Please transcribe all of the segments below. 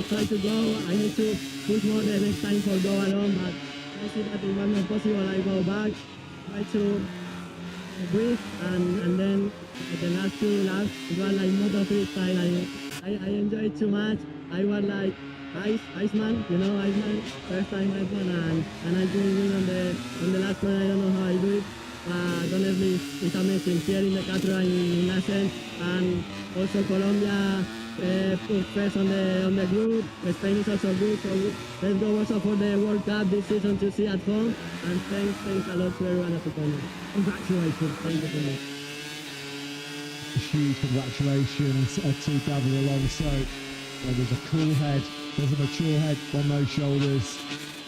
try to go. I need to push more the next time for go alone, but I see that it was not possible. I go back, try to breathe, and then the last two laps, it was like Moto3 style. I enjoyed too much. I was like Iceman, you know, Iceman, first time Iceman, and I couldn't win on the last one. I don't know how I do it, but honestly, it's amazing. Here in the Cathedral in Assen, and also Colombia put first on the group. Spain is also good, so let's go also for the World Cup this season to see at home. And thanks a lot to everyone at the corner. Congratulations, thank you so much. Huge congratulations to David Alonso. There's a cool head, there's a mature head on those shoulders.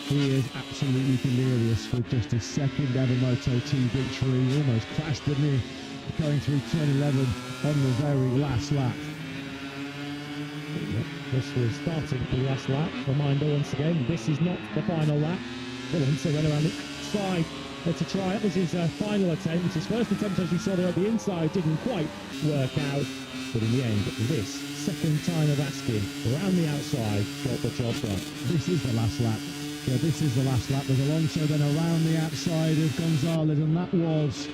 He is absolutely delirious with just his second ever Moto2 victory. He almost crashed, didn't he? Going through turn 11 on the very last lap. This was starting the last lap. Reminder once again, this is not the final lap. Alonso went around the side to try it. This is a final attempt. His first attempt, as we saw there at the inside, didn't quite work out. But in the end, this second time of asking around the outside got the job done. This is the last lap. Yeah, this is the last lap. There's Alonso then around the outside of Gonzalez, and that was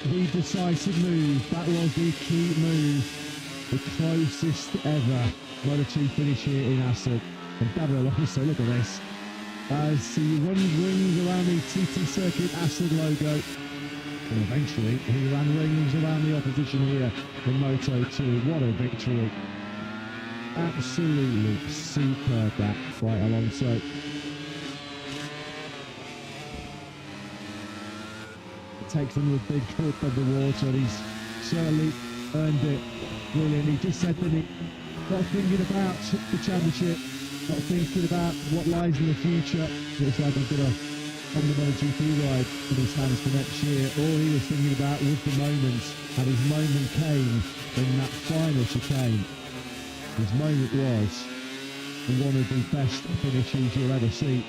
the decisive move. That was the key move. The closest ever Moto2 finish here in Assen. And David Alonso, look at this. As he runs rings around the TT Circuit Assen logo. And eventually he ran rings around the opposition here in Moto2. What a victory. Absolutely superb that by Alonso. Takes him with a big foot of the water, and he's certainly earned it. Brilliant. He just said that he not thinking about the championship, not thinking about what lies in the future. Looks like he's got a MotoGP ride in his hands for next year. All he was thinking about was the moment, and his moment came in that final chicane. His moment was one of the best finishes you'll ever see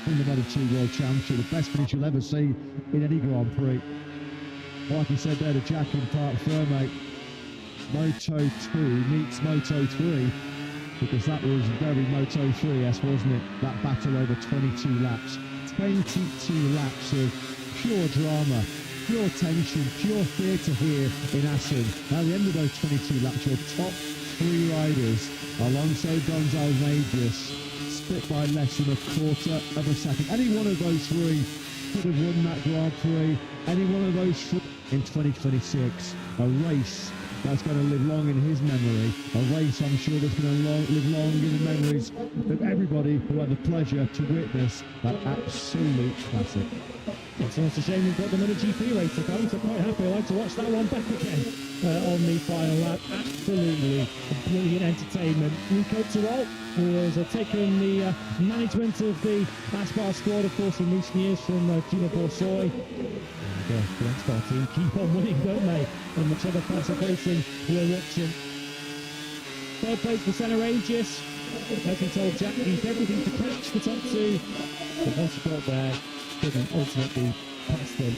in the Moto2 World Championship, the best finish you'll ever see in any Grand Prix. Like he said there to Jack in Park Ferme, Moto2 meets Moto3, because that was very Moto3-esque, wasn't it? That battle over 22 laps. 22 laps of pure drama, pure tension, pure theatre here in Assen. At the end of those 22 laps, your top three riders, Alonso, Gonzalez and Adrius, split by less than a quarter of a second. Any one of those three could have won that Grand Prix. Any one of those three in 2026. A race that's going to live long in his memory. A race I'm sure that's going to live long in the memories of everybody who had the pleasure to witness that absolute classic. It's a shame we've got the MotoGP race to come, so quite happy. I'd like to watch that one back again on the final lap. Absolutely brilliant entertainment. Rico Tirol, who has taken the management of the Aspar squad, of course, in recent years from Gino Borsoi. And the Aspar team keep on winning, don't they? And whichever classic racing we're watching. Third place for Senna Aegis. As we told Jack, he's everything to catch the top two. But once he got there, couldn't ultimately pass them.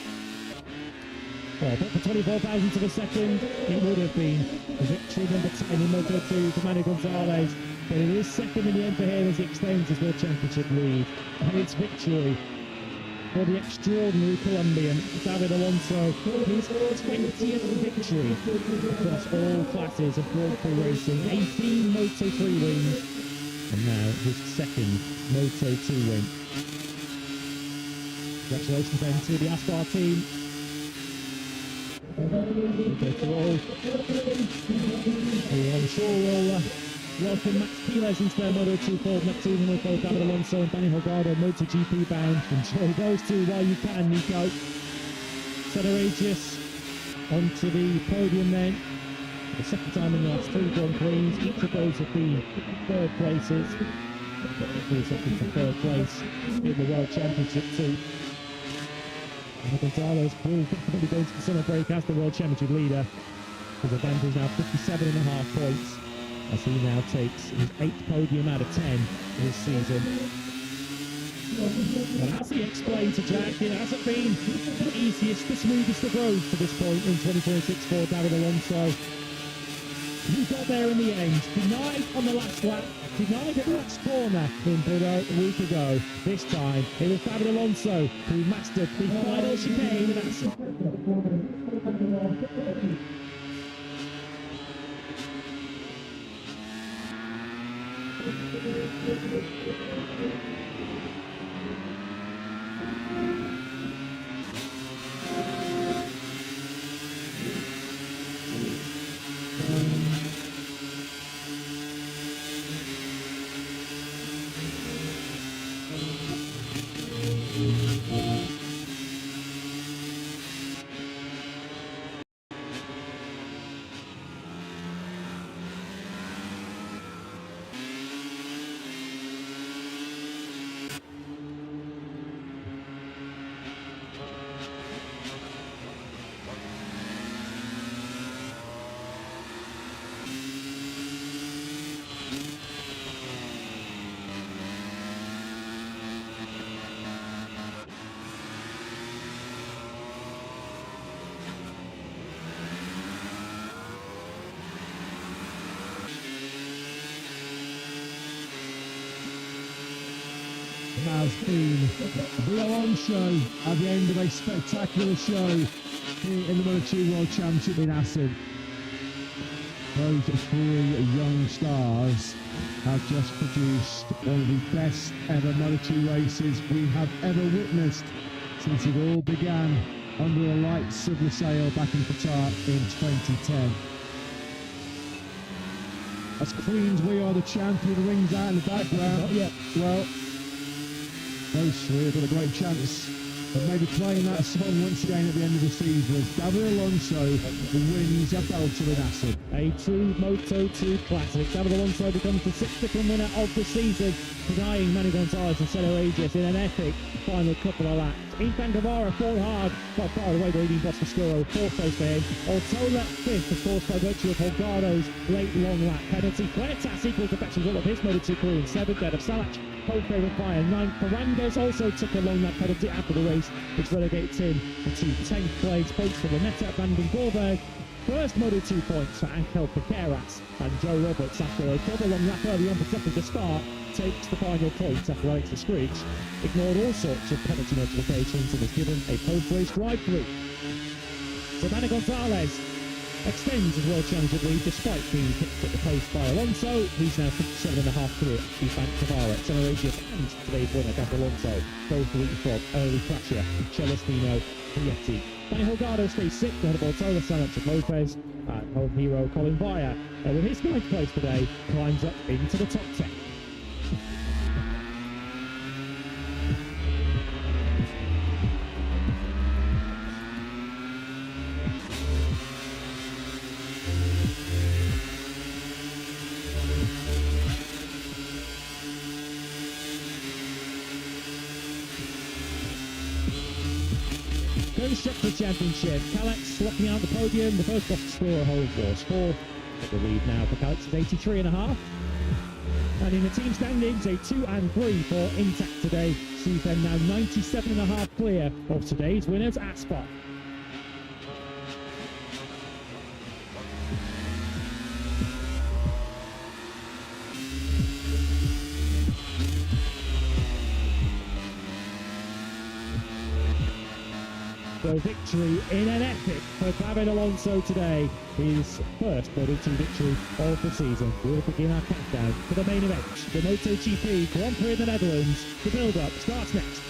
Well, but for 24 thousandths of a second, it would have been victory number 10 in Moto2 for Manny Gonzalez. But it is second in the end for him as he extends his World Championship lead. And it's victory for the extraordinary Colombian David Alonso, his 20th victory across all classes of Grand Prix racing, 18 Moto3 wins, and now his second Moto2 win. Congratulations then to the Aspar team. I'm sure we'll welcome Max Piles into their Moto2 fold next season with both David Alonso and Danny Holgado, MotoGP bound. Enjoy those two while you can, Nico. Senna Aegis onto the podium then. The second time in the last 3 Grand Prix. Each of those have been third places. He's looking for third place in the World Championship too. And Gonzalez will definitely go to the summer break as the World Championship leader. His advantage is now 57.5 points. As he now takes his 8th podium out of 10 this season. And as he explained to Jack, it hasn't been the easiest, the smoothest of roads to this point in 2026 for David Alonso. We got there in the end. Denied on the last lap. Denied at the last corner in Bordeaux a week ago. This time, it was David Alonso who mastered the final chicane in Assen. Has been the on show at the end of a spectacular show here in the Moto2 World Championship in Assen. Those three young stars have just produced one of the best ever Moto2 races we have ever witnessed since it all began under the lights of the sail back in Qatar in 2010. As Queens, we are the champion, rings out in the background. Yeah. Well, those three have got a great chance of maybe playing that song once again at the end of the season as David Alonso wins a Belter in Assen. A true Moto2 classic. David Alonso becomes the sixth different winner of the season, denying Manny Gonzalez and Celo Aegis in an epic final couple of laps. Ethan Guevara fought hard, but far away the leading Boscoscuro, fourth place for him. Ortola fifth, of course, by virtue of Holgado's late long lap penalty. Huertas equals the best result of his Moto2 career in seventh, then of Salach, co-favourite by a ninth. Ferrandes also took a long lap penalty after the race, which relegates him to 10th place. Points for Lametta, Van den Borberg. First Moto2 points for Angel Piqueras, and Joe Roberts after a double long lap early on protecting the start takes the final points after Alex the Screech ignored all sorts of penalty notifications and was given a post-race drive-through. So Manny Gonzalez extends his World Championship lead despite being kicked at the post by Alonso. He's now 57.5 clear. He's back to Guevara, Celo Aegis and today's winner, David Alonso. Both leapfrog early Crasher, Celestino, Vietti. Danny Holgado stays sixth ahead of Ortola, Salach and Lopez. And home hero Colin Vaya, with his ninth place today, climbs up into the top 10. Constructor Championship, Calix locking out the podium. The first Boscoscuro hole was fourth. But the lead now for Calix is 83.5. And in the team standings, a 2 and 3 for Intact today. Sees them now 97.5 clear of today's winners at Spa. So victory in an epic for David Alonso today. His first Moto2 victory of the season. We'll begin our countdown for the main event. The MotoGP Grand Prix in the Netherlands. The build-up starts next.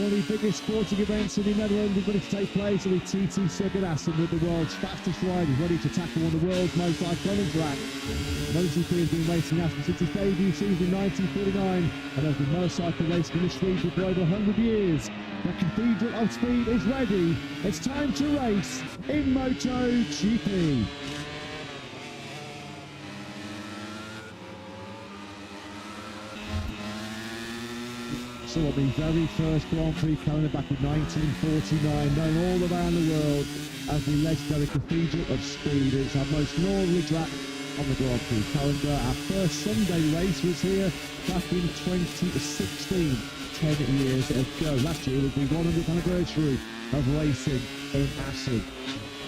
one of the biggest sporting events in the Netherlands is ready to take place at the TT Circuit Assen with the world's fastest riders ready to tackle one of the world's most iconic tracks. MotoGP has been racing Assen since its debut season in 1949 and has been motorcycle racing industry for over 100 years. The Cathedral of Speed is ready. It's time to race in MotoGP. So on the very first Grand Prix calendar back in 1949, known all around the world as the legendary Cathedral of Speed. It's our most northerly track on the Grand Prix calendar. Our first Sunday race was here back in 2016, 10 years ago. Last year was the 100th anniversary of racing in Assen.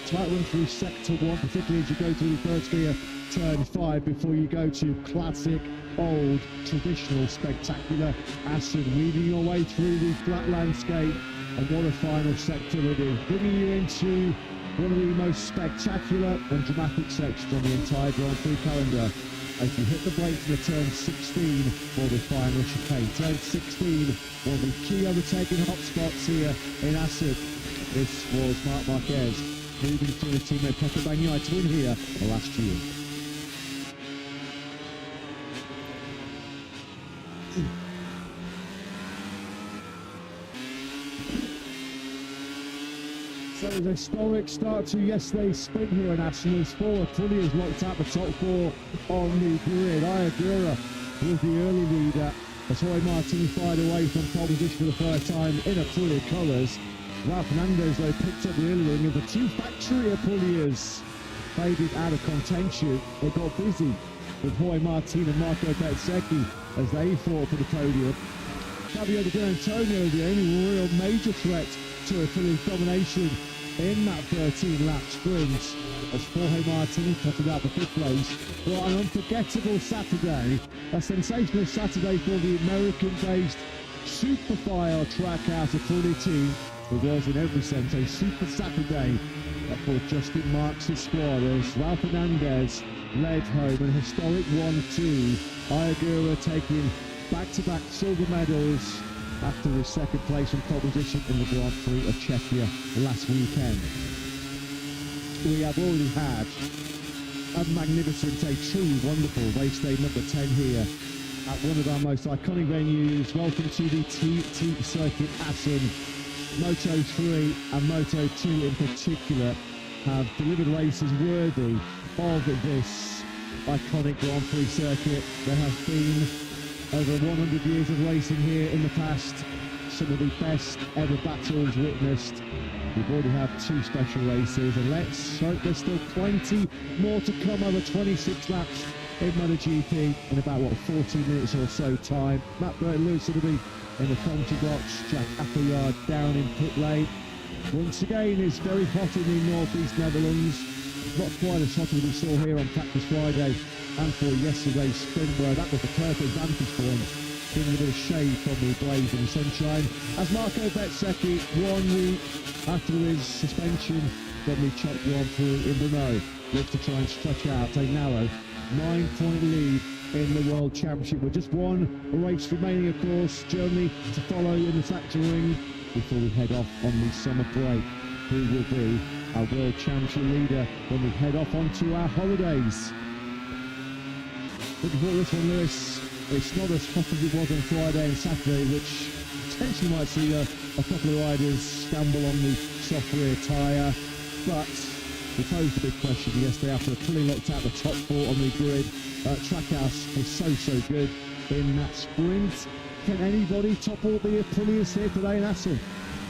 Tight run through sector 1, particularly as you go through the first gear, turn 5, before you go to classic, old, traditional, spectacular Assen, weaving your way through the flat landscape. And what a final sector it is, bringing you into one of the most spectacular and dramatic sections on the entire Grand Prix calendar. As you hit the brakes in the turn 16 for the final chicane. Turn 16, one of the key overtaking hotspots here in Assen. This was Marc Marquez moving through the teammate Pecco Bagnaia to win here last year. So it was a historic start to yesterday's sprint here in Assen. As 4 Aprilias locked out the top 4 on the grid. Ayagura was the early leader as Jorge Martin fired away from pole position for the first time in Aprilia colours. Ralph Fernandez though picked up the early running of the 2 factory Aprilias. Faded out of contention. It got busy with Jorge Martin and Marco Bezzecchi as they fought for the podium. Fabio Di Antonio, the only real major threat to Aprilia's domination in that 13-lap sprint, as Jorge Martin potted out the 5th place. Well, an unforgettable Saturday, a sensational Saturday for the American-based Superfile Trackhouse Aprilia team. It was in every sense a super Saturday for Justin Marks' squad as Ralph Fernandez led home an historic 1-2. Ayagura taking back-to-back silver medals after his 2nd place and pole position in the Grand Prix of Czechia last weekend. We have already had a magnificent, a truly wonderful race day number 10 here at one of our most iconic venues. Welcome to the TT Circuit Assen. Moto3 and Moto2 in particular have delivered races worthy of this iconic Grand Prix circuit. There have been over 100 years of racing here in the past, some of the best ever battles witnessed. We've already had 2 special races, and let's hope there's still plenty more to come over 26 laps in MotoGP in about, 14 minutes or so time. Matt Burton-Lewis will be in the commentary box, Jack Appleyard down in pit lane. Once again, it's very hot in the northeast Netherlands. Not quite as hot as we saw here on Practice Friday and for yesterday's sprint, where that was the perfect vantage point, giving a bit of shade from the blazing sunshine. As Marco Bezzecchi 1 week after his suspension from the Czech Grand Prix in Brno looked to try and stretch out a narrow 9-point lead in the World Championship, with just one race remaining, of course. Germany to follow in the factory ring before we head off on the summer break. Who will be our World Championship leader when we head off onto our holidays? Looking forward to this one, Lewis. It's not as hot as it was on Friday and Saturday, which potentially might see a couple of riders scramble on the soft rear tyre, but we posed a big question yesterday after Aprilia locked out the top 4 on the grid. Trackhouse was so good in that sprint. Can anybody topple the Aprilias here today in Assen?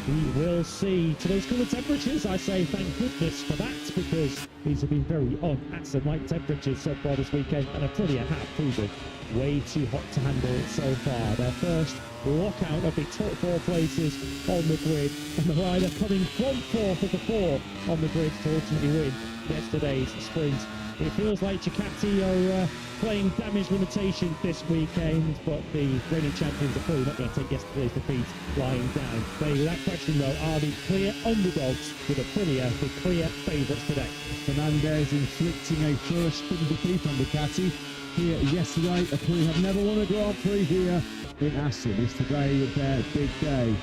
We will see. Today's cooler temperatures, I say thank goodness for that, because these have been very odd Assen-like temperatures so far this weekend, and Aprilia have proven way too hot to handle so far. Their first lockout of the top 4 places on the grid, and the rider coming from 4th of the 4 on the grid to ultimately win yesterday's sprint. It feels like Ducati are playing damage limitation this weekend, but the reigning champions are probably not going to take yesterday's defeat lying down. They, without question though, are the clear underdogs, with Aprilia the clear favourites today. Fernandez inflicting a first spin defeat on Ducati here yesterday. Aprilia have never won a Grand Prix here in Assen. It's today their big day.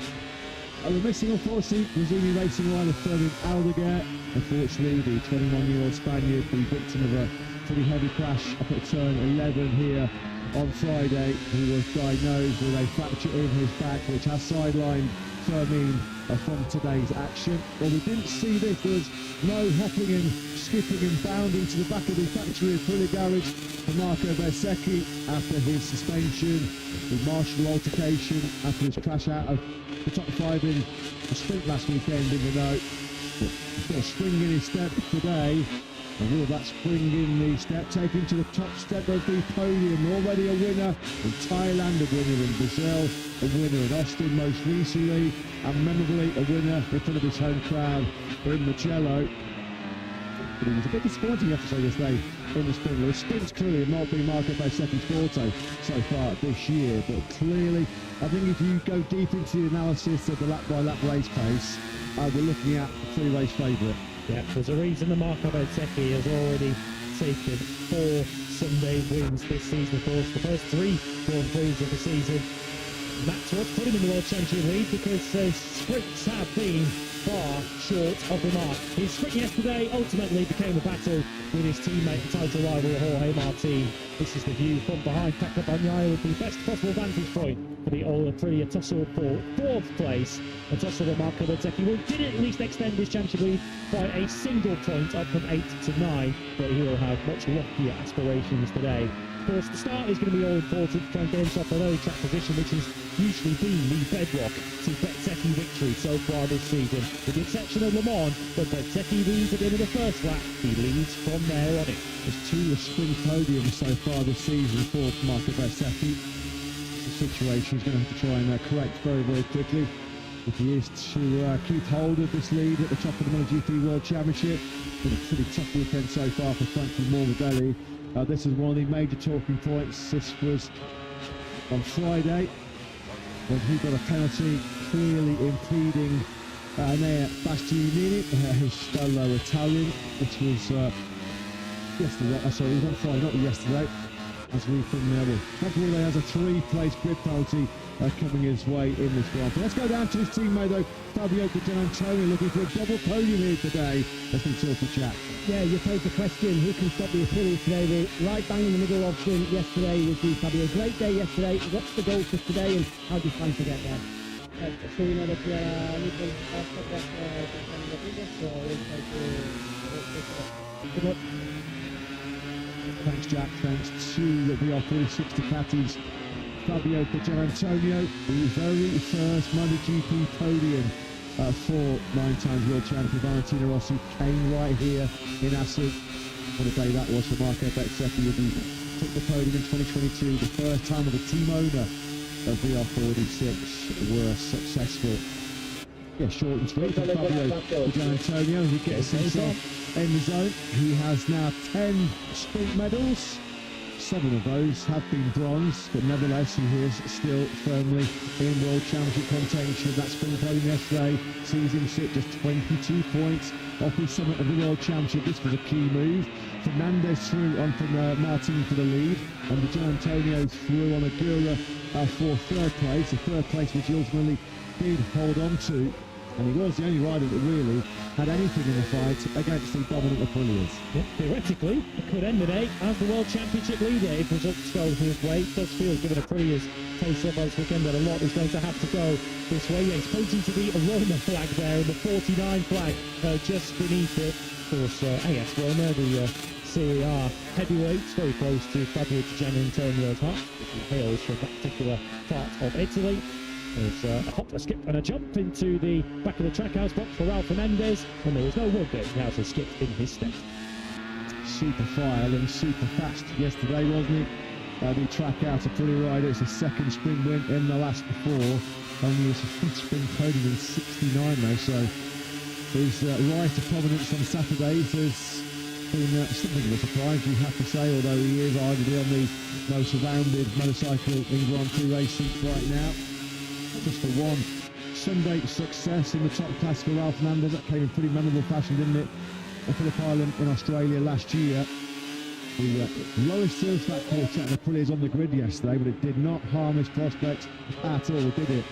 we're missing, unfortunately, Brazilian racing rider Ferdinand Aldeguer. Unfortunately, the 21-year-old Spaniard, the victim of a pretty heavy crash up at turn 11 here on Friday. He was diagnosed with a fracture in his back, which has sidelined Fermin from today's action. Well, we didn't see this. There was no hopping and skipping and bounding to the back of the factory of Prix garage for Marco Bezzecchi after his suspension, the martial altercation after his crash out of the top 5 in the sprint last weekend in the note. He's got a spring in his step today. And will that spring in the step take him to the top step of the podium? Already a winner in Thailand, a winner in Brazil, a winner in Austin most recently, and memorably a winner in front of his home crowd in Mugello. But it was a bit disappointing, I have to say, this day in the sprint. The sprints clearly have not been Marco Bezzecchi's forte so far this year, but clearly, I think if you go deep into the analysis of the lap-by-lap race pace, we're looking at the three-race favourite. Yeah, there's a reason that Marco Bezzecchi has already taken 4 Sunday wins this season. Of course, the first 3 Grand Prix of the season. That's what's put him in the World Champion lead, because sprints have been far short of the mark. His sprint yesterday ultimately became a battle with his teammate and title rival Jorge Martin. This is the view from behind. Pecco Bagnaia with the best possible vantage point for the Aprilia Tissot for 4th place. And Tissot and Marco Bezzecchi did at least extend his championship lead by a single point, up from 8 to 9, but he will have much loftier aspirations today. Of course, the start is going to be all important to try and get himself an early track position, which has usually been the bedrock to Bezzecchi victory so far this season. With the exception of Le Mans, but Bezzecchi leads at the end of the first lap. He leads from there on in. There's 2 sprint podiums so far this season for Marco Bezzecchi. It's a situation he's going to have to try and correct very, very quickly if he is to keep hold of this lead at the top of the MotoGP World Championship. It's been a pretty tough weekend so far for Frankie Morbidelli. This is one of the major talking points. This was on Friday when he got a penalty clearly impeding Nea Bastianini, his fellow Italian. This was yesterday, sorry, it was on Friday, not yesterday. As we can, Frankie has a 3-place grid penalty coming his way in this Grand Prix. Let's go down to his teammate though, Fabio Gianantonio, looking for a double podium here today. Let's be talking chat. Yeah, you posed the question, who can stop the Aprilia today? We're right bang in the middle of sprint yesterday with the Fabio. Great day yesterday. What's the goal for today and how do you plan to get there? Thanks Jack, thanks to the VR46 Ducatis. Fabio Gianantonio, the very first MotoGP podium for 9-time world champion Valentino Rossi came right here in Assen. What a day that was for Marco Bezzecchi. He took the podium in 2022, the first time that a team owner of VR46 were successful. Yeah, short and sweet for Fabio Gianantonio. He gets himself in the zone. He has now 10 sprint medals. 7 of those have been bronze, but nevertheless he is still firmly in World Championship contention. That sprint podium yesterday sees him sit just 22 points off the summit of the World Championship. This was a key move. Fernandez threw on from Martin for the lead, and Gianantonio threw on Agura for 3rd place, the 3rd place which he ultimately did hold on to. And he was the only rider that really had anything in the fight against the dominant Aprilias. Yeah, theoretically, it could end the day as the World Championship leader if results go his way. It does feel, given Aprilia's pace up this weekend, that a lot is going to have to go this way. Yeah, it's pointing to the Roma flag there, and the 49 flag just beneath it. Of course, AS Roma, the Serie A heavyweights, very close to Fabio Gianantonio's heart. He hails from that particular part of Italy. There's a hop, a skip and a jump into the back of the trackhouse box for Ralph Fernandez, and there was no wonder he has a skip in his step. Super file and super fast yesterday, wasn't it? The trackhouse Aprilia rider, it's a 2nd sprint win in the last 4. Only his 5th sprint podium in 69 though, so his rise to prominence on Saturdays has been something of a surprise, you have to say, although he is arguably on the most surrounded motorcycle in Grand Prix racing right now. Just the one Sunday success in the top class for Ralph Fernandez. That came in pretty memorable fashion, didn't it? Phillip Island in Australia last year. The lowest of that quartet of Aprilia's on the grid yesterday, but it did not harm his prospects at all, did it?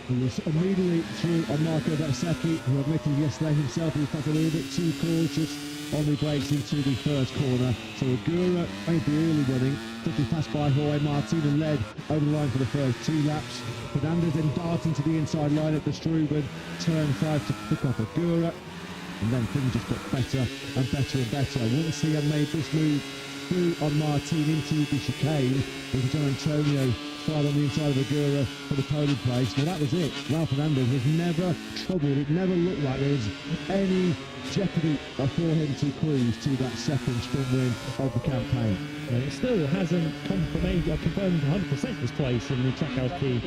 He was immediately through on Marco Bezzecchi, who admitted yesterday himself he was a little bit too cautious on the brakes into the first corner. So Agura made the early running, quickly passed by Jorge Martin and led over the line for the first 2 laps. Fernandez then darting to the inside line at the Struben, turn 5 to pick off Agura. And then things just got better and better and better. Once he had made this move through on Martin into the chicane, with John Antonio fired on the inside of Agura for the podium place. Well, that was it. Ralph Fernandez was never troubled. It never looked like there was any jeopardy for him to cruise to that second sprint win of the campaign. And it still hasn't confirmed 100% his place in the Trackhouse Key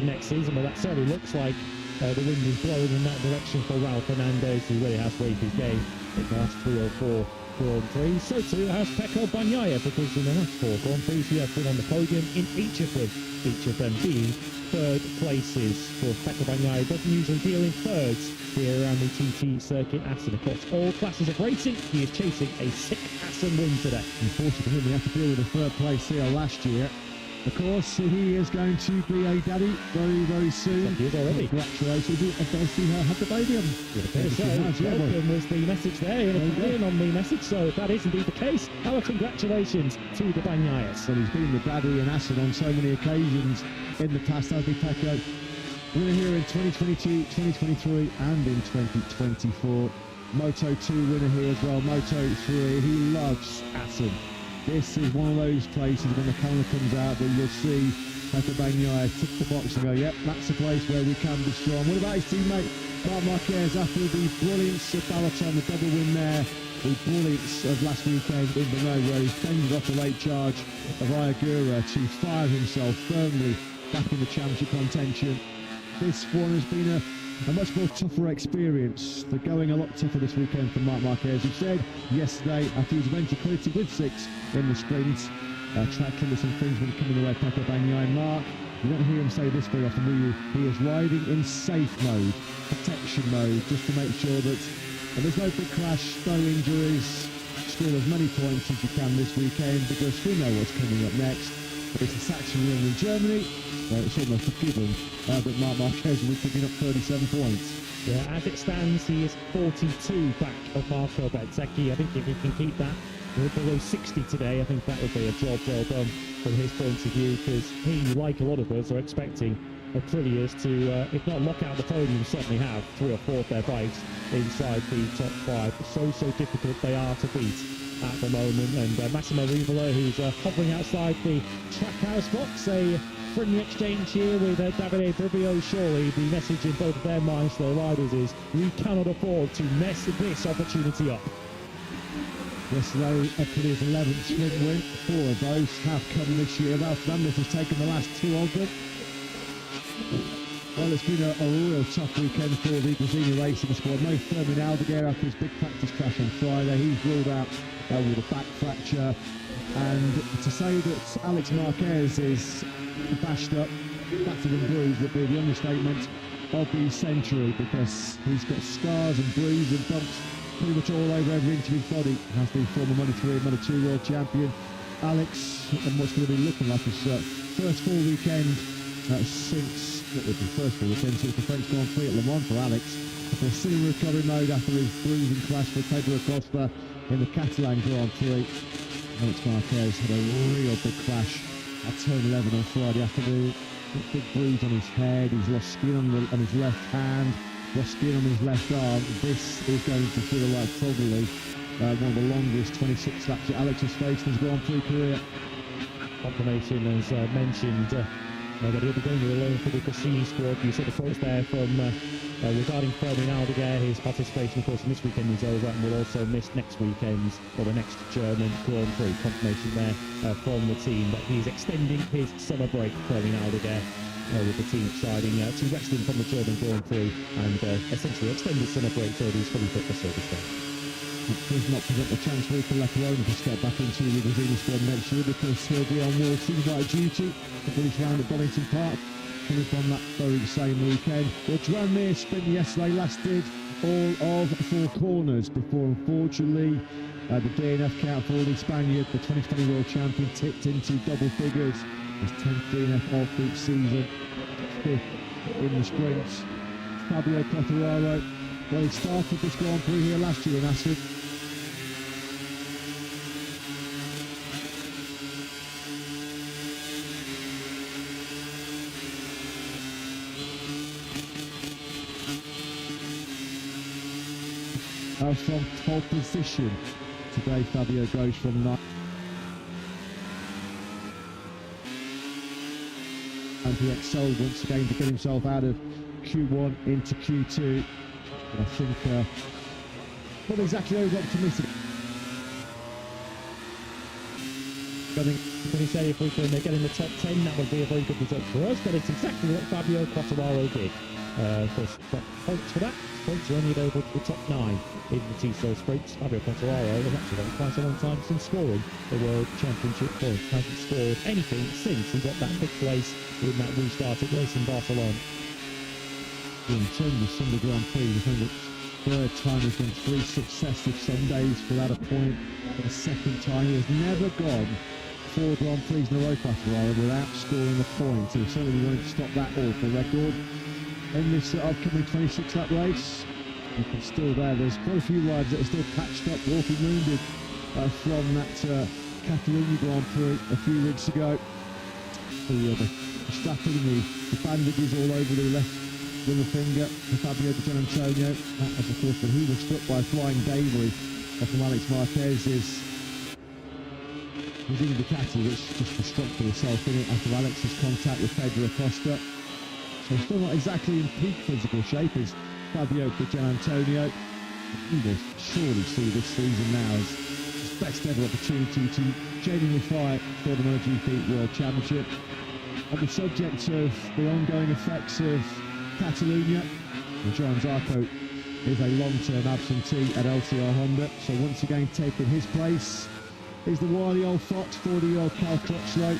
next season, but that certainly looks like the wind is blowing in that direction for Ralph Fernandez, who really has weighed his game in the last 3 or 4 Grand Prix. So too has Pecco Bagnaia, because in the last 4 Grand Prix he has been on the podium in each of them being third places. For Pecco Bagnaia doesn't usually deal in thirds here around the TT circuit. Assen across all classes of racing, he is chasing a 6th Assen win today. Unfortunately for him, he had to deal with a 3rd place here last year. Of course, he is going to be a daddy very, very soon. He is already. Congratulations. Does he have the baby? Welcome was the message there, in on the message, so that is indeed the case. Our congratulations to the Bagnaias. Well, he's been the daddy in Assen on so many occasions in the past, hasn't he, Pecco? Winner here in 2022, 2023 and in 2024. Moto2 winner here as well, Moto3. He loves Assen. This is one of those places when the calendar comes out that you'll see Pecco Bagnaia tick the box and go, yep, that's a place where we can be strong. What about his teammate Marc Marquez after the brilliance of Balaton, the double win there, the brilliance of last weekend in Brno, where he fended off the late charge of Ayagura to fire himself firmly back in the championship contention. This one has been a much more tougher experience. They're going a lot tougher this weekend for Marc Marquez, who said yesterday after he was eventually credited with 6 in the sprint, track limits and things when coming away Pecco Bagnaia. Mark, you don't hear him say this very often, do you? He is riding in safe mode, protection mode, just to make sure that there's no big crash, no injuries, score as many points as you can this weekend, because we know what's coming up next. It's the Saxon Ring in Germany. It's almost a given that Marc Marquez will be picking up 37 points. Yeah, as it stands, he is 42 back of Marco Bezzecchi. I think if he can keep that below 60 today, I think that would be a job well done from his point of view, because he, like a lot of us, are expecting Aprilias to, if not lock out the podium, certainly have 3 or 4 of their bikes inside the top 5. So difficult they are to beat at the moment. And Massimo Rivola, who's hovering outside the Trackhouse box, a friendly exchange here with Davide Brivio. Surely the message in both of their minds to their riders is, we cannot afford to mess this opportunity up. Yesterday, Eppley's 11th sprint win. 4 of those have come this year. Ralph Fernandez has taken the last 2 of them. Well, it's been a real tough weekend for the Gresini Racing squad. No Fermin Aldeguer after his big practice crash on Friday. He's ruled out with a back fracture. And to say that Alex Marquez is bashed up, battered and bruised would be the understatement of the century, because he's got scars and bruises and bumps pretty much all over every inch of his body, as the former Moto3 and Moto2 world champion. Alex, and what's going to be looking like his first full weekend since the French Grand Prix at Le Mans for Alex. They're still in recovery mode after his bruising crash with Pedro Acosta in the Catalan Grand Prix. Alex Marquez had a real big crash at turn 11 on Friday afternoon. A big bruise on his head, he's lost skin on his left hand, lost skin on his left arm. This is going to feel like probably one of the longest 26 laps that Alex has faced in his Grand Prix career. Confirmation, as mentioned, that he'll be going alone for the Gresini squad. You saw the quotes there from regarding Fermin Aldeguer. His participation, of course, in this weekend is over and will also miss next weekend's, or the next German Grand Prix. Confirmation there from the team that he's extending his summer break, Fermin Aldeguer, with the team deciding to rest him from the German Grand Prix and essentially extend his summer break so he's fully fit for Silverstone. It does not present a chance for Leclerc to step back into the Gresini squad next year, because he'll be on World Superbike duty the British round at Donington Park, coming from that very same weekend. The Tranmere sprint yesterday lasted all of 4 corners before, unfortunately, the DNF count for the Spaniard, the 2020 world champion, tipped into double figures. his 10th DNF off-group season, 5th in the sprints. Fabio Quartararo, well, he started this Grand Prix here last year in Assen. From pole position today, Fabio goes from 9. And he excelled once again to get himself out of Q1 into Q2. I think not exactly over optimistic. When he say if we can get in the top 10, that would be a very good result for us, but it's exactly what Fabio Quartararo did. Of course, got points for that. Points are only available to the top 9 in the Tissot sprints. Fabio Quartararo has actually got quite a long time since scoring the World Championship points. Hasn't scored anything since he got that big place in that restarted race in Barcelona. In terms of Sunday Grand Prix, I think it's third time he's done 3 successive Sundays without a point. For the second time, he has never gone 4 Grand Prix in a row, Quartararo, without scoring a point. So certainly we wanted to stop that awful record in this upcoming 26-lap race. You can still there's quite a few riders that are still patched up, walking wounded from that Catalonia Grand Prix a few weeks ago. The strapping, the bandages all over the left middle finger for Fabio Di Giannantonio. That was, of course, when he was struck by a flying debris from Alex Marquez's Regina Ducati, which just destructed herself in it after Alex's contact with Pedro Acosta. So still not exactly in peak physical shape as Fabio Di Giannantonio. He will surely see this season now as his best ever opportunity to genuinely fight for the MotoGP World Championship. On the subject of the ongoing effects of Catalonia, Johan Zarco is a long-term absentee at LCR Honda, so once again taking his place is the wily old fox, 40-year-old Cal Crutchlow.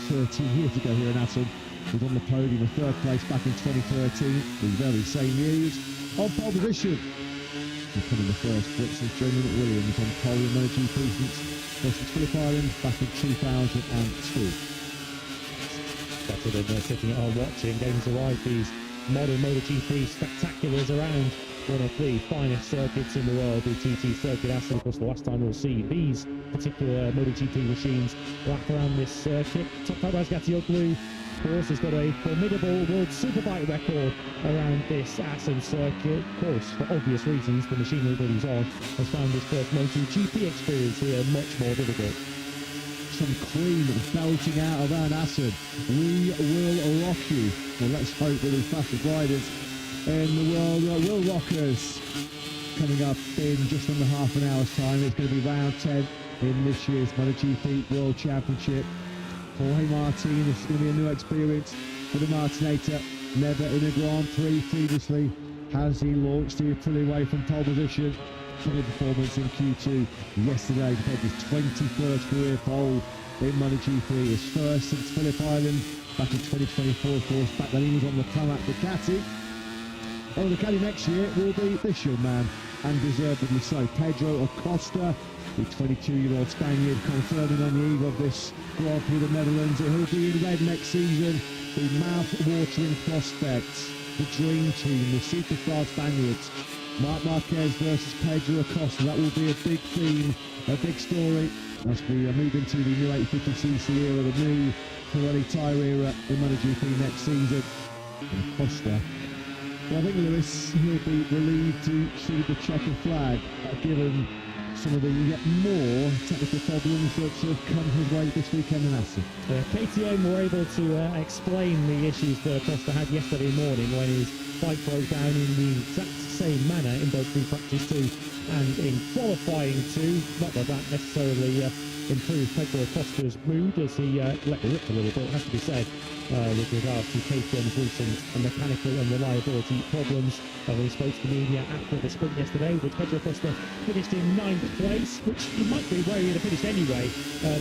13 years ago here in Assen, was on the podium in third place back in 2013, the very same year he was on pole position, becoming the first Brit since Jamie McWilliams on pole in MotoGP since Phillip Island back in 2002. Better than sitting at home watching, getting to ride these modern MotoGP spectaculars around one of the finest circuits in the world, the TT Circuit Assen. Of course, the last time we'll see these particular MotoGP machines lap around this circuit. Topaz Gatioglu, of course, has got a formidable World Superbike record around this Assen circuit. Of course, for obvious reasons, the machinery that he's on has found his first MotoGP experience here much more difficult. Some clean belting out around Assen. We will rock you. Well, let's hope that the fastest riders in the world will rock us. Coming up in just under half an hour's time, it's going to be round 10 in this year's MotoGP World Championship. Jorge Martin, this is going to be a new experience for the Martinator. Never in a Grand Prix previously has he launched the Aprilia away from pole position. Brilliant performance in Q2 yesterday to take his 21st career pole in MotoGP, his first since Phillip Island back in 2024, of course. Back then he was on the Pramac Ducati. Oh, the Ducati next year will be this young man, and deservedly so. Pedro Acosta, the 22-year-old Spaniard, confirming on the eve of this Grand Prix of the Netherlands that he'll be in red next season. The mouth-watering prospects, the dream team, the superstar Spaniards. Marc Marquez versus Pedro Acosta, that will be a big theme, a big story as we move into the new 850cc era, the new Pirelli tyre era in MotoGP next season. And Acosta, well, I think Lewis, he'll be relieved to see the checkered flag, given some of the yet more technical problems that have come his way this weekend in Assen. KTM were able to explain the issues that Acosta had yesterday morning when his bike broke down in the exact same manner in both pre-practice 2 and in qualifying 2. Not that that necessarily improved Pedro Acosta's mood as he let it rip a little bit, it has to be said, with regards to KTM's recent mechanical and reliability problems. When he spoke to the media after the sprint yesterday, with Pedro Acosta finished in 9th place, which he might be where he'd have finished anyway,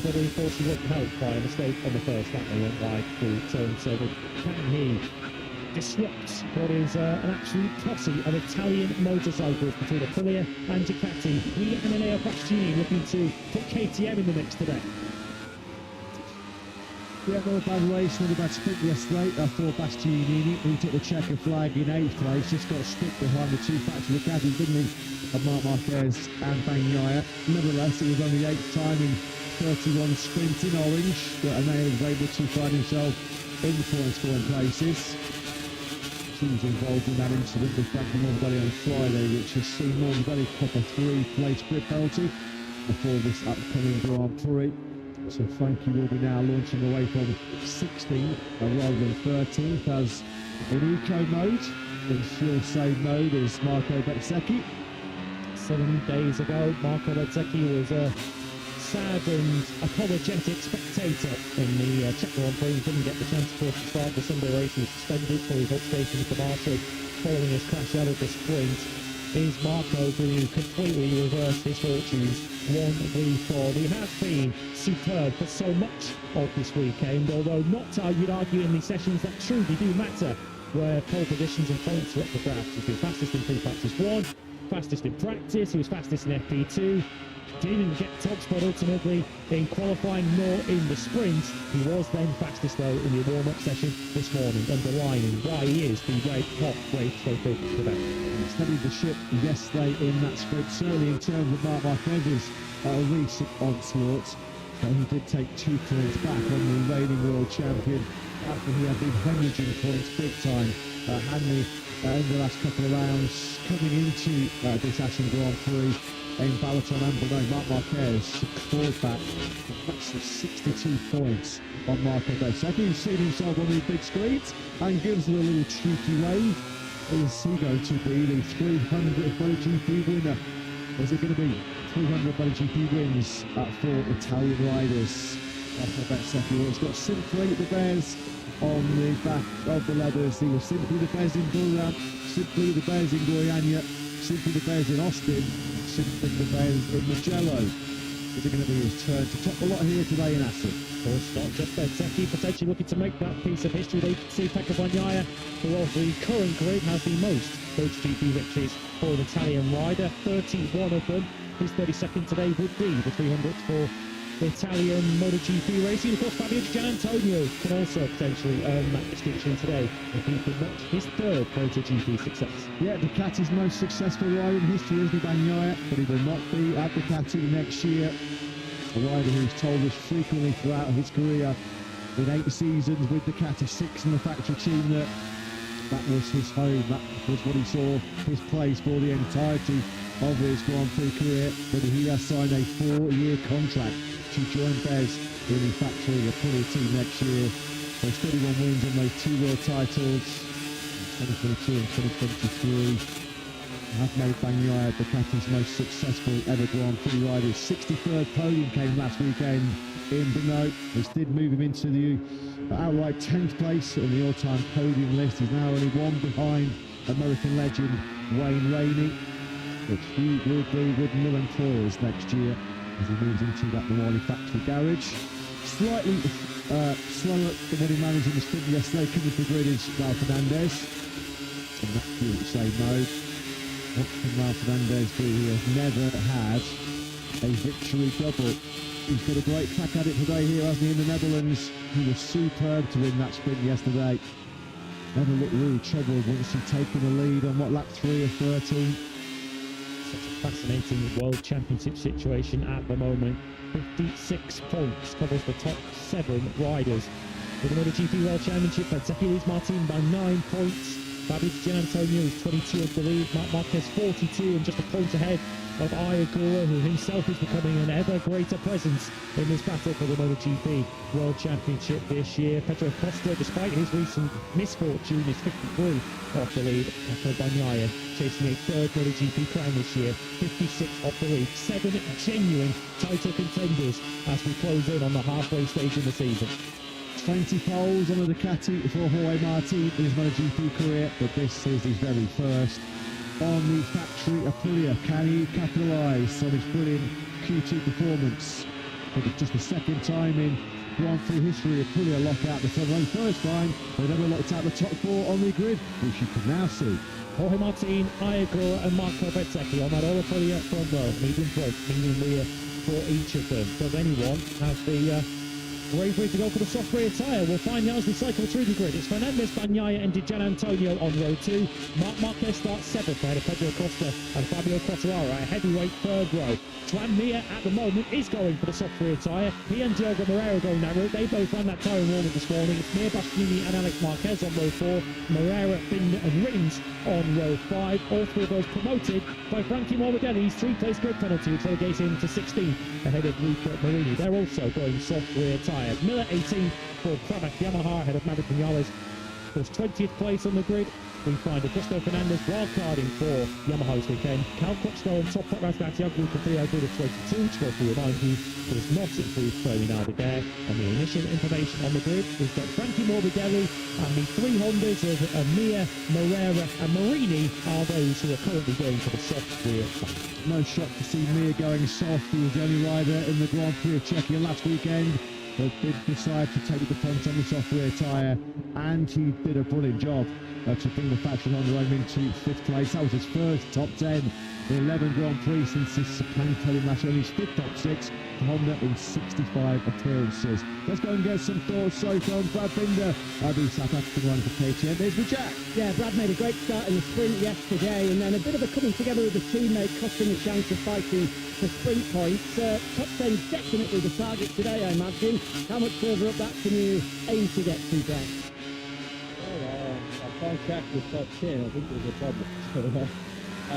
but of course he wasn't helped by a mistake on the first lap. They went wide full turn 7. Can he disrupts what is an absolute posse of Italian motorcycles between Aprilia and Ducati? We and Enea Bastianini looking to put KTM in the mix today. Yeah, not a bad race, not a bad sprint yesterday for Bastianini, who took the checker flag in 8th place, just got stuck behind the two factory Ducatis, didn't he, of Marc Marquez and Bagnaia. Nevertheless, it was only 8th time in 31 sprints in orange, and then he was able to find himself in the point scoring places. He was involved in that incident with Frankie Morbidelli on Friday, which has seen Morbidelli cop a 3-place grid penalty before this upcoming Grand Prix. So Frankie will be now launching away from 16th rather than 13th as in eco mode. In fuel save mode is Marco Bezzecchi. 7 days ago, Marco Bezzecchi was a sad and apologetic spectator in the Czech Grand Prix. He didn't get the chance to start the Sunday race. He was suspended for his upstation with the marshal following his crash out of the sprint. Is Marco going to completely reverse his fortunes? 1-3-4. He has been superb for so much of this weekend, although not, you'd argue, in the sessions that truly do matter, where pole positions and points are up for grabs. He's been fastest in pre-practice 1, fastest in practice, he was fastest in FP2, didn't get top spot ultimately in qualifying nor in the sprint. He was then fastest though in the warm-up session this morning, underlining why he is the red hot race trophy today. He studied the ship yesterday in that sprint, certainly in terms of Marc Marquez's recent onslaughts, but he did take 2 points back on the reigning world champion after he had been hemorrhaging points big time. Hanley in the last couple of rounds coming into this Assen Grand Prix in Balaton and Brno. Marc Marquez clawed back a massive 62 points on Marco Bezzecchi, who's seen himself on the big screens and gives it a little cheeky wave. Is he going to be the 300th MotoGP winner? Is it going to be 300 MotoGP wins for Italian riders? Marco Bezzecchi has got simply the bears on the back of the leathers. He was simply the bears in Burra, simply the bears in Goiânia, simply the bears in Austin, simply the bears in Mugello. Is it going to be his turn to top a lot here today in Assen? Or not just Bezzecchi, potentially looking to make that piece of history. They see Pecco Bagnaia, who of the current grid has the most MotoGP victories for an Italian rider, 31 of them. His 32nd today would be the 300th for Italian MotoGP racing. Of course, Fabio Di Giannantonio can also potentially earn that distinction today if he could notch his 3rd MotoGP success. Yeah, Ducati's most successful rider in history is Bagnaia, but he will not be at Ducati next year. A rider who's told us frequently throughout his career, in 8 seasons with Ducati, 6 in the factory team, that was his home, that was what he saw his place for the entirety of his Grand Prix career. But he has signed a 4-year contract to join Bez in the factory Aprilia team next year. There's 31 wins on those 2 world titles, 2022 and 2023. Have made Bagnaia Ducati's most successful ever Grand Prix rider. His 63rd podium came last weekend in Brno, which did move him into the outright 10th place in the all-time podium list. He's now only 1 behind American legend Wayne Rainey, but he will be with new employers next year as he moves into that Milani factory garage. Slightly slower than what he managed in the sprint yesterday. Coming to the grid is Raul Fernandez in that fuel save mode. What can Raul Fernandez do? He has never had a victory double. He's got a great crack at it today here, hasn't he, in the Netherlands? He was superb to win that sprint yesterday. Never looked really troubled once he'd taken the lead on lap 3 of 13. Such a fascinating World Championship situation at the moment. 56 points, covers the top 7 riders. With the MotoGP World Championship, Bezzecchi leads Martin by 9 points. Fabio Di Giannantonio is 22 of the lead, Marc Marquez 42 and just a point ahead of Ayagura, who himself is becoming an ever greater presence in this battle for the MotoGP World Championship this year. Pedro Costa, despite his recent misfortune, is 53 off the lead. Pecco Bagnaia chasing a 3rd MotoGP crown this year, 56 off the lead. 7 genuine title contenders as we close in on the halfway stage in the season. 20 poles on the Ducati for Jorge Martin in his MotoGP career, but this is his very first on the factory Aprilia. Can he capitalise on his brilliant Q2 performance? For just the 2nd time in Grand Prix history, Aprilia lock out the front row. First time they never locked out the top 4 on the grid, which you can now see. Jorge Martin, Ayagura and Marco Bezzecchi on that all Aprilia front row. Medium front, medium rear for each of them. Does anyone have the bravery to go for the soft rear tyre. We'll find out as we cycle through the grid. It's Fernandez, Bagnaia and Di Gianantonio on row 2. Marc Marquez starts 7th ahead of Pedro Costa and Fabio Quartararo, a heavyweight 3rd row. Joan Mir at the moment is going for the soft rear tyre. He and Diogo Moreira going that route. They both ran that tyre warming this morning. It's Mir, Bastianini and Alex Marquez on row 4. Moreira, Binder and Rins on row 5. All 3 of those promoted by Frankie Morbidelli's 3-place grid penalty, which relegates him to 16th ahead of Luca Marini. They're also going soft rear tyre. Miller 18th for Pramac Yamaha ahead of Maverick Vinales. Was 20th place on the grid. We find Augusto Fernandez wildcarding for Yamaha this weekend. Cal Crutchlow on top, Rasgat Thiago Caprio grid of 22, which will remind you does not include Ferdinand there. And the initial information on the grid is that Frankie Morbidelli and the 3 Hondas of Mir, Moreira and Marini are those who are currently going for the soft rear. No shock to see Mir going soft. He was the only rider in the Grand Prix of Czechia last weekend that did decide to take the punt on the soft rear tyre, and he did a brilliant job to bring the factory Honda home into 5th place. That was his first top 10 in 11 Grand Prix since his planetarium last year, and his 5th top 6 for Honda in 65 appearances. Let's go and get some thoughts so far on Brad Binder, the South African one for KTM. There's the Jack. Yeah, Brad made a great start in the sprint yesterday, and then a bit of a coming together with the teammate, cost him a chance of fighting for sprint points. Top 10 definitely the target today, I imagine. How much further up that can you aim to get to, Brad? I can't crack the top 10. I think there's a problem. So, I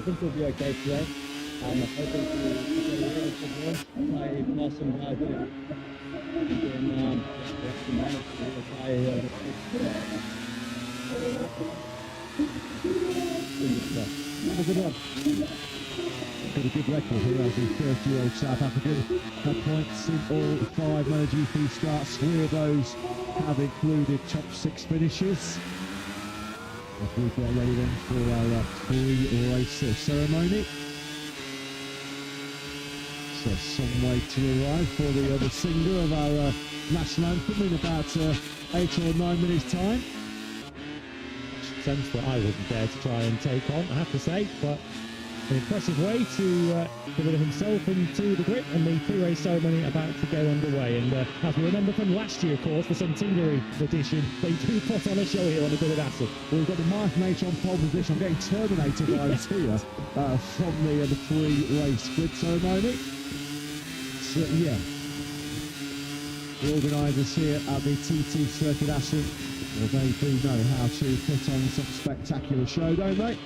think we'll be okay today. I'm hoping to get a really good one. I pass some guys in. And that's the manage Have a good one. Got a good record here as the 30-year-old South African. Had points in all 5 MotoGP starts. 3 of those have included top 6 finishes. As we get ready then for our pre-race ceremony. So some way to arrive for the other singer of our national anthem in about 8 or 9 minutes time. Sense that I wouldn't dare to try and take on, I have to say, but an impressive way to get rid of himself into the grid, and the pre-race ceremony about to go underway. And as we remember from last year, of course, the centenary edition, they do put on a show here on the grid at Assen. Well, we've got the Mark Nature on pole position. I'm getting Terminator vibes here from the pre-race grid ceremony. So, yeah, the organisers here at the TT Circuit Assen, well, they do know how to put on some spectacular show, don't they?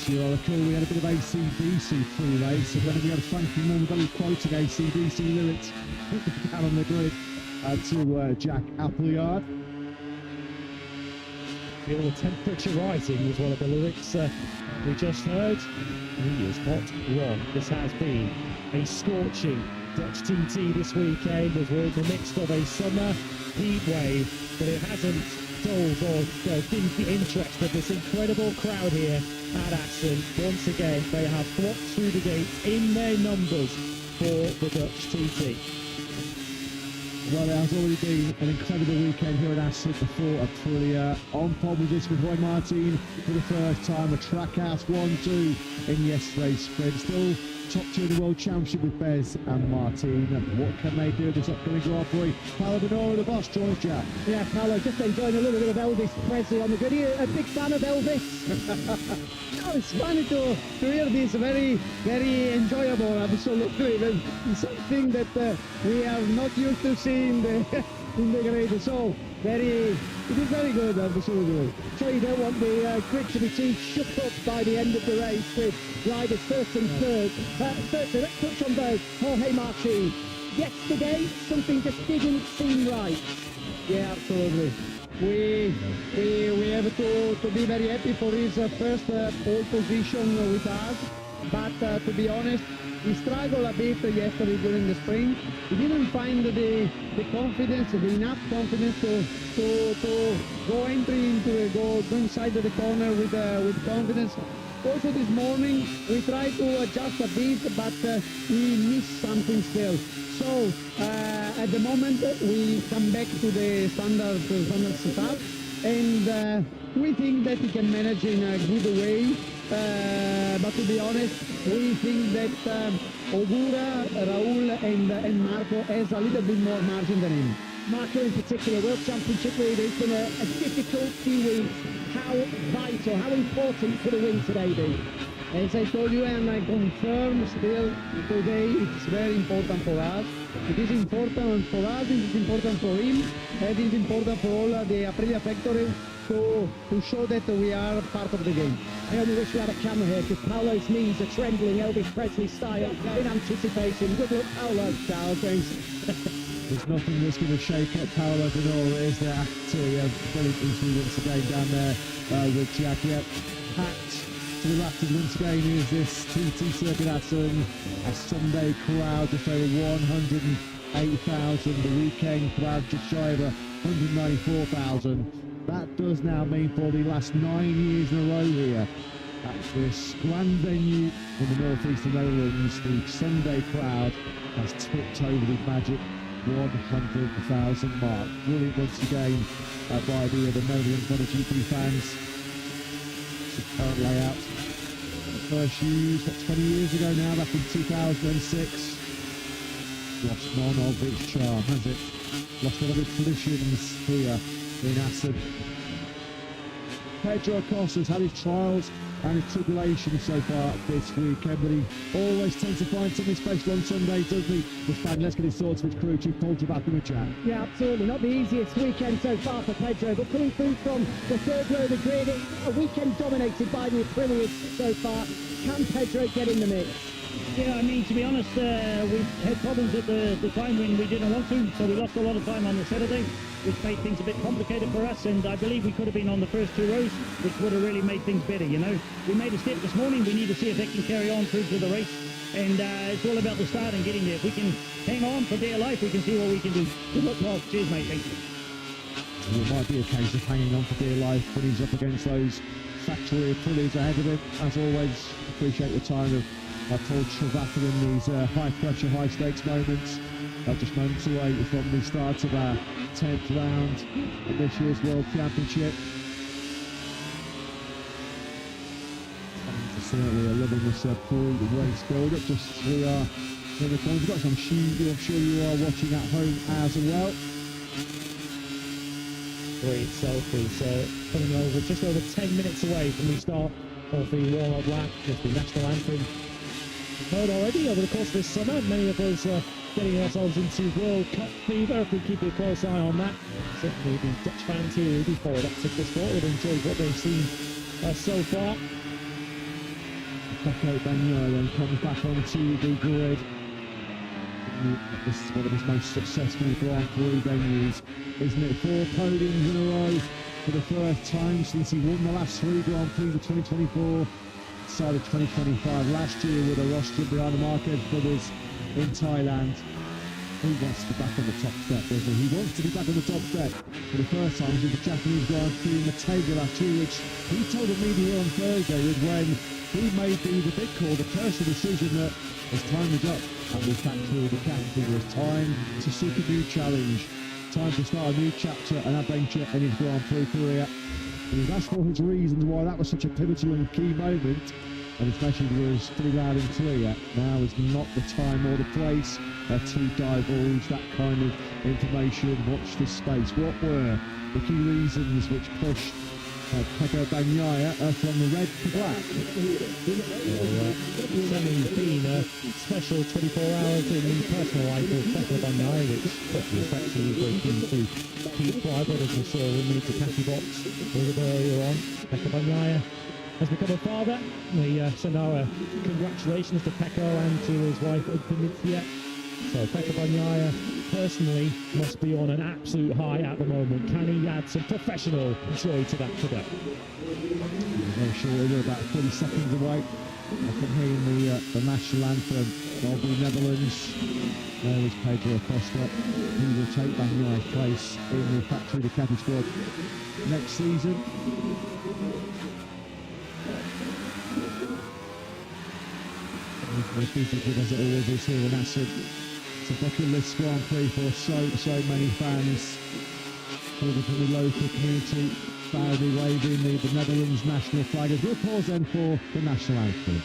You'll recall we had a bit of AC/DC pre-race, and then we had Frankie Morbidelli quoting AC/DC lyrics down on the grid to Jack Appleyard. Feel the temperature rising was one of the lyrics we just heard. He is hot one. This has been a scorching Dutch TT this weekend as we're in the midst of a summer heat wave, but it hasn't dulled or dimmed the interest of this incredible crowd here at Assen. Once again, they have flocked through the gates in their numbers for the Dutch TT. Well, it has already been an incredible weekend here at Assen before Aprilia on pole position with Roy Martin for the first time, a Trackhouse 1-2 in yesterday's sprint. Still top 2 in the World Championship with Bez and Martin. What can they do this upcoming Grand Prix? Paolo Bonora, the boss, joins Jack. Yeah, Paolo, just enjoying a little bit of Elvis Presley on the grid. Are you a big fan of Elvis? No, it's fun to hear this very, very enjoyable, absolutely. It's something that we are not used to seeing in the grid. So, it is very good, absolutely. So you don't want the grid to be too shook up by the end of the race with riders first and third. Firstly, let's touch on those. Jorge Martin. Yesterday, something just didn't seem right. Yeah, absolutely. We have to be very happy for his first pole position with us. But to be honest, he struggled a bit yesterday during the sprint. He didn't find the confidence, enough confidence to go inside the corner with confidence. Also this morning we tried to adjust a bit, but we missed something still. So at the moment we come back to the standard setup, and we think that he can manage in a good way. But to be honest, we think that Ogura, Raul and Marco has a little bit more margin than him. Marco in particular, World Championship leader, it's been a difficult few weeks. How vital, how important for the win today be? As I told you, and I confirm still today, it's very important for us. It is important for us, it is important for him, and it is important for all the Aprilia factory to show that we are part of the game. I only wish we had a camera here because Paolo's knees are trembling Elvis Presley style in anticipation. Good luck, Paolo. Ciao, thanks. There's nothing that's going to shake up Paolo Denora, is there? After brilliant interview once again down there with Jack. Packed to the rafters once again is this TT Circuit Assen, a Sunday crowd just over 108,000. The weekend crowd just shy of 194,000. That does now mean for the last 9 years in a row here at this grand venue in the northeastern Netherlands, the Sunday crowd has tipped over the magic 100,000 mark. Brilliant once again by the Netherlands MotoGP fans. The current layout. First used, 20 years ago now, back in 2006. Lost none of its charm, has it? Lost none of its traditions here in Assen. Pedro Acosta's had his trials and his tribulations so far this weekend, but he always tends to find something special on Sundays, doesn't he? Let's get his thoughts with crew chief Paul Travacco with chat. Yeah, absolutely. Not the easiest weekend so far for Pedro, but coming through from the third row of the grid, a weekend dominated by the Aprilians so far. Can Pedro get in the mix? Yeah, I mean, to be honest, we had problems at the time when we didn't want to, so we lost a lot of time on the Saturday, which made things a bit complicated for us, and I believe we could have been on the first two rows, which would have really made things better, you know. We made a step this morning. We need to see if they can carry on through to the race, and it's all about the start and getting there. If we can hang on for dear life, we can see what we can do. Good luck, Paul. Cheers, mate. Thank you. It might be a case of hanging on for dear life when he's up against those factory Aprilians ahead of him. As always, appreciate the time of Paul Travacco in these high-pressure, high-stakes moments. Just moments away from the start of our 10th round of this year's World Championship. Certainly are loving this pre-race build-up. Just we are in the corner. We've got some I'm sure you are watching at home as well. Great selfies coming over just over 10 minutes away from the start of the warm-up lap. Just the national anthem heard already over the course of this summer. Many of us getting ourselves into World Cup fever if we keep a close eye on that. Certainly the Dutch fans here before that particular sport would enjoy what they've seen so far. Pecco Bagnaia then comes back onto the grid. This is one of his most successful Grand Prix venues, isn't it? 4 podiums in a row for the first time since he won the last 3 Grand Prix of 2024. Decided 2025 last year with a rostrum behind the Marquez brothers in Thailand. He wants to be back on the top step, doesn't he? He wants to be back on the top step for the first time with the Japanese Grand Prix in Matega last year, which he told the media on Thursday was when he made the big call, the personal decision that his time was up at the factory of the captain. It was time to seek a new challenge, time to start a new chapter, an adventure in his Grand Prix career. And he's asked for his reasons why that was such a pivotal and key moment, and his message was pretty loud and clear. Now is not the time or the place to divulge that kind of information. Watch this space. What were the key reasons which pushed Pecco Bagnaia from the red to black? It's only been a special 24 hours in the personal life of Pecco Bagnaia, which certainly affects he was very keen to keep private, as we saw in the Ducati box a little bit earlier on. Pecco Bagnaia has become a father. We send our congratulations to Pecco and to his wife Dimitria. So Pecco Bagnaia personally must be on an absolute high at the moment. Can he add some professional joy to that today? Very short, we're about 30 seconds away from hearing the national anthem of the Netherlands. There is Pedro Acosta. He will take Bagnaia's place in the factory Ducati squad next season. As busy as it always is here in Assen. It's a bucket list Grand Prix for so many fans. From the local community, proudly waving the Netherlands national flag. As we'll pause then for the national anthem.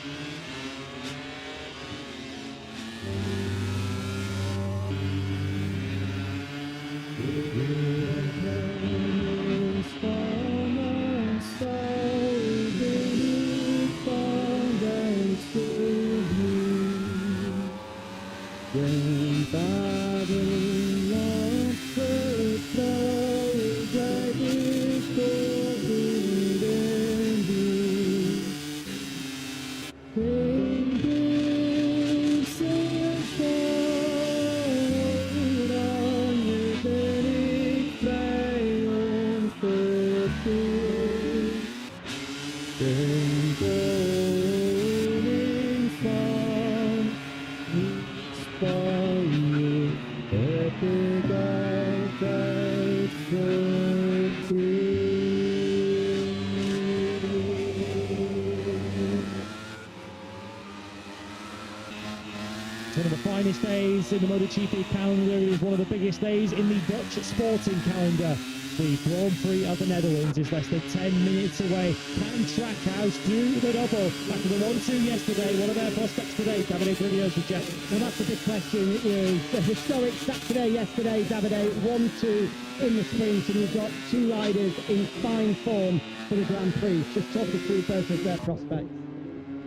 One of the finest days in the MotoGP calendar. It is one of the biggest days in the Dutch sporting calendar. The Grand Prix of the Netherlands is less than 10 minutes away. Can Trackhouse do the double after the 1-2 yesterday? What are their prospects today? Davide Brivio's with Jeff. Well, that's a big question. It was a historic Saturday yesterday, Davide. 1-2 in the sprint, and you've got two riders in fine form for the Grand Prix. Just talk us through both of their prospects.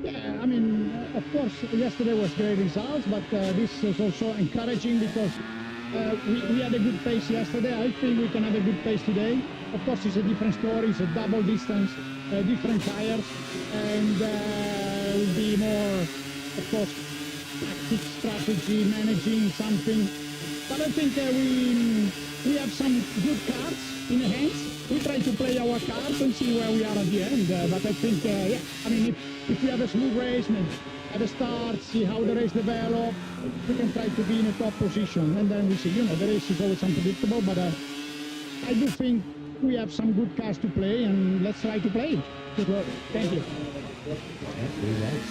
Yeah, I mean, of course, yesterday was great results, but this is also encouraging because we had a good pace yesterday. I think we can have a good pace today. Of course, it's a different story. It's a double distance, different tires, and will be more, of course, tactic, strategy, managing something. But I think we have some good cards in the hands. We try to play our cards and see where we are at the end. But I think, yeah, I mean, if we have a smooth race, at the start, see how the race develops, we can try to be in a top position. And then we see, you know, the race is always unpredictable, but I do think we have some good cards to play, and let's try to play it. Good luck. Thank you.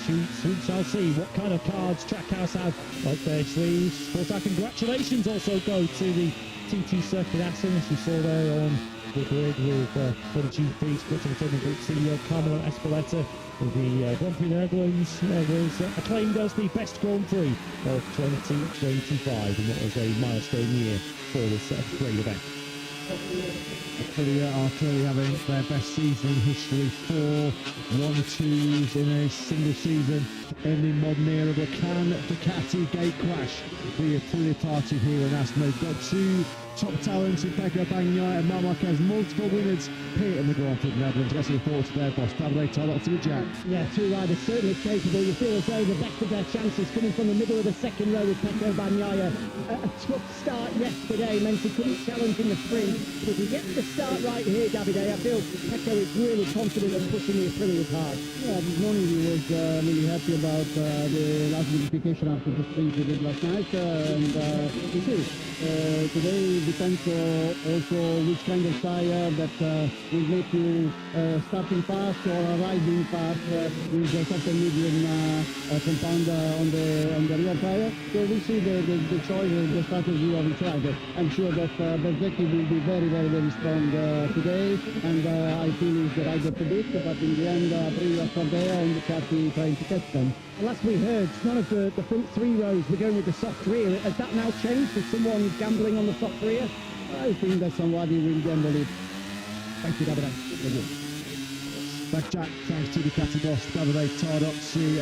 Soon shall see what kind of cards Trackhouse have up their sleeves. Of course, our congratulations also go to the TT Circuit Assen, as you saw there on the grid with MotoGP Sports Entertainment Group CEO Carmelo Espeleta. The Grand Prix Netherlands was acclaimed as the best Grand Prix of 2025, and what was a milestone year for this great event. Clearly having their best season in history, 4 1-2s in a single season in the modern era. But can Ducati gate crash be a fully party here in Assen? They've got two top talents in Pecco Bagnaia and Marc Marquez, multiple winners here in the Grand Prix of the Netherlands. Let's look forward to their boss, Davide Tissot, to Jack. Yeah, two riders certainly capable. You feel as though the best of their chances coming from the middle of the second row with Pecco Bagnaia. A tough start yesterday meant he couldn't challenge in the sprint. But if he gets the start right here, Davide, I feel Pecco is really confident of pushing the Aprilians hard. Yeah, this morning he was really happy about the last modification after the sprint we did last night, and we'll see. Today depends also which kind of tire that will make you starting fast or arriving fast with a soft and medium compound on the rear tire. So we'll see the choice and the strategy of each rider. I'm sure that Bezzecchi will be very, very, very strong today, and I feel he's the rider to beat, but in the end, Prix are there and Ducati trying to catch them. Well, as we heard, none of the front three rows were going with the soft rear. Has that now changed? Is someone gambling on the soft rear? I think that somebody will gamble it. Thank you, Davide. Thanks, Jack. Thanks to Ducati boss Davide Tissot,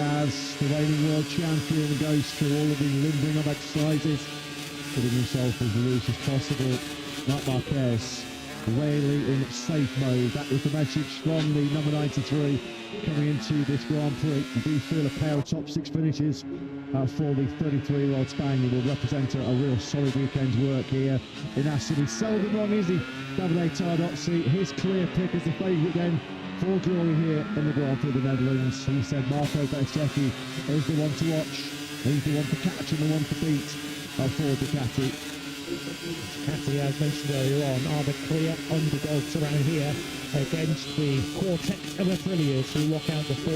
as the reigning world champion goes through all of the limbering of exercises, putting himself as loose as possible. Marc Marquez rarely in safe mode. That was the message from the number 93 coming into this Grand Prix. We do feel a pair of top 6 finishes for the 33-year-old Spaniard will represent a real solid weekend's work here in Assen. He's seldom wrong, is he? Davide Tardozzi, his clear pick as the favourite then for glory here in the Grand Prix of the Netherlands. He said Marco Bezzecchi is the one to watch. He's the one to catch and the one to beat for Ducati. Ducati, as mentioned earlier on, are the clear underdogs around here against the quartet of Aprilias who lock out the 4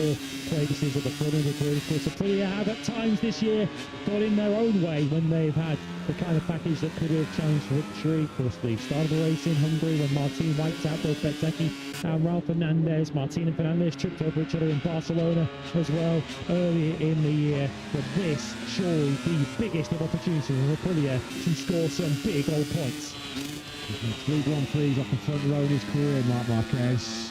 places at the front of the grid. Of course, Aprilia have at times this year got in their own way when they've had the kind of package that could have challenged for victory. Of course, the start of the race in Hungary when Martin wiped out both Bezzecchi and Ralph Fernandez. Martin and Fernandez tripped over each other in Barcelona as well earlier in the year. But this surely the biggest of opportunities for Aprilia to score some big old points. 3 Grand Prix off the front row in his career, Marc Marquez.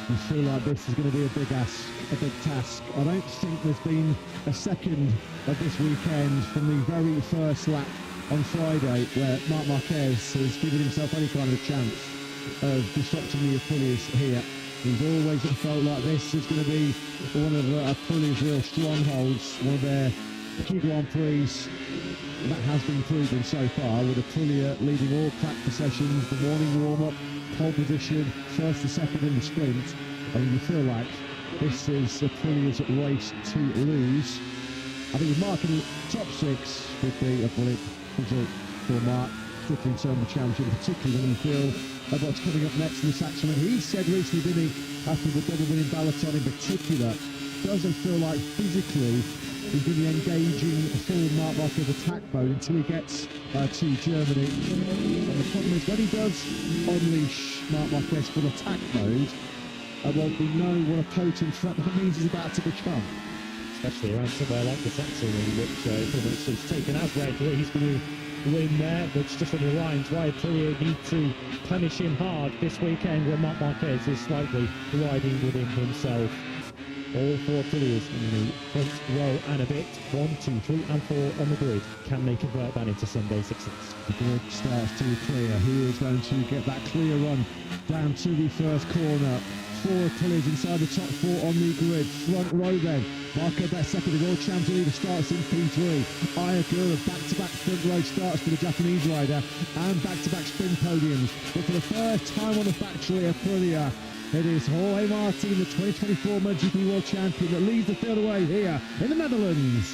You feel like this is going to be a big task. I don't think there's been a second of this weekend from the very first lap on Friday where Marc Marquez has given himself any kind of a chance of disrupting the Aprilias here. He's always felt like this is going to be one of Aprilia's real strongholds, one of their key Grand Prix. That has been proven so far, with Aprilia leading all practice sessions, the morning warm-up, pole position, first to second in the sprint. I mean, you feel like this is Aprilia's race to lose. I think marking top 6 would be a brilliant result for Marc, particularly in terms of the championship, particularly when you feel about what's coming up next in the Saxon. He said recently, didn't he, after the double-winning Balaton in particular, doesn't feel like physically he's going to be engaging full Marc Marquez attack mode until he gets to Germany. And the problem is when he does unleash Marc Marquez full attack mode, well, we know what a potent threat that means he's about to become. Especially around somewhere like the Saxon, which is taken as read that he's going to win there, but it's just underlines why Aprilia need to punish him hard this weekend when Marc Marquez is slightly riding within himself. All 4 Aprilias in the front row and a bit. 1, 2, 3 and 4 on the grid. Can they convert that into Sunday success? The grid starts to clear. Who is going to get that clear run down to the first corner? 4 Aprilias inside the top 4 on the grid. Front row then. Marco Bezzecchi, the world champion leader, starts in P3. Ayagura, back-to-back front row starts for the Japanese rider, and back-to-back sprint podiums. But for the first time on the factory, Aprilia, it is Jorge Martin, the 2024 MotoGP World Champion, that leads the field away here in the Netherlands.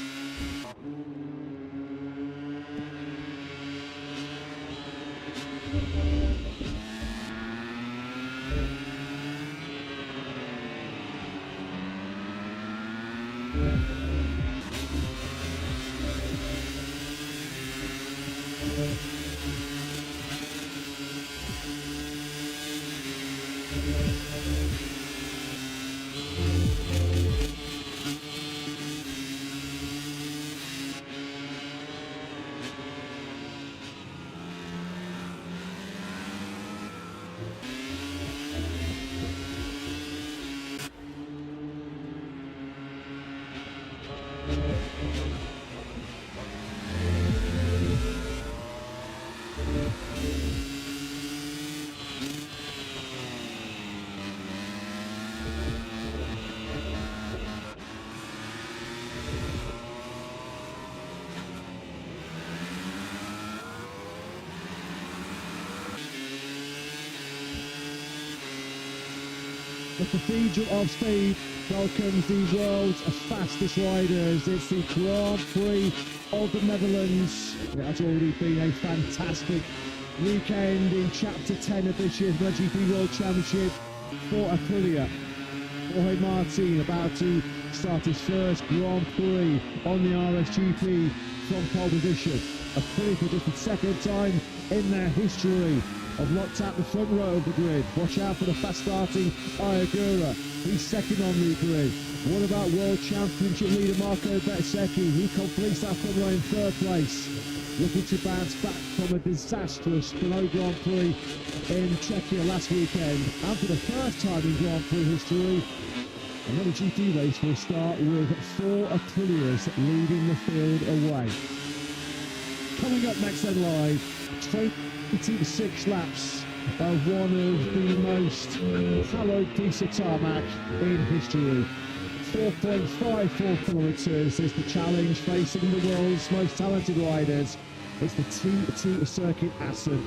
The Cathedral of Speed welcomes the world's fastest riders. It's the Grand Prix of the Netherlands. It has already been a fantastic weekend in Chapter 10 of this year's MotoGP World Championship for Aprilia. Jorge Martin about to start his first Grand Prix on the RSGP from pole position. Aprilia for just the second time in their history have locked out the front row of the grid. Watch out for the fast-starting Ayagura. He's second on the grid. What about World Championship leader Marco Bezzecchi? He completes that front row in 3rd place. Looking to bounce back from a disastrous Prix Grand Prix in Czechia last weekend. And for the first time in Grand Prix history, another GP race will start with 4 Aprilias leading the field away. Coming up next then live, 26 laps of one of the most hallowed piece of tarmac in history. 4.54 kilometres is the challenge facing the world's most talented riders. It's the TT Circuit Assen.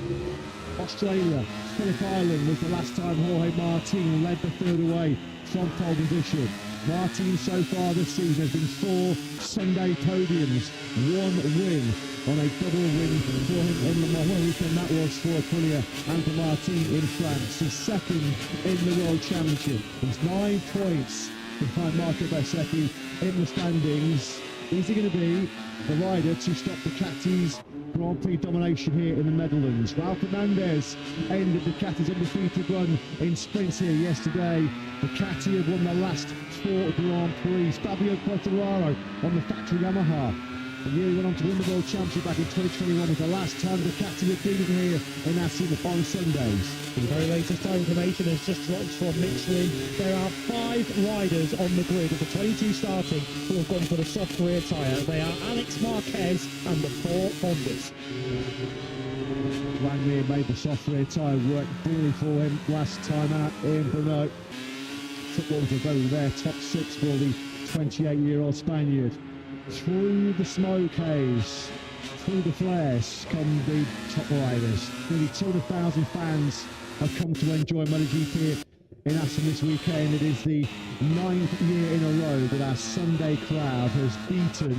Australia, Phillip Island was the last time Jorge Martin led the third away from pole position. Martin so far this season has been 4 Sunday podiums, 1 win on a double win for him in Le Mans weekend. That was for Aprilia and for Martin in France. He's second in the World Championship. He's 9 points behind Marco Bezzecchi in the standings. Is he going to be the rider to stop Ducati's Grand Prix domination here in the Netherlands? Ralf Fernandez ended Ducati's undefeated run in sprints here yesterday. Ducati have won the last 4 Grand Prix. Fabio Quartararo on the factory Yamaha. The year he went on to win the World Championship back in 2021 was the last time Ducati had been here in Assen on Sundays. The very latest time information has just dropped from Michelin. There are 5 riders on the grid of the 22 starting who have gone for the soft rear tyre. They are Alex Marquez and the 4 Hondas. Ranier made the soft rear tyre work brilliantly for him last time out in Brno. Took what was a very rare top 6 for the 28-year-old Spaniard. Through the smoke haze, through the flares come the top riders. Nearly 200,000 fans have come to enjoy MotoGP in Assen this weekend. It is the 9th year in a row that our Sunday crowd has beaten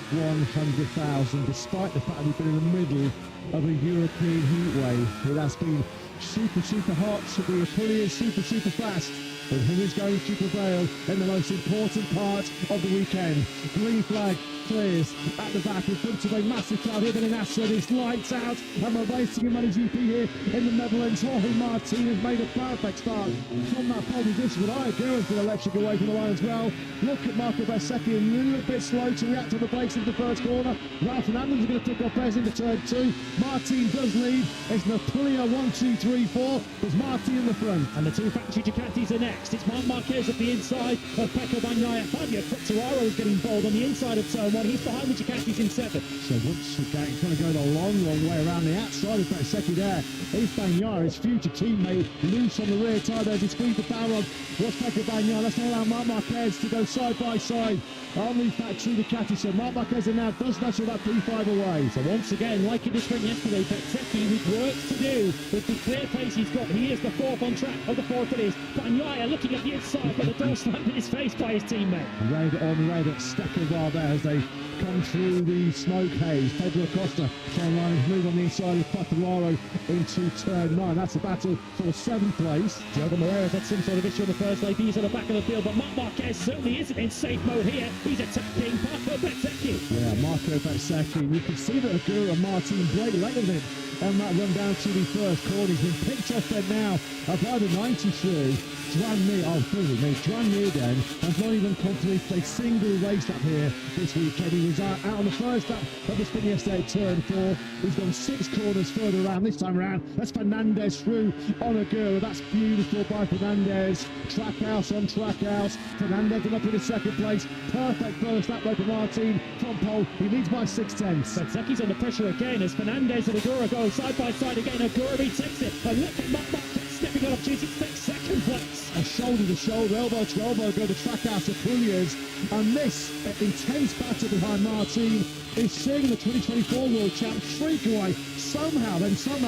100,000, despite the fact we've been in the middle of a European heatwave. It has been super hot, the Aprilia is super fast. But who is going to prevail in the most important part of the weekend? Green flag clears at the back in front of a massive crowd here, but in Assen it's lights out and we're racing in MotoGP here in the Netherlands. Jorge Martin has made a perfect start from that pole position, but I agree with the electric away from the line as well. Look at Marco Bezzecchi, a little bit slow to react on the brakes into the first corner. Ralf Fernandez is going to pick up Perez into turn 2. Martin does lead. It's an Aprilia 1, 2, 3, 4. There's Martin in the front. And the 2 factory Ducatis are next. It's Marc Marquez at the inside of Pecco Bagnaia. Fabio Quartararo is getting bold on the inside of turn 1. He's behind the Ducatis in 7. So once again, he's going to go the long way around the outside of Bezzecchi there. He's Bagnaia, his future teammate, loose on the rear tyre there to squeeze the power on. What's Pecco Bagnaia? Let's not allow Marc Marquez to go side by side on the factory Ducati. So Marc Marquez now does nestle that P5 away. So once again, like in the sprint yesterday, Bezzecchi with work to do with the clear pace he's got. He is the 4th on track of the 4th it is. Bagnaia looking at the inside, but the door slammed in his face by his teammate. Red on red at Steckelbar there as they come through the smoke haze. Pedro Acosta trying to move on the inside of Quartararo into turn 9. That's a battle for 7th place. Diogo Moreira's had some sort of issue on the first lap. He's at the back of the field, but Marc Marquez certainly isn't in safe mode here. He's attacking Marco Bezzecchi. Yeah, Marco Bezzecchi. You can see that Agura and Martin brake later than and that run down to the first corner. He's been picked off there now by the 93. Juan Mir then has not even completed a single race lap here this weekend. He was out on the first lap of the spin yesterday, turn 4. He's gone 6 corners further around this time around. That's Fernandez through on Agura. That's beautiful by Fernandez. Trackhouse on Trackhouse. Fernandez up in the 2nd place. Perfect first lap by Martin from pole. He leads by 6/10. Bezzecchi's under pressure again as Fernandez and Agura go side by side again. Agura retakes it. And look at Marc Marquez stepping on opportunity to take 2nd place. A shoulder to shoulder, elbow to elbow, go to Trackhouse of Aprilia. And this intense battle behind Martin is seeing the 2024 World Champ streak away. Somehow,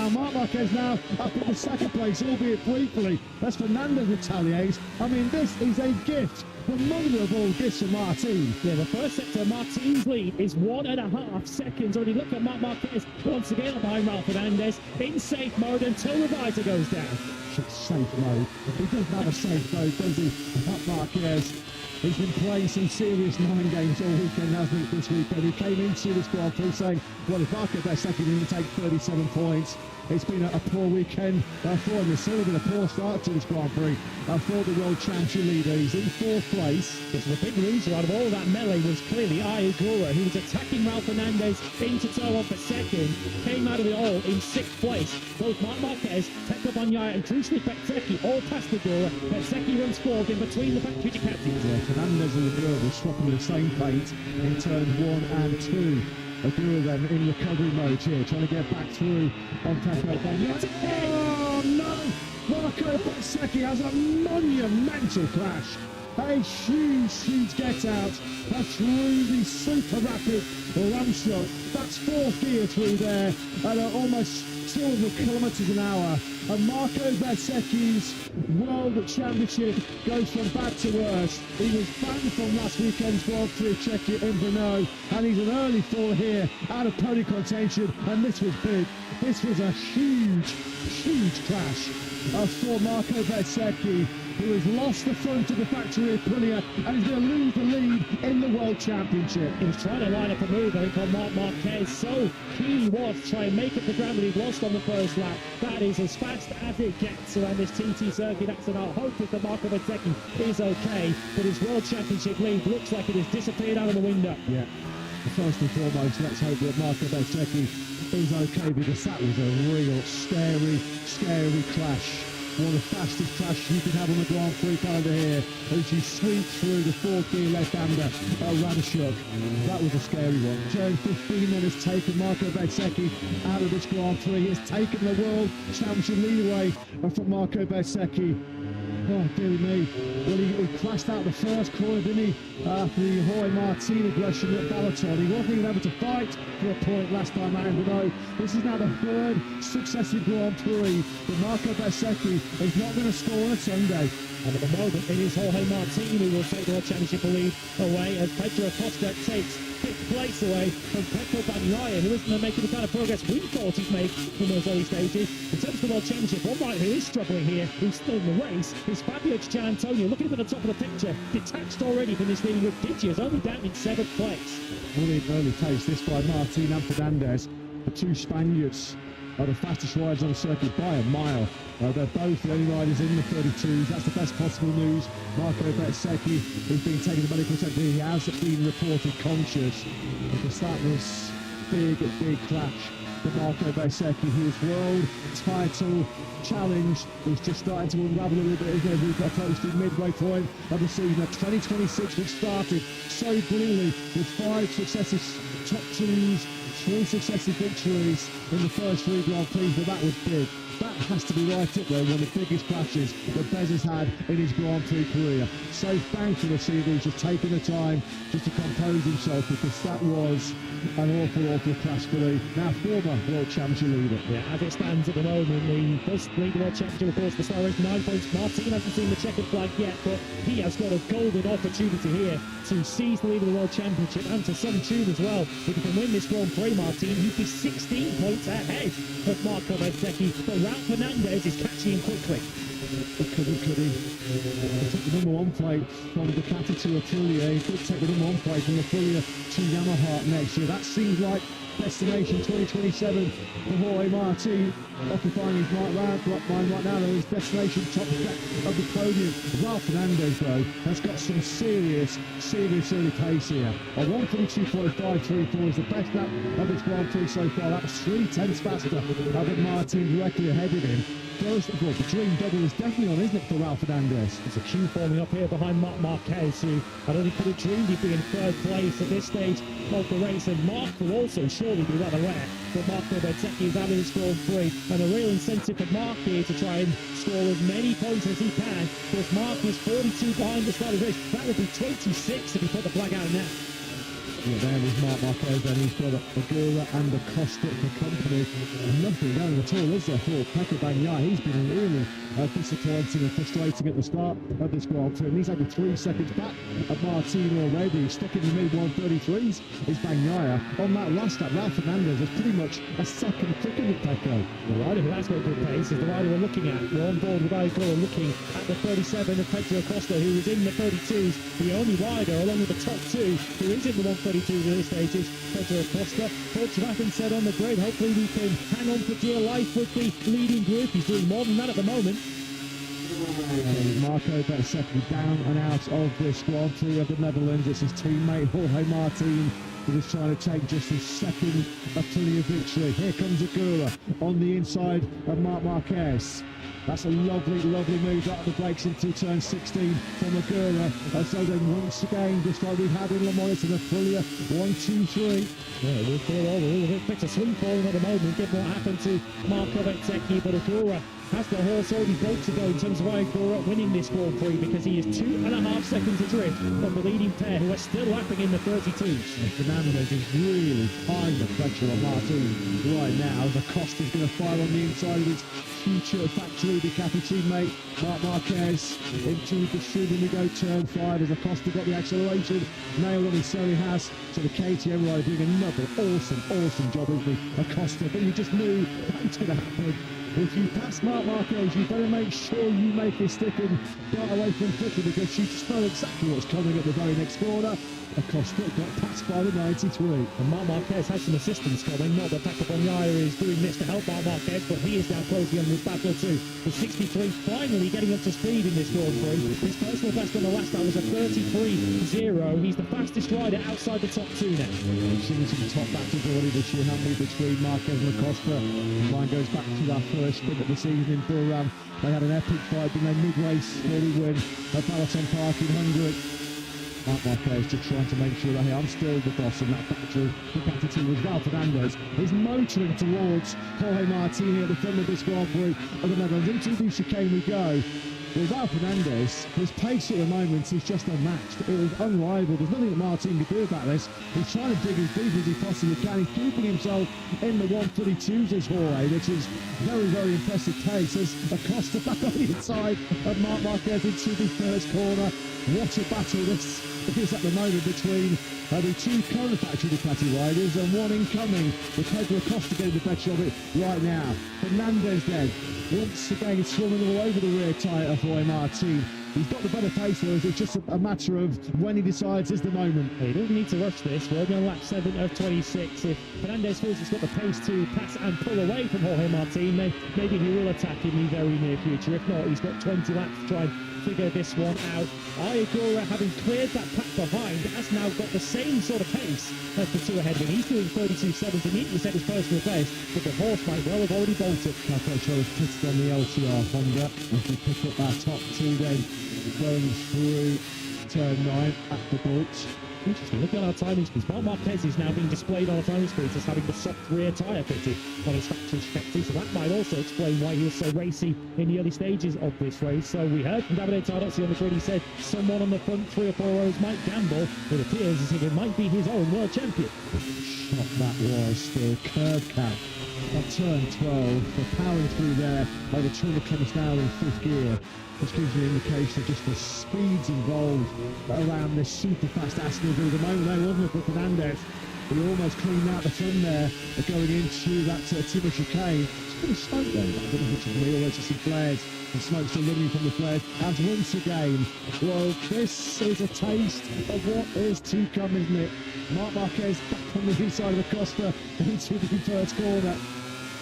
Marc Marquez now up in the 2nd place, albeit briefly. That's Fernandez retaliates. I mean, this is a gift. The mother of all gifts for Martin. Yeah, the first sector, Martin's lead is 1.5 seconds. Already look at Marc Marquez once again behind Ralf Fernandez in safe mode until the visor goes down. Safe mode. He doesn't have a safe mode, does he? Marc Marquez. He's been playing some serious mind games all weekend, hasn't he, this weekend? He came into this Grand Prix saying, well, if Marco Bezzecchi didn't take 37 points, it's been a poor weekend for him. It's certainly been a poor start to this Grand Prix for the World Champion leader. He's in 4th place. Yes, the big loser out of all that melee was clearly Agura, who was attacking Ralf Fernandez into turn 1 for 2nd, came out of it all in 6th place. Both Marc Marquez, Pecco Bagnaia and crucially Bezzecchi all passed Agura. Bezzecchi runs 4th in between the factory Ducatis. Yeah, Fernandez and Agura will swap in the same paint in turns 1 and 2. Agura then in recovery mode here, trying to get back through on Pecco Bagnaia. Oh, no! Marco Bezzecchi has a monumental crash. A huge get out through the super rapid ramp shot. That's fourth gear through there at almost 200 kilometres an hour. And Marco Bezzecchi's World Championship goes from bad to worse. He was banned from last weekend's Grand Prix of Czechia in Brno, and he's an early fall here out of podium contention, and this was big. This was a huge crash for Marco Bezzecchi, who has lost the front of the factory of Prix and is going to lose the lead in the World Championship. He was trying to line up a move, I think, on Marc Marquez. So keen he was to try and make up the ground that he'd lost on the first lap. That is as fast as it gets around this TT circuit. That's our hope is that Marco Bezzecchi is okay, but his World Championship lead looks like it has disappeared out of the window. Yeah. First and foremost, let's hope that Marco Bezzecchi is okay, because that was a real scary crash. One of the fastest crashes you can have on the Grand Prix calendar here, as you sweep through the fourth gear left-hander, Radishuk. That was a scary one. Turn 15 then has taken Marco Bezzecchi out of this Grand Prix. It's taken the World Championship lead away from Marco Bezzecchi. Oh, dear me. Well, he crashed out the first corner, didn't he? After the Jorge Martin aggression at Balaton. He wasn't even able to fight for a point last time out, but no, this is now the third successive Grand Prix that Marco Bezzecchi is not going to score on a Sunday. And at the moment, it is Jorge Martin who will take the World Championship lead away, as Pedro Acosta takes fifth place away from Pecco Bagnaia, who isn't making the kind of progress we thought he'd make from those early stages. In terms of the World Championship, one rider who is struggling here, who's still in the race, is Fabio Gianantonio. Looking at the top of the picture, detached already from this leading group. Diggia's only down in 7th place. Brilliant early taste this by Martin and Fernandez. The two Spaniards are the fastest riders on the circuit by a mile. They're both the only riders in the 32s. That's the best possible news. Marco Bezzecchi has been taken to medical attention. He has been reported conscious, because that was big crash for Marco Bezzecchi, whose world title challenge is just starting to unravel a little bit, isn't it? We've approached the midway point of the season of 2026, which started so brilliantly with 5 successive top 2s, 3 successive victories in the first 3 Grand Prix, but that was big. That has to be right up there, one of the biggest crashes that Bez has had in his Grand Prix career. So thankful to see that he's just taken the time just to compose himself, because that was an awful crash for the now former World Championship leader. Yeah, as it stands at the moment, the first league World Championship, of course, the star is 9 points. Martin hasn't seen the checkered flag yet, but he has got a golden opportunity here to seize the lead of the World Championship, and to some tune as well. If he can win this Grand Prix, Martin, he'd be 16 points ahead of Marco Bezzecchi. But Ralph Fernandez is catching him quickly. Could he? He took the number 1 plate from Ducati to Aprilia. He could take the number 1 plate from Aprilia to Yamaha next year. That seems like destination 2027 for Jorge Martin, occupying his mind right now. His destination top of the podium. Ralph Fernandez, though, has got some serious early pace here. A 1:32.534 is the best lap of this Grand Prix so far. That was 3/10 faster than Martin, directly ahead of him. First of all, the dream double is definitely on, isn't it, for Ralph Fernandez? There's a queue forming up here behind Marc Marquez, who I don't think could have dreamed he'd be in 3rd place at this stage of the race. And Marc will also surely be rather rare that Marco Bezzecchi is out of this Grand Prix, and a real incentive for Marc here to try and score as many points as he can, because Marc is 42 behind the start of the race. That would be 26 if he put the flag out now. Yeah, there is Marc Marquez, and he's got Agura and Acosta for company. Nothing going at all, is there, for Pecco Bagnaia? He's been really disappointing and frustrating at the start of this Grand Prix, and he's only 3 seconds back at Martin already. Stuck in the mid-133s is Bagnaia. On that last lap, Ralph Fernandez was pretty much a second quicker than Pecco. The rider who has got good pace is the rider we're looking at. We're on board with Agura, looking at the 37 of Pedro Acosta, who is in the 32s. The only rider, along with the top 2, who is in the 132s at this stage is Pedro Acosta. Thoughts of Assen said on the grid, hopefully we can hang on for dear life with the leading group. He's doing more than that at the moment. Marco Bezzecchi down and out of this Grand Prix of the Netherlands. It's his teammate Jorge Martin who is trying to take just his second Aprilia victory. Here comes Agura on the inside of Marc Marquez. That's a lovely move out of the brakes into turn 16 from Agura. And so then once again, just like we've had in Le Mans and Aprilia, 1, 2, 3. Yeah, we'll feel all a little bit swing falling at the moment, given what happened to Marco Bezzecchi, but Agura has the horse already broke to go in terms of Agora winning this Grand Prix, because he is 2.5 seconds adrift of the leading pair, who are still lapping in the 32s. Fernandez is really tying the pressure on Martin right now. The cost is going to fire on the inside of his future factory Ducati teammate Marc Marquez into the street. We go turn 5 as Acosta got the acceleration nailed on. He certainly has. So the KTM rider doing another awesome job, isn't he, Acosta? But you just knew that was going to happen. If you pass Marc Marquez, you better make sure you make your stick and dart away from quickly, because you just know exactly what's coming at the very next corner. Acosta got passed by the 93. And Marc Marquez has some assistance coming. Not that Pecco Bagnaia is doing this to help Marc Marquez, but he is now closing on with battle too. The 63 finally getting up to speed in this Grand Prix. His personal best on the last lap was a 33.0. He's the fastest rider outside the top 2 now. We've seen some top battles already this year, haven't we, between Marquez and Acosta. Mine goes back to that first sprint of the season in Durham. They had an epic fight, didn't they, mid-race, early win at Balaton Park in Hungary. Marc Marquez just trying to make sure that, hey, I'm still the boss in that factory. Ducati team as well. Fernandez is motoring towards Jorge Martin at the front of this Grand Prix of the Netherlands. Into the chicane we go. Without Fernandez, his pace at the moment is just unmatched. It is unrivaled. There's nothing that Martin can do about this. He's trying to dig as deep as he possibly can. He's keeping himself in the 132s as Jorge, which is very impressive pace. As Acosta back on the inside of Marc Marquez into the first corner. What a battle this is at the moment between the 2 current factory Ducati riders and one incoming, with Pedro Acosta getting the better of it right now. Fernandez then, once again swimming all over the rear tyre of Jorge Martin. He's got the better pace for us. It's just a matter of when he decides is the moment. He doesn't need to rush this. We're only on lap 7 of 26. If Fernandez feels he's got the pace to pass and pull away from Jorge Martin, then maybe he will attack in the very near future. If not, he's got 20 laps to try and figure this one out. Agora, having cleared that pack behind, has now got the same sort of pace as the 2 ahead. When he's doing 32.7 to immediately set his personal best, but the horse might well have already bolted. Capo has pitted on the LTR Honda. If we pick up our top 2 then, going through turn 9 at the bolt. Interesting. Look at our timing screens. Marc Marquez is now being displayed on our timing screens as having the soft rear tyre fitted on his factory spec, so that might also explain why he was so racy in the early stages of this race. So we heard from Davide Tardozzi on the grid. He said someone on the front 3 or 4 rows might gamble. It appears as if it might be his own world champion. Shot that was still curb cap on turn 12. They're powering through there over 200 kilometers an hour in 5th gear. This gives you an indication of just the speeds involved around this super fast Assen. At the moment there, wasn't it, for Fernandez? He almost cleaned out the front there, going into that timber chicane. It's pretty smoke though. I don't know if it's real, there's just some flares. The smoke still living from the flares. And once again, well, this is a taste of what is to come, isn't it? Marc Marquez back on the inside of Acosta into the first corner.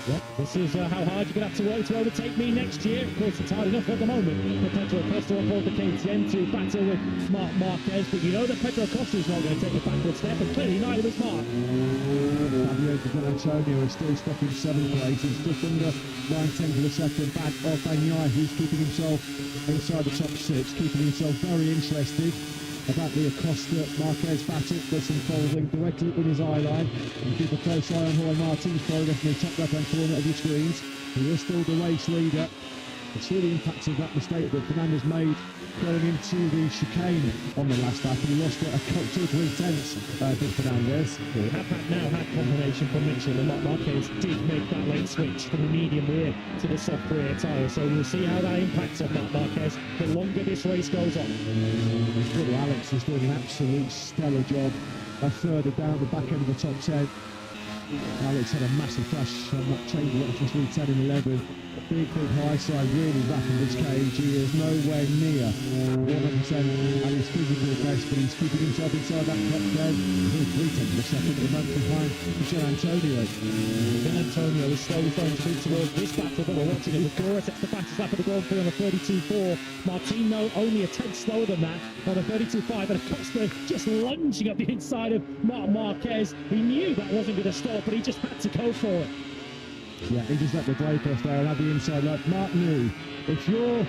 Yeah, this is how hard you're going to have to work to overtake me next year. Of course, it's hard enough at the moment for Pedro Acosta on board the KTM to battle with Marc Marquez, but you know that Pedro Acosta is not going to take a backward step, and clearly neither is Marc. Fabio Di Antonio is still stuck in 7th place. He's just under 9/10 of a second back of Bagnaia, who's keeping himself inside the top 6, keeping himself very interested about the Acosta Marquez battle. There's some following directly in his eye line. And keep a close eye on Jorge Martin's progress in the top left-hand corner of your screens. He is still the race leader. It's really impacted that mistake that Fernandez made going into the chicane on the last lap. He lost it a couple 2 or 3 tenths, did Fernandez. We have now had confirmation from Mitchell that Marc Marquez did make that late switch from the medium rear to the soft rear tyre. So we'll see how that impacts on Marc Marquez the longer this race goes on. Little Alex is doing an absolute stellar job. Further down the back end of the top 10. Alex had a massive crash on that change between 10 and 11. Big high side, really rapid this cage. He is nowhere near 100% at his physical best, but he's keeping himself inside that top 10. He's 3/10 of a second at the moment behind Michel Antonio. Michel Antonio is slowly starting to move towards this battle that we're watching. Agora sets the fastest lap of the Grand Prix on a 32.4. Martino only a tenth slower than that on a 32.5. And Acosta just lunging up the inside of Marc Marquez. He knew that wasn't going to stop, but he just had to go for it. Yeah, he just let the brake off there and had the inside lock. Mark knew, if you're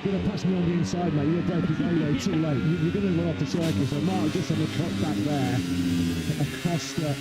going to pass me on the inside, mate, you're braking way too late. You're going to run off the cycle. So Mark just had a cut back there. Acosta,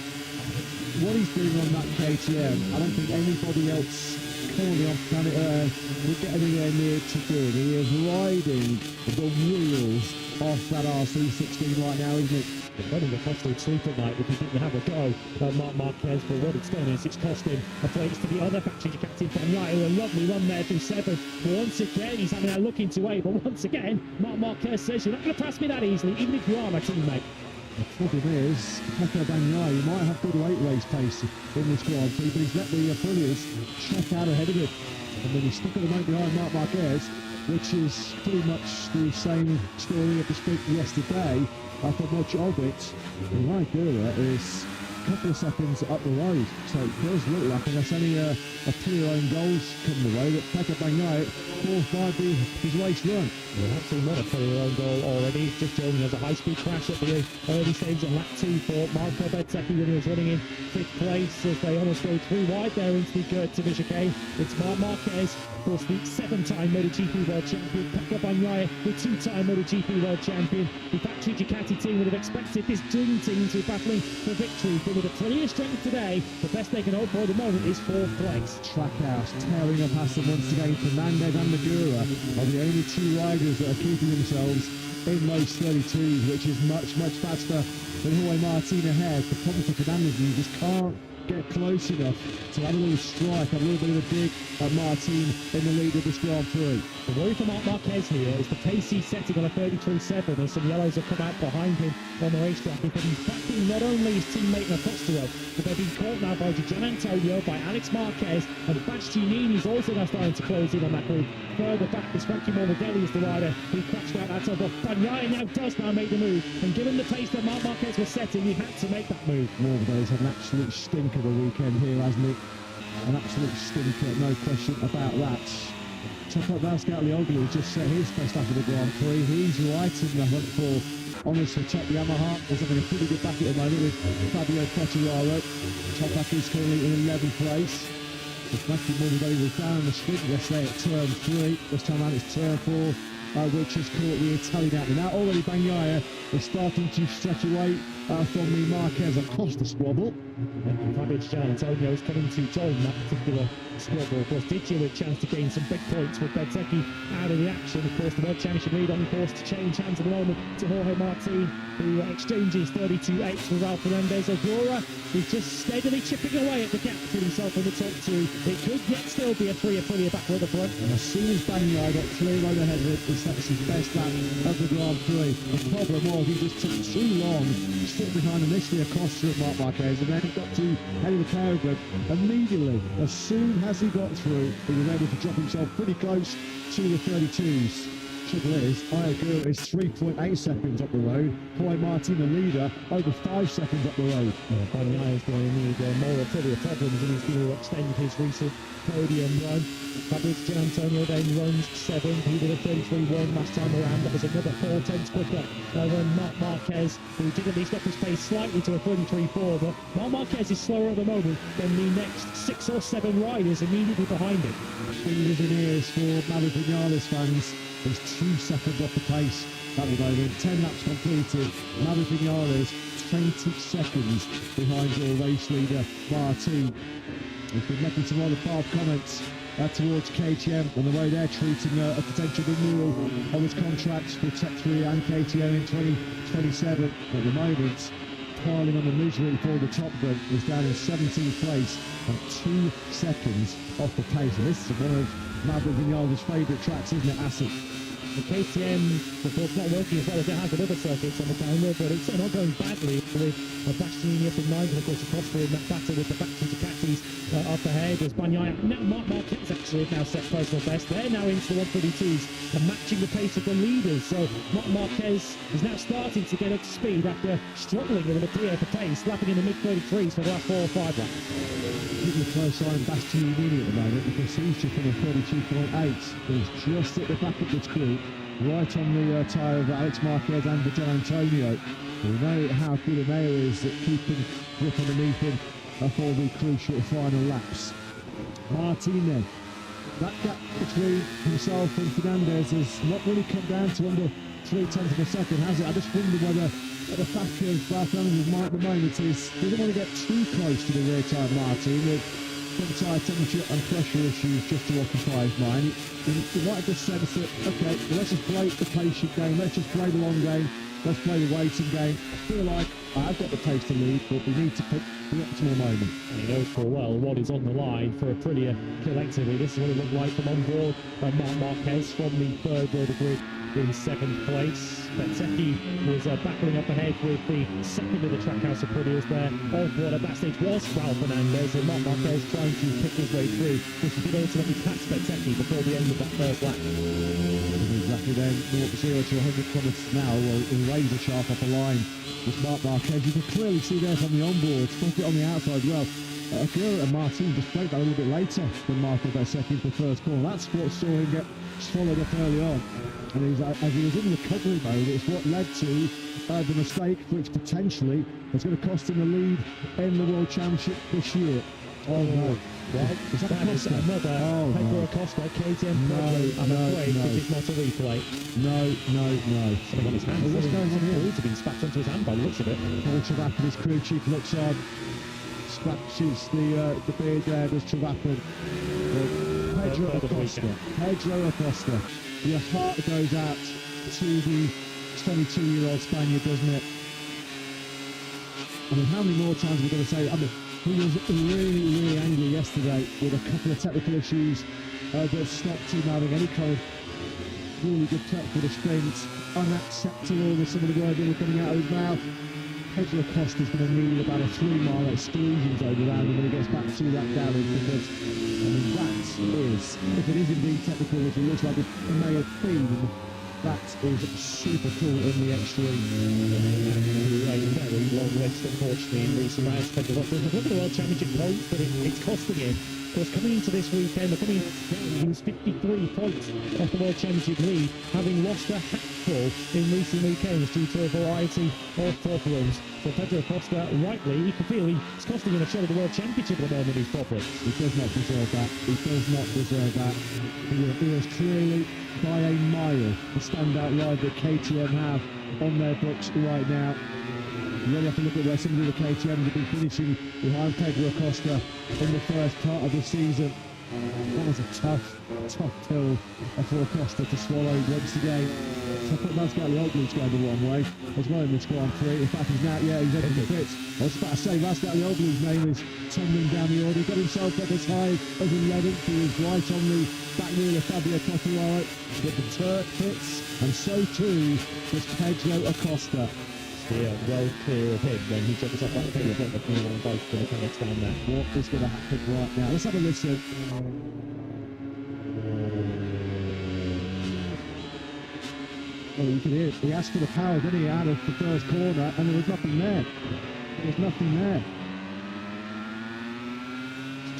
what he's doing on that KTM, I don't think anybody else currently on planet Earth would get anywhere near to good. He is riding the wheels off that RC16 right now, isn't it? Running a costly sleep at night if he didn't have a go at Marc Marquez, but what it's done is it's cost him a place to the other factory captain Bagnaia. A lovely run there through 7. But once again, he's having a look into 8, but once again, Marc Marquez says, you're not going to pass me that easily, even if you are my teammate. The problem is, Pecco Bagnaia, you might have good weight race pace in this Grand Prix, but he's let the Aprilias check out ahead of him. And then he's stuck at the moment behind Marc Marquez, which is pretty much the same story of the sprint yesterday. For much of it, Ryan Gura is a couple of seconds up the road, so it does look like, unless any clear own goals come the way, that Pecco Bagnaia might be his race run. We have seen one clear own goal already. Just joining us a high-speed crash at the early stage of lap 2 for Marco Bezzecchi, when he was running in 5th place as they almost go 3 wide there into the Goethe chicane. It's Marc Marquez, of course, the 7-time MotoGP World Champion. Pecco Bagnaia, the 2-time MotoGP World Champion. The factory Ducati team would have expected this dream team to be battling for victory, but with a plenty of strength today, the best they can hope for at the moment is 4th place. Trackhouse tearing up past them once again. Fernandez and Magura are the only 2 riders that are keeping themselves in those 32s, which is much, much faster than Jorge Martin ahead. The problem for Fernandez is he just can't get close enough to have a little strike, have a little bit of a dig at Martin in the lead of this Grand Prix. The worry for Marc Marquez here is the pace he's setting on a 33.7 as some yellows have come out behind him on the racetrack, because he's backing not only his teammate Apostolo, but they're being caught now by Gian Antonio, by Alex Marquez, and Bastianini is also now starting to close in on that group. Further back is Frankie Morbidelli is the rider who crashed out that top, but Bagnaia now does make the move, and given the pace that Marc Marquez was setting, he had to make that move. Morbidelli's had an absolute stinker the weekend here, hasn't he? An absolute stinker, no question about that. Toprak Razgatlioglu just set his best after the Grand Prix. He's right in the hunt for honours for Tech Yamaha. He's having a pretty good back at the moment with Fabio Quartararo. Toprak is currently in 11th place. Frankie Morbidelli was down in the sprint yesterday at turn 3. This time around it's turn 4. Which has caught the Italian out. Now already Bagnaia is starting to stretch away from the Marquez across the squabble. Gian Antonio is coming to join that particular squabble. Of course, Dichio with a chance to gain some big points with Bezzecchi out of the action. Of course, the World Championship lead on course to change hands at the moment to Jorge Martin, who exchanges 32.8 with Ralph Fernandez. Agora is just steadily chipping away at the gap between himself and the top 2. It could yet still be a 3 Aprilia battle at the front. And as soon as Bagnaia got clear road ahead of it, that's his best lap of the Grand Prix. The problem was he just took too long, stuck behind initially across to Marc Marquez, and then he got to head of the paragraph immediately. As soon as he got through, he was able to drop himself pretty close to the 32s. Trouble is, Iagura is 3.8 seconds up the road. Jorge Martin, the leader, over 5 seconds up the road. Bagnaia is going to need more Aprilia problems, and he's going to extend his recent podium run. Fabrizio Gian Antonio then runs 7. He did a 33.1 last time around. That was another 4 tenths quicker than Marc Marquez, who did at least up his pace slightly to a 33.4. But Marc Marquez is slower at the moment than the next 6 or 7 riders immediately behind him. Fingers in ears for Maverick Vinales fans. He's 2 seconds off the pace at the moment. 10 laps completed. Maverick Vinales 20 seconds behind your race leader Martin. He's been making some rather bad comments towards KTM and the way they're treating a potential renewal of his contracts with Tech 3 and KTM in 2027. At the moment, piling on the misery for the top gun is down in 17th place and 2 seconds off the pace. And this is one of Maverick Vinales' favourite tracks, isn't it, Assen? The KTM, of course, not working as well as it has in other circuits on the calendar, but it's not going badly with Bastianini up in 9th, and of course Acosta in that battle with the factory Ducatis up ahead as Bagnaia. Now Marc Marquez actually have now set personal best. They're now into the 132s and matching the pace of the leaders. So Marc Marquez is now starting to get up to speed after struggling with a clear for pace, lapping in the mid-33s for the last 4 or 5 laps. Keeping a close eye on Bastianini at the moment because he's just on a 32.8. He's just at the back of this group, right on the tyre of Alex Marquez and Gian Antonio. We know how good Amaya is at keeping grip underneath him for the crucial final laps. Martin then. That gap between himself and Fernandez has not really come down to under 0.3 of a second, has it? I just wonder whether the fact of Fernandez's mind at the moment is doesn't want to get too close to the rear tyre of Martin with some tyre temperature and pressure issues just to occupy his mind. He might have just sensed that, okay, well, let's just play the patient game, let's just play the long game, let's play the waiting game. I feel like I've got the pace to lead, but we need to pick the optimal moment. And he knows full well what is on the line for Aprilia collectively. This is what it looked like from on board Marc Marquez from the third row of the grid in second place. Bezzecchi was battling up ahead with the second of the Trackhouse Aprilias there. On board at that stage was Raul Fernandez, and Marc Marquez trying to pick his way through, which he did ultimately pass Bezzecchi before the end of that first lap. Exactly then, 0 to 100 kilometers an hour, well, razor sharp off the line was Marc Marquez. You can clearly see there from the onboard, spot it on the outside as well. Aguirre and Martin just played that a little bit later than Michael Bezzecchi into the first corner. That's what saw him get swallowed up early on. And as he was in recovery mode, it's what led to the mistake, which potentially was going to cost him the lead in the World Championship this year. Oh no. Right, Is that Acosta? Another Pedro Acosta, KTM I'm afraid this is not a replay. No. Something on his hands. What's going on here? He's been spat onto his hand by the looks of it. Paul Travapin, his crew chief, looks on, scratches the beard there, does Travapin. Pedro Acosta. Your heart goes out to the 22-year-old Spaniard, doesn't it? I mean, how many more times are we going to say, I mean, he was really angry yesterday with a couple of technical issues that stopped him having any kind of really good touch for the sprint. Unacceptable with some of the words that were coming out of his mouth. Pedro Acosta's going to need about a 3-mile exclusion zone around him when he gets back to that garage, because, I mean, that is, if it is indeed technical, which it looks like it may have been, that is super cool in the extreme. A very long list, unfortunately, in recent rounds. Pedro Acosta has won the World Championship points, but it's costing him. Of course, coming into this weekend, they're coming down, he was 53 points off the World Championship lead, having lost a hatful in recent weekends due to a variety of problems. So Pedro Acosta, rightly, he can feel he's costing him a shot at the World Championship at the moment, these problems. He does not deserve that. He does not deserve that. He is clearly by a mile the standout rider that KTM have on their books right now. You really have to look at where some of the KTMs have been finishing behind Pedro Acosta in the first part of the season. That was a tough pill for Acosta to swallow once again. So I put Razgatlioglu's going the wrong way as well in this Grand Prix. In fact, he's over the pits. I was about to say Razgatlioglu's name is tumbling down the order. He got himself up as high as 11th. He was right on the back wheel of Fabio Quartararo. But the Turk pits, and so too was Pedro Acosta. Yeah, well clear of him when he jumps off that field of both the mechanics down there. What is going to happen right now? Let's have a listen. Well, you can hear it. He asked for the power, didn't he, out of the first corner, and there was nothing there. There was nothing there.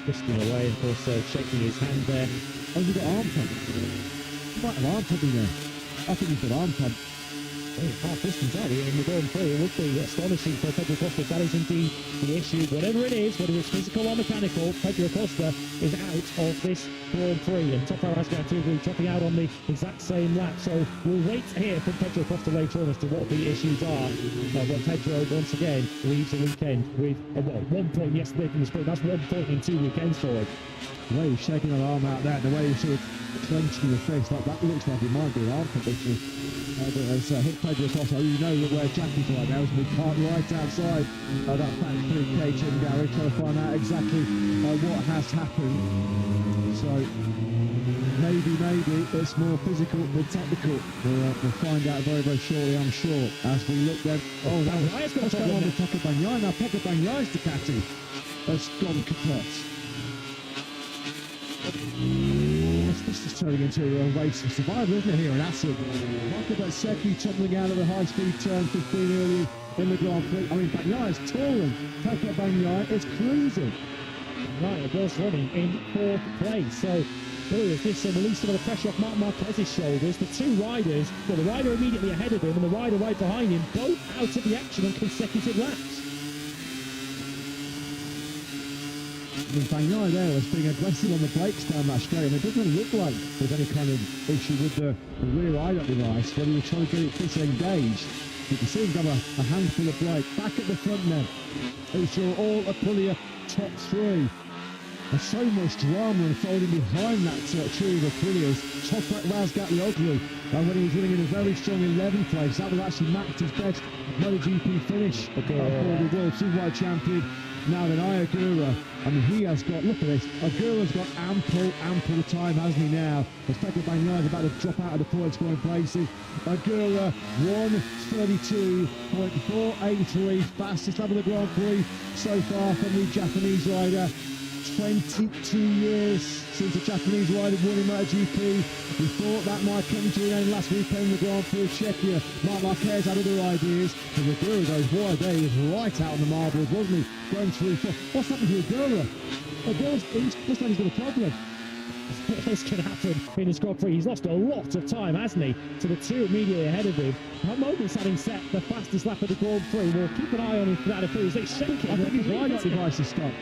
Twisting away, of course, shaking his hand there. Oh, you've got arm pump. You might have arm pumping there. I think he's got arm pump. Half distance out here in the Grand Prix. It would be astonishing for Pedro Acosta if that is indeed the issue. Whatever it is, whether it's physical or mechanical, Pedro Acosta is out of this Grand Prix. And Topar Razgatlioglu dropping out on the exact same lap. So we'll wait to hear from Pedro Acosta later on as to what the issues are. But Pedro, once again, leaves the weekend with, 1 point yesterday from the sprint. That's 1 point in 2 weekends for him. The way he's shaking that arm out there, the way he's sort of clenching his face, that looks like it might be an arm pump issue. As hit Pedro Acosta, you know that where Jackie's right now is going to be parked right outside that factory KTM garage, trying to find out exactly what has happened. So maybe it's more physical than technical. We'll find out very shortly, I'm sure, as we look then. Oh, that's going on with Pecco Bagnaia. Now Pecco Bagnaia's Ducati has gone kaput. This is turning into a race of survival, isn't it, here in Assen? Michael Bezzecchi tumbling out of the high-speed turn 15 early in the Grand Prix. I mean, Bagnaia's tall, Pecco Bagnaia is cruising. Right, it was running in 4th place. So, boy, as this released some of the pressure off Marc Marquez's shoulders, the two riders, well, the rider immediately ahead of him and the rider right behind him, both out of the action on consecutive laps. I mean, Bagnaia there was being aggressive on the brakes down that straight, and it doesn't look like there's any kind of issue with the rear eye-up device when he was trying to get it disengaged. You can see him have a handful of brake back at the front then. It's your all Aprilia top 3. There's so much drama unfolding behind that trio of Aprilia. Top back Razgatlioglu, when he was running in a very strong 11th place, that was actually Max his best MotoGP finish for the World Superbike champion. Now then, Ayagura, I mean, he has got, look at this, Agura's got ample time, hasn't he now? As Pecco Bagnaia is about to drop out of the point scoring places. Agura, 1:32.483, fastest lap of the Grand Prix so far from the Japanese rider. 22 years since the Japanese rider won in MotoGP. We thought that might come to an end last weekend in the Grand Prix of Czechia. Marc Marquez had other ideas, and Agura goes wide there. He was right out on the marbles, wasn't he? Going through. What's happened to Agura? Agura's looks like he's got a problem. What's going to happen in his Grand Prix? He's lost a lot of time, hasn't he, to the two immediately ahead of him. At moments having set the fastest lap of the Grand Prix. We'll keep an eye on him for that. If he's shaking, I think his ride-out device is stopped.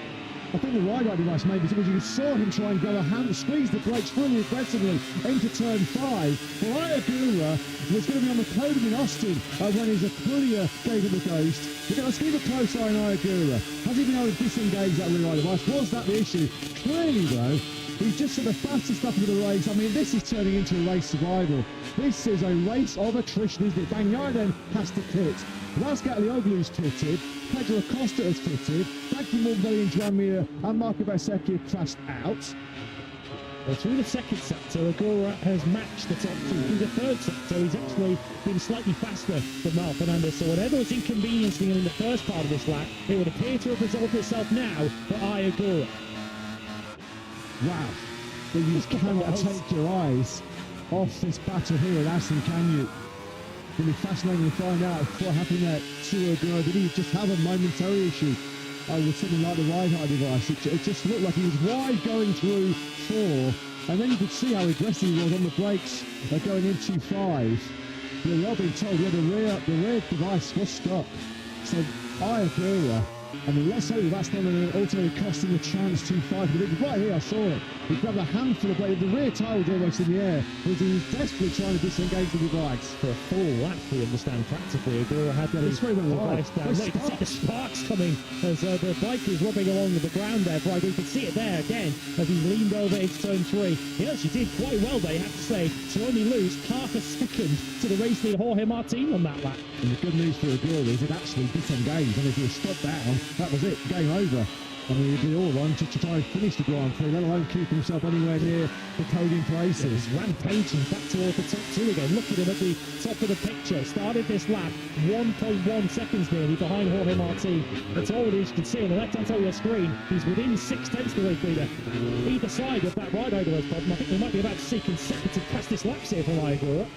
I think the ride-out device maybe, because you saw him try and go a hand, squeeze the brakes really aggressively into turn 5. Well, Ayagura was going to be on the podium in Austin when his Aprilia gave him the ghost. Let's keep a close eye on Ayagura. Has he been able to disengage that ride device? Was that the issue? Clearly, though, he's just at the fastest lap of the race. I mean, this is turning into a race survival. This is a race of attrition, isn't it? Bagnaia then has to pit. Razgatlioglu's pitted, Pedro Acosta has pitted, Frankie Morbidelli and Joan Mir and Marco Bezzecchi have crashed out. Well, through the second sector, Agura has matched the top two. Through the third sector, he's actually been slightly faster than Marc Fernandez. So whatever was inconveniencing him in the first part of this lap, it would appear to have resolved itself now for Ayagura. Wow. But you just cannot take your eyes off this battle here at Assen, can you? It'll be fascinating to find out what happened there to Agura. Did he just have a momentary issue with something like the ride-out device? It just looked like he was wide going through 4, and then you could see how aggressive he was on the brakes going into 5. But we are being told, yeah, the rear device was stuck. So Ayagura, I mean, let's hope that's not ultimately costing the chance to 5. But right here, I saw it. He grabbed a handful of blades. The rear tyre was almost in the air, because he was desperately trying to disengage the device. For a full lap, we understand practically. Agura had the device down. Look, you can see the sparks coming as the bike is rubbing along with the ground there. Right, you can see it there again as he leaned over into turn 3. He actually did quite well there, you have to say, to only lose half a second to the race leader Jorge Martin on that lap. And the good news for Agura is it actually disengaged, and if he was stopped down, that was it, game over. I mean, he'd be all on to try and finish the Grand Prix, let alone keep himself anywhere near the podium places. He's rampaging back towards the top 2 again. Look at him at the top of the picture. Started this lap 1.1 seconds nearly behind Jorge Martin. That's all it is. You can see on the left-hand side of your screen, he's within 6 tenths of the race leader. Either side of that ride over problem. I think we might be about to see consecutive fastest laps here from Ayagura.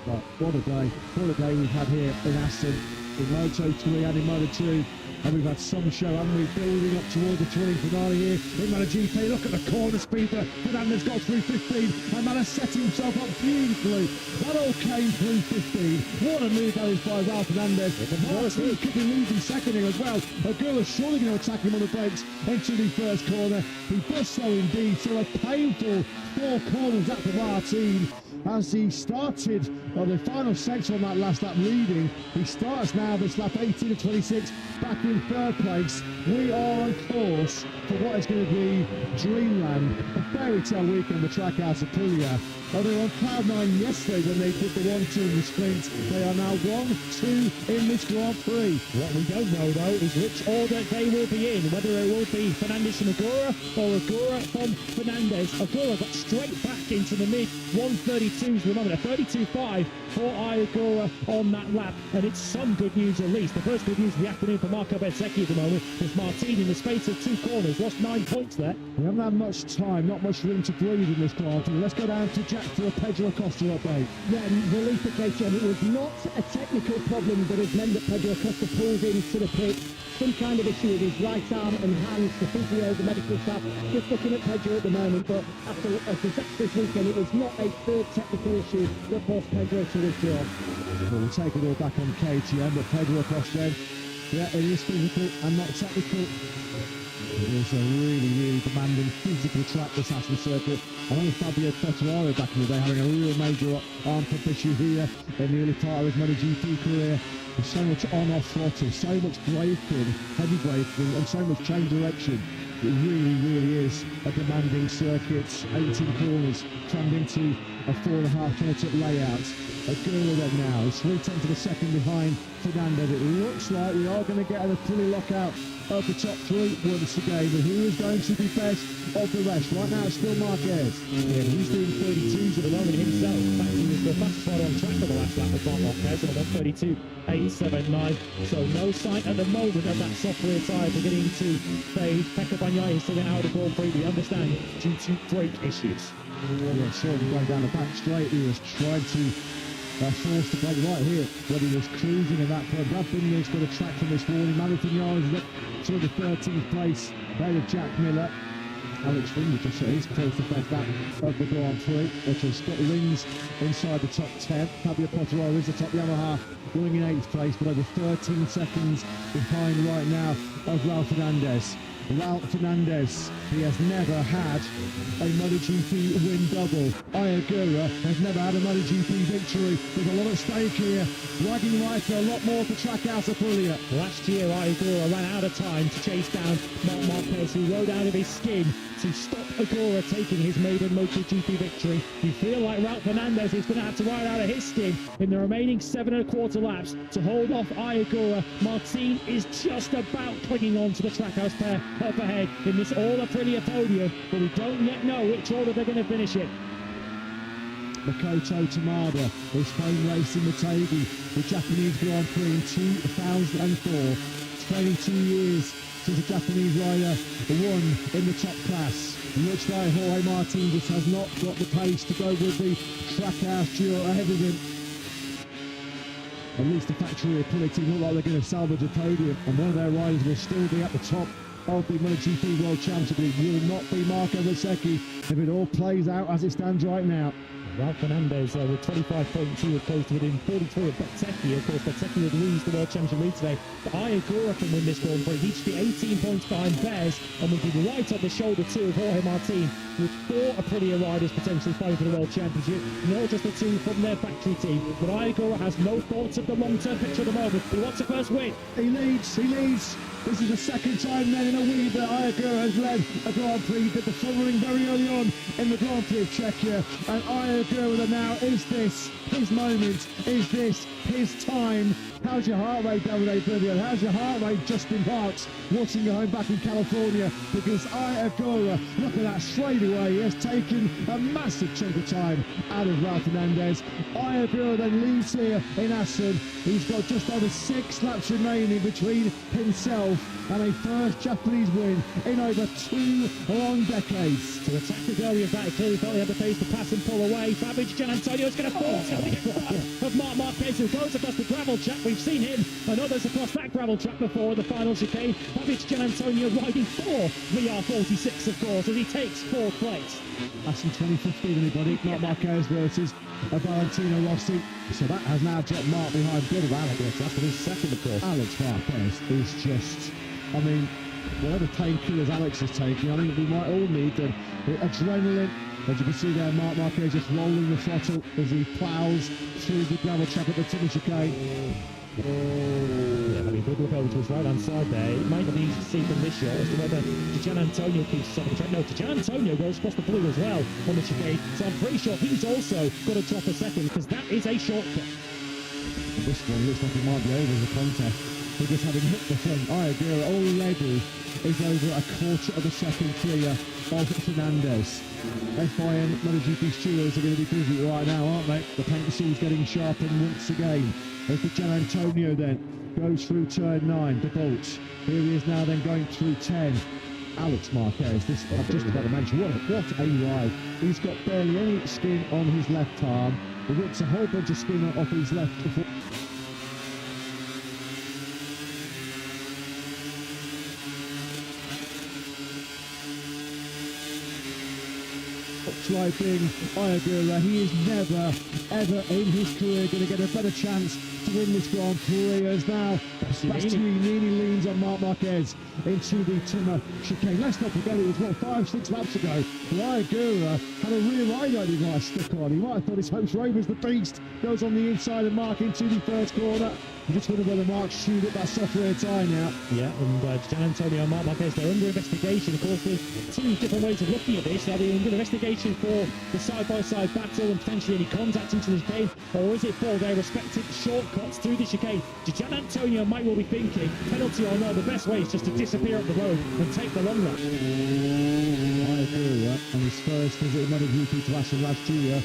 But what a day we've had here in Assen, in Moto3 and in Moto2. And we've had some show, haven't we, building up towards the thrilling finale here in MotoGP. Look at the corner speed that Fernandez got through 15, and Manor set himself up beautifully. That all came through 15. What a move that is by Ralph Fernandez. Martin could be losing second here as well. Agura's surely going to attack him on the brakes into the first corner. He does so indeed. So a painful 4 corners that for Martin as he started the final section on that last lap leading. He starts now this lap 18 to 26 back in 3rd place. We are on course for what is going to be dreamland, a fairy tale weekend, the Trackhouse Aprilia. They were on cloud 9 yesterday when they did the 1-2 in the sprint. They are now 1-2 in this Grand Prix. What we don't know, though, is which order they will be in, whether it will be Fernandez from Agura or Agura from Fernandez. Agura got straight back into the mid-132s at the moment, a 32.5 for Ayagura on that lap, and it's some good news at least. The first good news of the afternoon for Marco Bezzecchi at the moment is Martin, in the space of 2 corners, lost 9 points there. We haven't had much time, not much room to breathe in this Grand Prix. Let's go down to Jack for a Pedro Acosta update. Yeah, relief occasion. It was not a technical problem that has meant that Pedro Acosta pulls into the pit. Some kind of issue with his right arm and hands. The physio, the medical staff, just looking at Pedro at the moment. But after a disastrous weekend, it was not a third technical issue that forced Pedro to withdraw. Well, we'll take it all back on KTM, but Pedro Acosta, yeah, it is physical and not technical. It was a really demanding physical track, this Assen circuit. I know Fabio Quartararo back in the day having a real major arm pump issue here in the early part of his MotoGP career. There's so much on-off throttle, so much braking, heavy braking, and so much change direction. It really is a demanding circuit. 18 corners crammed into a 4.5 kilometre layout. Aguirre then now is 3/10 of a second behind Fernandez. It looks like we are going to get a fully lockout of the top three once again, but who is going to be best of the rest? Right now it's still Marquez. Yeah, he's doing 32s at the moment himself. In fact, he was the fastest rider on track for the last lap with Marc Marquez at 32.879. So no sign at the moment of that soft rear tyre beginning to fade. Pecco Bagnaia is still out of the Grand Prix, we understand, due to brake issues. Yeah, saw him going down the back straight. He was trying to force the brake right here when he was cruising in that point. Brad Binley's got a track from this morning. Marathon is up to the 13th place there with Jack Miller. Alex Rins just is close to best lap of the Grand Prix, which has got Rins inside the top 10. Fabio Quartararo is the top Yamaha, going in 8th place, but over 13 seconds behind right now of Raul Fernandez. Raul Fernandez, he has never had a MotoGP win double. Aguirre has never had a MotoGP victory. There's a lot at stake here. Wagging right for a lot more to track out Aprilia. Last year, Aguirre ran out of time to chase down Marc Marquez, who rode out of his skin to stop Aguirre taking his maiden MotoGP victory. You feel like Raul Fernandez is going to have to ride out of his skin in the remaining 7.25 laps to hold off Aguirre. Martin is just about clinging on to the Trackhouse pair up ahead in this all-Aprilia podium, but we don't yet know which order they're going to finish it. Makoto Tamada is home racing Motegi, the Japanese Grand Prix in 2004. 22 years since a Japanese rider won in the top class. Looks like Jorge Martin just has not got the pace to go with the Trackhouse duo ahead of him. At least the factory Aprilia team look like they're going to salvage a podium, and one of their riders will still be at the top of the MotoGP World Championship. It will not be Marco Bezzecchi if it all plays out as it stands right now. Raul Fernandez with 25.2 of close to within 43 of Bezzecchi. Of course, Bezzecchi would lose the World Championship lead today, but Aguirre can win this Grand Prix. He should be 18 points behind Bez, and will be right on the shoulder too of Jorge Martin, with 4 Aprilia riders potentially fighting for the World Championship. Not just the 2 from their factory team, but Aguirre has no thoughts of the long-term picture at the moment. He wants a first win. He leads. This is the second time then in a week that Aguirre has led a Grand Prix. He did the front running very early on in the Grand Prix of Czechia. And Aguirre now, is this his moment? Is this his time? How's your heart rate, Davide Brilliant? How's your heart rate, Justin Parks, watching you home back in California? Because Aguirre, look at that straight away, he has taken a massive chunk of time out of Raul Fernandez. Aguirre then leads here in Assen. He's got just over 6 laps remaining between himself and a first Japanese win in over 2 long decades. To attack the early of that, he clearly felt he had the pace to pass and pull away. Fabio Gianantonio is going to fall of Marc Marquez, who goes across the gravel track. We've seen him and others across that gravel track before in the final chicane. Fabio Gianantonio riding for VR46, of course, as he takes 4th place. That's in 2015, anybody. Marc Marquez versus Valentino Rossi. So that has now dropped Marc behind good of Alex. That's for his second, of course. Alex Marquez is just, I mean, whatever painkillers Alex is taking, I think we might all need the adrenaline. As you can see there, Marc Marquez just rolling the throttle as he ploughs through the gravel track at the Timmy chicane. Yeah, I mean, good look over to his right-hand side there. It might not be easy to see from this shot as to whether Gianantonio keeps up the track. No, Gianantonio goes across the blue as well on the chicane, so I'm pretty sure he's also got to drop a second, because that is a shortcut. This one looks like it might be over the contest. We're just having hit the front. Aguirre already is over a quarter of a second clear of Fernandez. FIM MotoGP stewards are going to be busy right now, aren't they? The pencil's getting sharpened once again. As the Gianantonio then goes through turn 9, the Bolt. Here he is now then going through 10. Alex Marquez, this I've just about to mention, what a ride. He's got barely any skin on his left arm. He rips a whole bunch of skin off his left foot. Striking Aguirre, he is never ever in his career going to get a better chance to win this Grand Prix, as now Bastianini leans on Marc Marquez into the Timmer chicane. Let's not forget, it was 5-6 laps ago Aguirre had a rear eye that he might stick on. He might have thought his hopes Ray was the beast. Goes on the inside of Marc into the first corner. You just wonder whether Mark's chewed up that software tyre now. Yeah, and Gian Antonio and Marc Marquez, they're under investigation. Of course, there's two different ways of looking at this. Are they under investigation for the side-by-side battle and potentially any contact into the chicane, or is it for their respective shortcuts through the chicane? Gian Antonio might well be thinking, penalty or not, the best way is just to disappear up the road and take the long run. I agree with that. And his first visit in MotoGP to Assen last year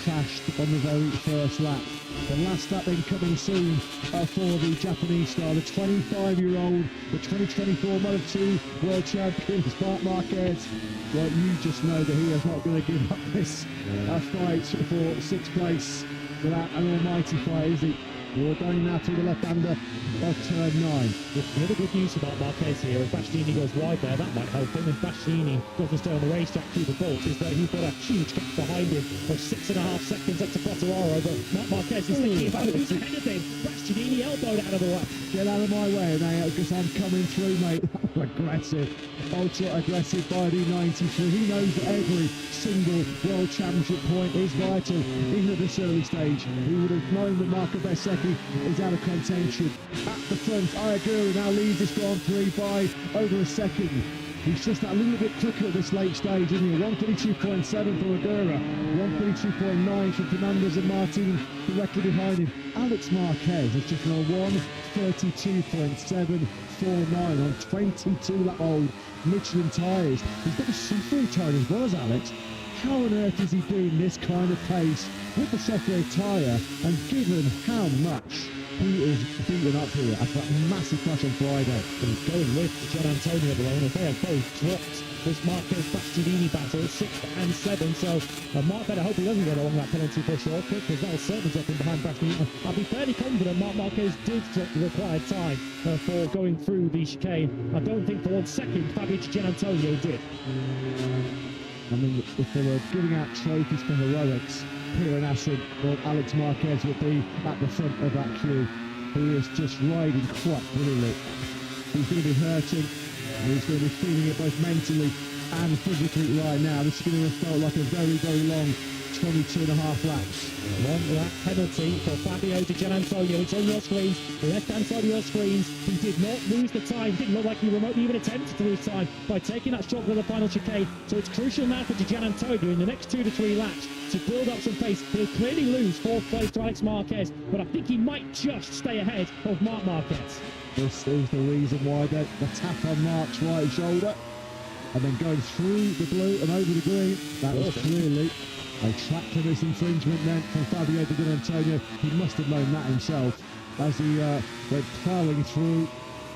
crashed on the very first lap. The last lap then coming soon for the Japanese star, the 25-year-old, the 2024 Moto2 World Champion, Marc Marquez. Well, you just know that he is not going to give up this fight for sixth place without an almighty fight, is he? We're going now to the left-hander of turn 9. The other good news about Marquez here, if Bastianini goes wide there, that might help him. If Bastianini doesn't stay on the racetrack through the fault, is that he's got a huge gap behind him of 6.5 seconds up to Quartararo, but Marc Marquez is thinking about it. He's ahead of him. Bastianini elbowed out of the way. Get out of my way now, because I'm coming through, mate. Aggressive, ultra aggressive by the 93. He knows that every single World Championship point is vital, even at this early stage. He would have known that Marco Bezzecchi is out of contention. At the front, Ayagura now leads this Grand Prix by over a second. He's just that little bit quicker at this late stage, isn't he? 132.7 for Agura, 132.9 for Fernandez and Martin directly behind him. Alex Marquez has just on 132.749 on 22-lap-old Michelin tyres. He's got a suffering tyre as well as Alex. How on earth is he doing this kind of pace with the software tyre, and given how much he is beaten up here after that massive crash on Friday? He's going with Gian Antonio at the moment. They have both dropped this Marquez Bastianini battle, 6th and 7th. So Mark better hope he doesn't get along that penalty for a shortcut, because that'll certainly drop him behind Bastianini. I'll be fairly confident Marc Marquez did drop the required time for going through the chicane. I don't think for 1 second Fabio Gian Antonio did. I mean, if they were giving out trophies for heroics here in Assen, well, Alex Marquez would be at the front of that queue. He is just riding quite brilliantly. He's going to be hurting, and he's going to be feeling it both mentally and physically right now. This is going to have felt like a very, very long 22.5 laps. One lap penalty for Fabio Gian Antonio. It's on your screens, the left-hand side of your screens. He did not lose the time. Didn't look like he remotely even attempted to lose time by taking that shot for the final chicane. So it's crucial now for Gian Antonio in the next 2 to 3 laps to build up some pace. He'll clearly lose 4th place to Alex Marquez, but I think he might just stay ahead of Marc Marquez. This is the reason why the tap on Mark's right shoulder, and then going through the blue and over the green. That was clearly a track limits infringement then from Fabio Gian Antonio. He must have known that himself as he went ploughing through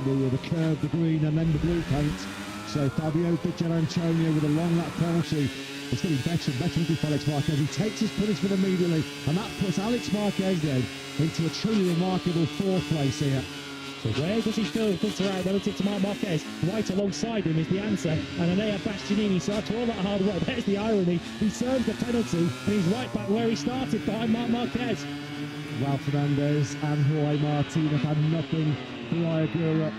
the curve, the green, and then the blue paint. So Fabio Gian Antonio with a long lap penalty. It's getting better and better with Alex Marquez. He takes his punishment immediately, and that puts Alex Marquez then into a truly remarkable 4th place here. So where does he filter out relative to Marc Marquez? Right alongside him is the answer, and Enea Bastianini. So after all that hard work, there's the irony. He serves the penalty, and he's right back where he started, behind Marc Marquez. Ralph Fernandez and Jorge Martin have had nothing for Ayagura.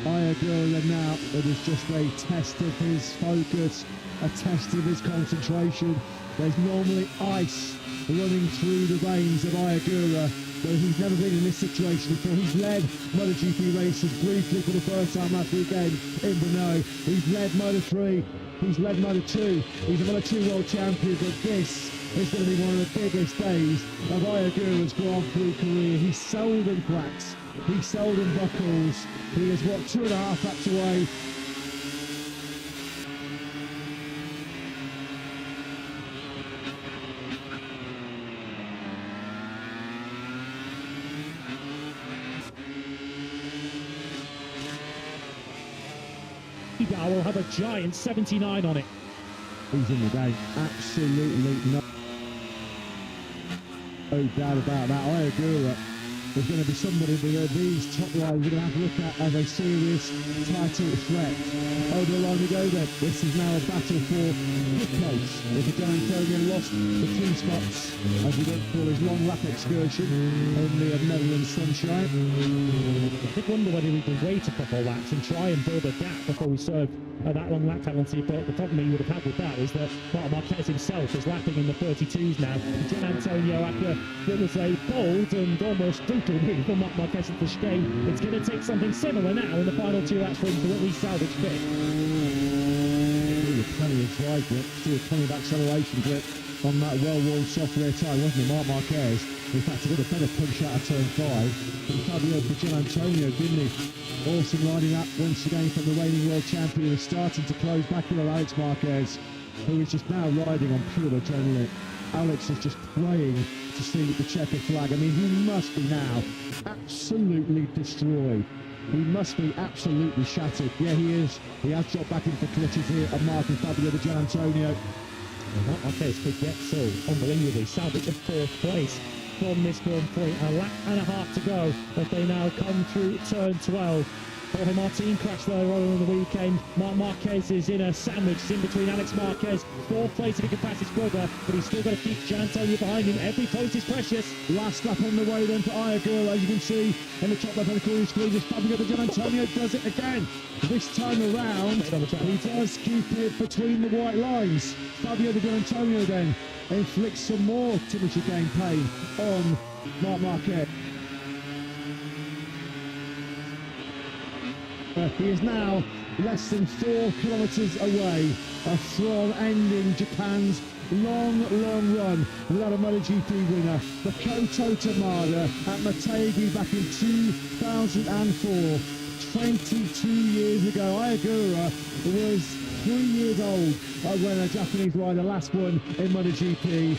Ayagura now, it is just a test of his focus, a test of his concentration. There's normally ice running through the veins of Ayagura, but he's never been in this situation before. He's led MotoGP races briefly for the first time last weekend in Brno. He's led Moto3, he's led Moto2, he's a Moto2 World Champion, but this is going to be one of the biggest days of Ayagura's Grand Prix career. He seldom cracks, he seldom buckles. He is, 2.5 laps away. I will have a giant 79 on it. He's in the game, absolutely no doubt about that. Ayagura is going to be somebody that these top lines are going to have to look at as a serious title threat. Over the line we go then. This is now a battle for 5th place. If Gian Antonio lost the 2 spots as he went for his long lap excursion in the Netherlands sunshine. I did wonder whether we could wait a couple of laps and try and build a gap before we served that long lap penalty, but the problem he would have had with that is that Marc Marquez himself is lapping in the 32s now. Gian Antonio, after it was a bold and almost brutal move from Marc Marquez at the chicane. It's going to take something similar now in the final 2 laps for him to at least salvage fifth. Plenty of drive grip, still plenty of acceleration grip on that well-worn software tyre, wasn't it? Marc Marquez, in fact, he got a better punch out of turn 5 than Fabio Antonio, didn't he? Awesome riding up once again from the reigning world champion, is starting to close back in on Alex Marquez, who is just now riding on pure adrenaline. Alex is just praying to see the checker flag. I mean, he must be now absolutely destroyed. He must be absolutely shattered. Yeah, he is. He has dropped back into the clutches here of Mark and Fabio Di Gianantonio. Marc Marquez could get so unbelievably salvage a 4th place from this run point. A lap and a half to go as they now come through turn 12. Jorge Martin crashed there earlier on the weekend. Marc Marquez is in a sandwich. It's in between Alex Marquez. 4th place if he can pass his brother, but he's still got to keep Gianantonio behind him. Every point is precious. Last lap on the way then for Ayagura, as you can see in the top left hand corner screen, just Fabio Di Gianantonio does it again. This time around, he does keep it between the white lines. Fabio Di Gianantonio then inflicts some more Timothy game pain on Marc Marquez. He is now less than 4 kilometres away from ending Japan's long run without a MotoGP winner. The Koto Tamada at Motegi back in 2004, 22 years ago. Ayagura was 3 years old when a Japanese rider last won in MotoGP.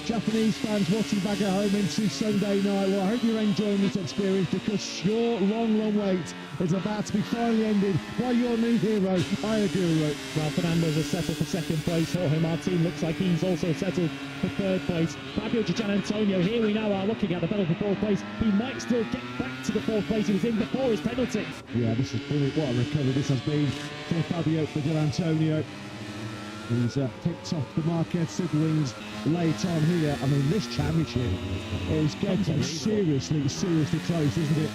Japanese fans watching back at home into Sunday night, well, I hope you're enjoying this experience, because your long wait is about to be finally ended by your new hero, Ayagura. Well, Fernandez has settled for 2nd place. Jorge Martin looks like he's also settled for 3rd place. Fabio Di Gianantonio, here we now are looking at the battle for 4th place. He might still get back to the 4th place he was in before his penalty. Yeah, this is brilliant. What a recovery this has been for Fabio Di Gianantonio. He's picked off the Marquez siblings late on here. I mean, this championship is getting seriously close, isn't it?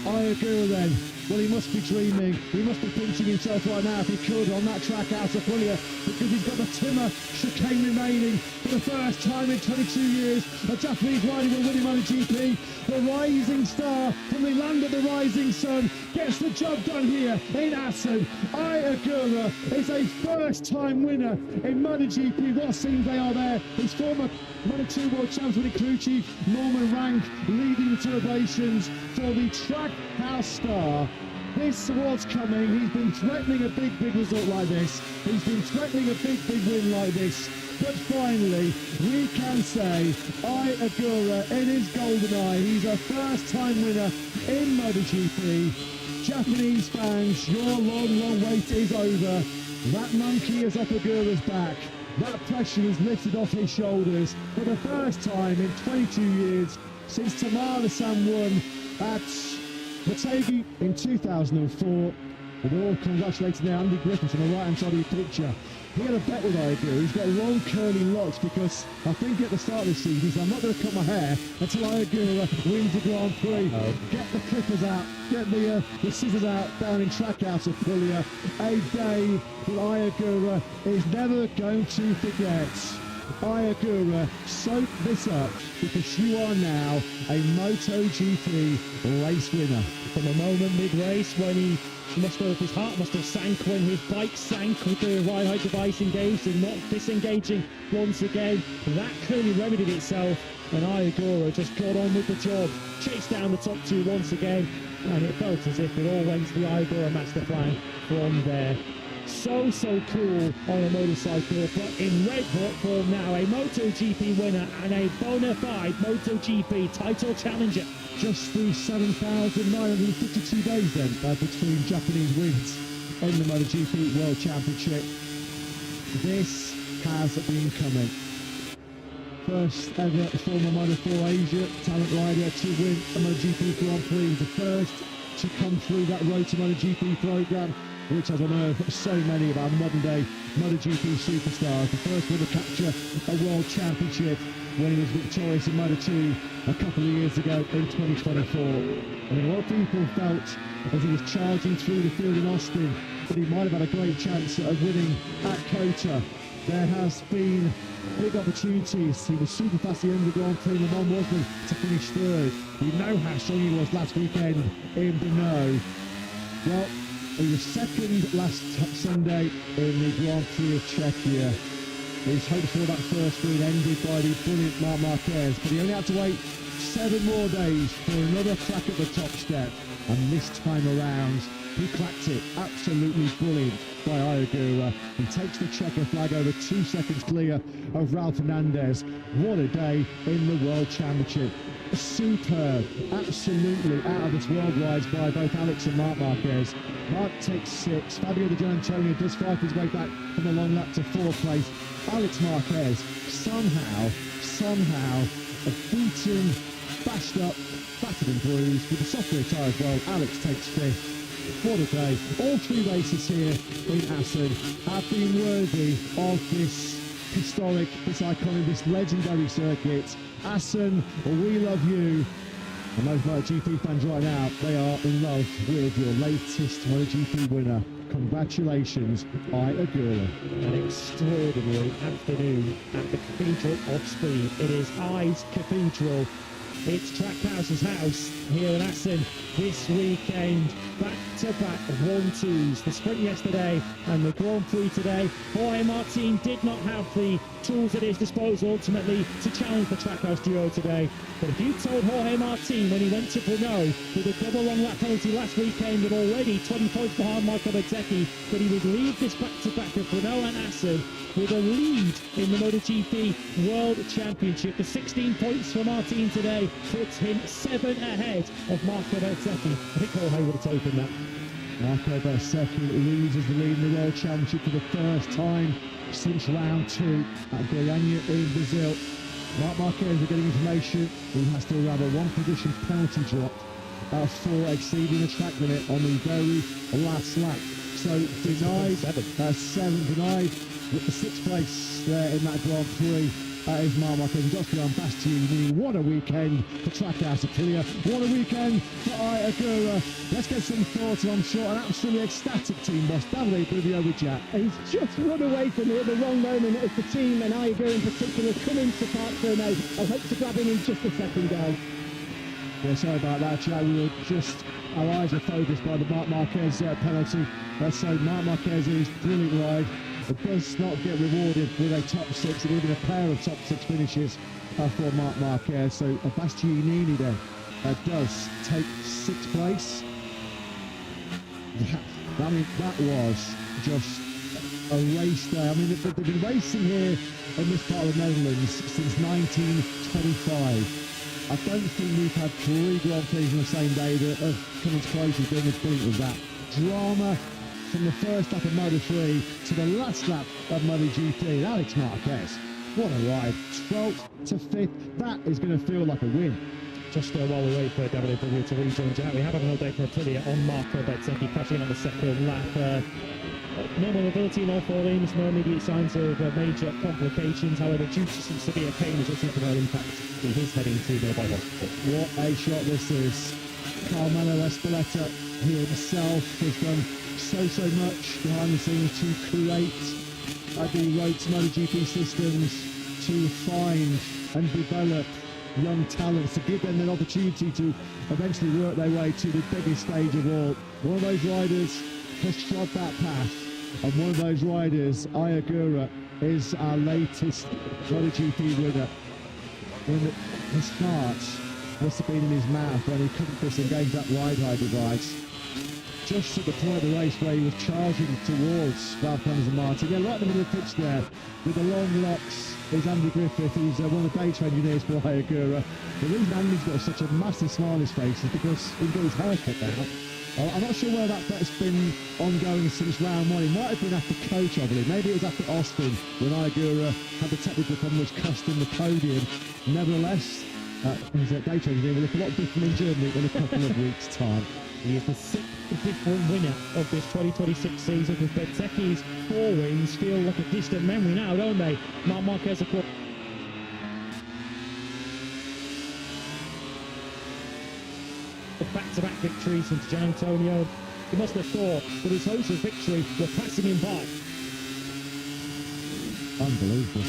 Ayagura then, well, he must be dreaming. He must be pinching himself right now if he could on that track out of Aprilia, because he's got the Timor chicane remaining for the first time in 22 years. A Japanese rider will win him on a GP. The rising star from the land of the rising sun gets the job done here in Assen. Ayagura is a first-time winner in MotoGP. What scenes they are there. His former Moto2 World Champion crew chief Norman Rank leading the ovations for the Trackhouse star. This was coming. He's been threatening a big result like this. He's been threatening a big win like this. But finally, we can say Ayagura in his golden eye. He's a first-time winner in MotoGP. Japanese fans, your long wait is over. That monkey is off Agura's back. That pressure is lifted off his shoulders for the first time in 22 years since Tamada-san won at Motegi in 2004. And we're all congratulating now Andy Griffiths on the right-hand side of your picture. He had a bet with Ayagura. He's got long curly locks, because I think at the start of the season he said, I'm not going to cut my hair until Ayagura wins the Grand Prix. Get the clippers out, get the scissors out down in Trackhouse of Aprilia. A day that Ayagura is never going to forget. Ayagura, soak this up, because you are now a MotoGP race winner. From a moment mid-race when his heart must have sank when his bike sank with the ride height device engaged and not disengaging once again. That clearly remedied itself, and Ayagura just got on with the job, chased down the top 2 once again, and it felt as if it all went to the Ayagura master plan from there. So cool on a motorcycle, but in red hot form now, a MotoGP winner and a bona fide MotoGP title challenger. Just through 7,952 days then between Japanese wins in the MotoGP World Championship. This has been coming. First ever former Moto4 Asia talent rider to win a MotoGP Grand Prix. The first to come through that Road to MotoGP programme, which has unearthed so many of our modern-day MotoGP superstars. The first one to capture a World Championship when he was victorious in Moto2 a couple of years ago in 2024. I mean, a lot of people felt as he was charging through the field in Austin that he might have had a great chance of winning at Kota. there has been big opportunities. He was super fast at the end of the Grand Prix. Le Mans wasn't to finish third. We know how strong he was last weekend in Brno. Well, he was second last Sunday in the Grand Prix of Czechia. His hopes for that first win ended by the brilliant Marc Marquez, but he only had to wait 7 more days for another crack at the top step, and this time around he cracked it. Absolutely brilliant by Ayagura. He takes the checker flag over 2 seconds clear of Raul Fernandez. What a day in the World Championship. Superb, absolutely out of this world rides by both Alex and Marc Marquez. Marc takes 6, Fabio Di Giannantonio does fight his way back from the long lap to 4th place. Alex Marquez somehow beaten, bashed up, battered and bruised with a software tyre as well. Alex takes 5th. What a day. All 3 races here in Assen have been worthy of this historic, this iconic, this legendary circuit. Assen, we love you. And those MotoGP fans right now, they are in love with your latest MotoGP winner. Congratulations, Ayagura. An extraordinary afternoon at the Cathedral of Speed. It is I's Cathedral. It's Trackhouse's house here in Assen this weekend. Back-to-back 1-2s. The sprint yesterday and the Grand Prix today. Jorge Martin did not have the tools at his disposal ultimately to challenge the Trackhouse duo today. But if you told Jorge Martin when he went to Brno with a double long lap penalty last weekend and already 20 points behind Michael Bezzecchi that he would lead this back-to-back of Brno and Assen with a lead in the MotoGP World Championship. The 16 points for Martin today puts him 7 ahead of Marco Bezzecchi. I think Jorge would have taken that. Marco Bezzecchi loses the lead in the World Championship for the first time since round 2 at Goiânia in Brazil. Marc Marquez are getting information. He has to have a 1 position penalty drop for exceeding the track limit on the very last lap. So denied, 7 denied. With the 6th place there in that Grand Prix is Marc Marquez. Just beyond Bastianini. What a weekend for Trackhouse Aprilia. What a weekend for Ayagura. Let's get some thoughts, I'm sure, an absolutely ecstatic team boss, Davide Brivio with Jack. He's just run away from it at the wrong moment as the team, and Ayagura in particular, come into Parc Fermé. I hope to grab him in just a second, guys. Yeah, sorry about that, Jack. We were just, our eyes were focused by the Marc Marquez penalty. So Marc Marquez's brilliant ride. It does not get rewarded with a top 6, even a pair of top 6 finishes for Marc Marquez. So Bastianini then does take 6th place. I mean, that was just a race day. I mean, they've been racing here in this part of the Netherlands since 1925. I don't think we've had 3 Grand Prix on the same day that have come as close as being as brilliant as that. Drama from the first lap of Moto3 to the last lap of MotoGP. Alex Marquez, what a ride. 12th to 5th. That is going to feel like a win. Just while we wait for Davide Brivio to rejoin Jack, we have an update from Aprilia on Marco Bezzecchi crashing on the 2nd lap. Normal mobility in all 4 lanes, no immediate signs of major complications. However, due to some severe pain resulting from an impact, he is heading to the nearby hospital. What a shot this is. Carmelo Espeleta, he himself has done so much behind the scenes to create the road to MotoGP systems, to find and develop young talents, to give them an opportunity to eventually work their way to the biggest stage of all. One of those riders has trod that path, and one of those riders, Ayagura, is our latest MotoGP winner. And his heart must have been in his mouth when he couldn't disengage that ride device. Just at the point of the race where he was charging towards Ralph and Martin. Yeah, right in the middle of the pitch there, with the long locks, is Andy Griffith, who's one of the data engineers for Ayagura. The reason Andy's got such a massive smile on his face is because he's got his haircut now. I'm not sure where that's been ongoing since round 1. It might have been after coach, I believe. Maybe it was after Austin, when Ayagura had the technical problem which cost him the podium. Nevertheless, his data engineer will look a lot different in Germany in a couple of weeks' time. He is the 6th different winner of this 2026 season, with Bezzecchi's 4 wins feel like a distant memory now, don't they? Marc Marquez, of course. Back-to-back victories from Giannantonio. He must have thought that his hopes of victory were passing him by. Unbelievable.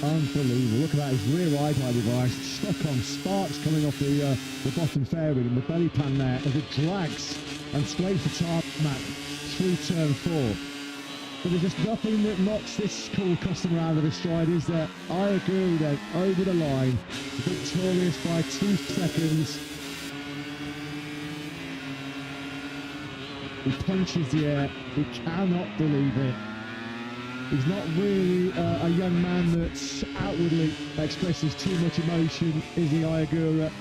Unbelievable. Look at that, his rear eyesight device stuck on sparks coming off the bottom fairing and the belly pan there as it drags and scrapes the tarmac through turn 4. But there's just nothing that knocks this cool customer out of his stride, is there? Ayaguru then over the line, victorious by 2 seconds. He punches the air, he cannot believe it. He's not really a young man that outwardly expresses too much emotion, is he, Ayagura?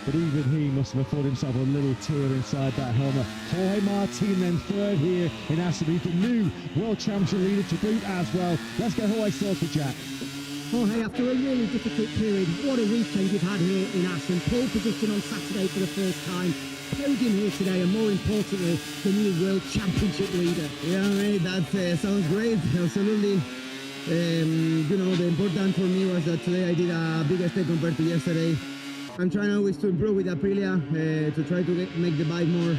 But even he must have afforded himself a little tear inside that helmet. Jorge Martin then third here in Assen. He's the new World Championship leader to boot as well. Let's get Jorge's thoughts for Jack. Jorge, after a really difficult period, what a weekend you've had here in Assen. Pole position on Saturday for the first time. Podium here today, and more importantly, the new World Championship leader. Yeah, mate, that sounds great. Absolutely. You know, the important for me was that today I did a bigger step compared to yesterday. I'm trying always to improve with Aprilia, to try to make the bike more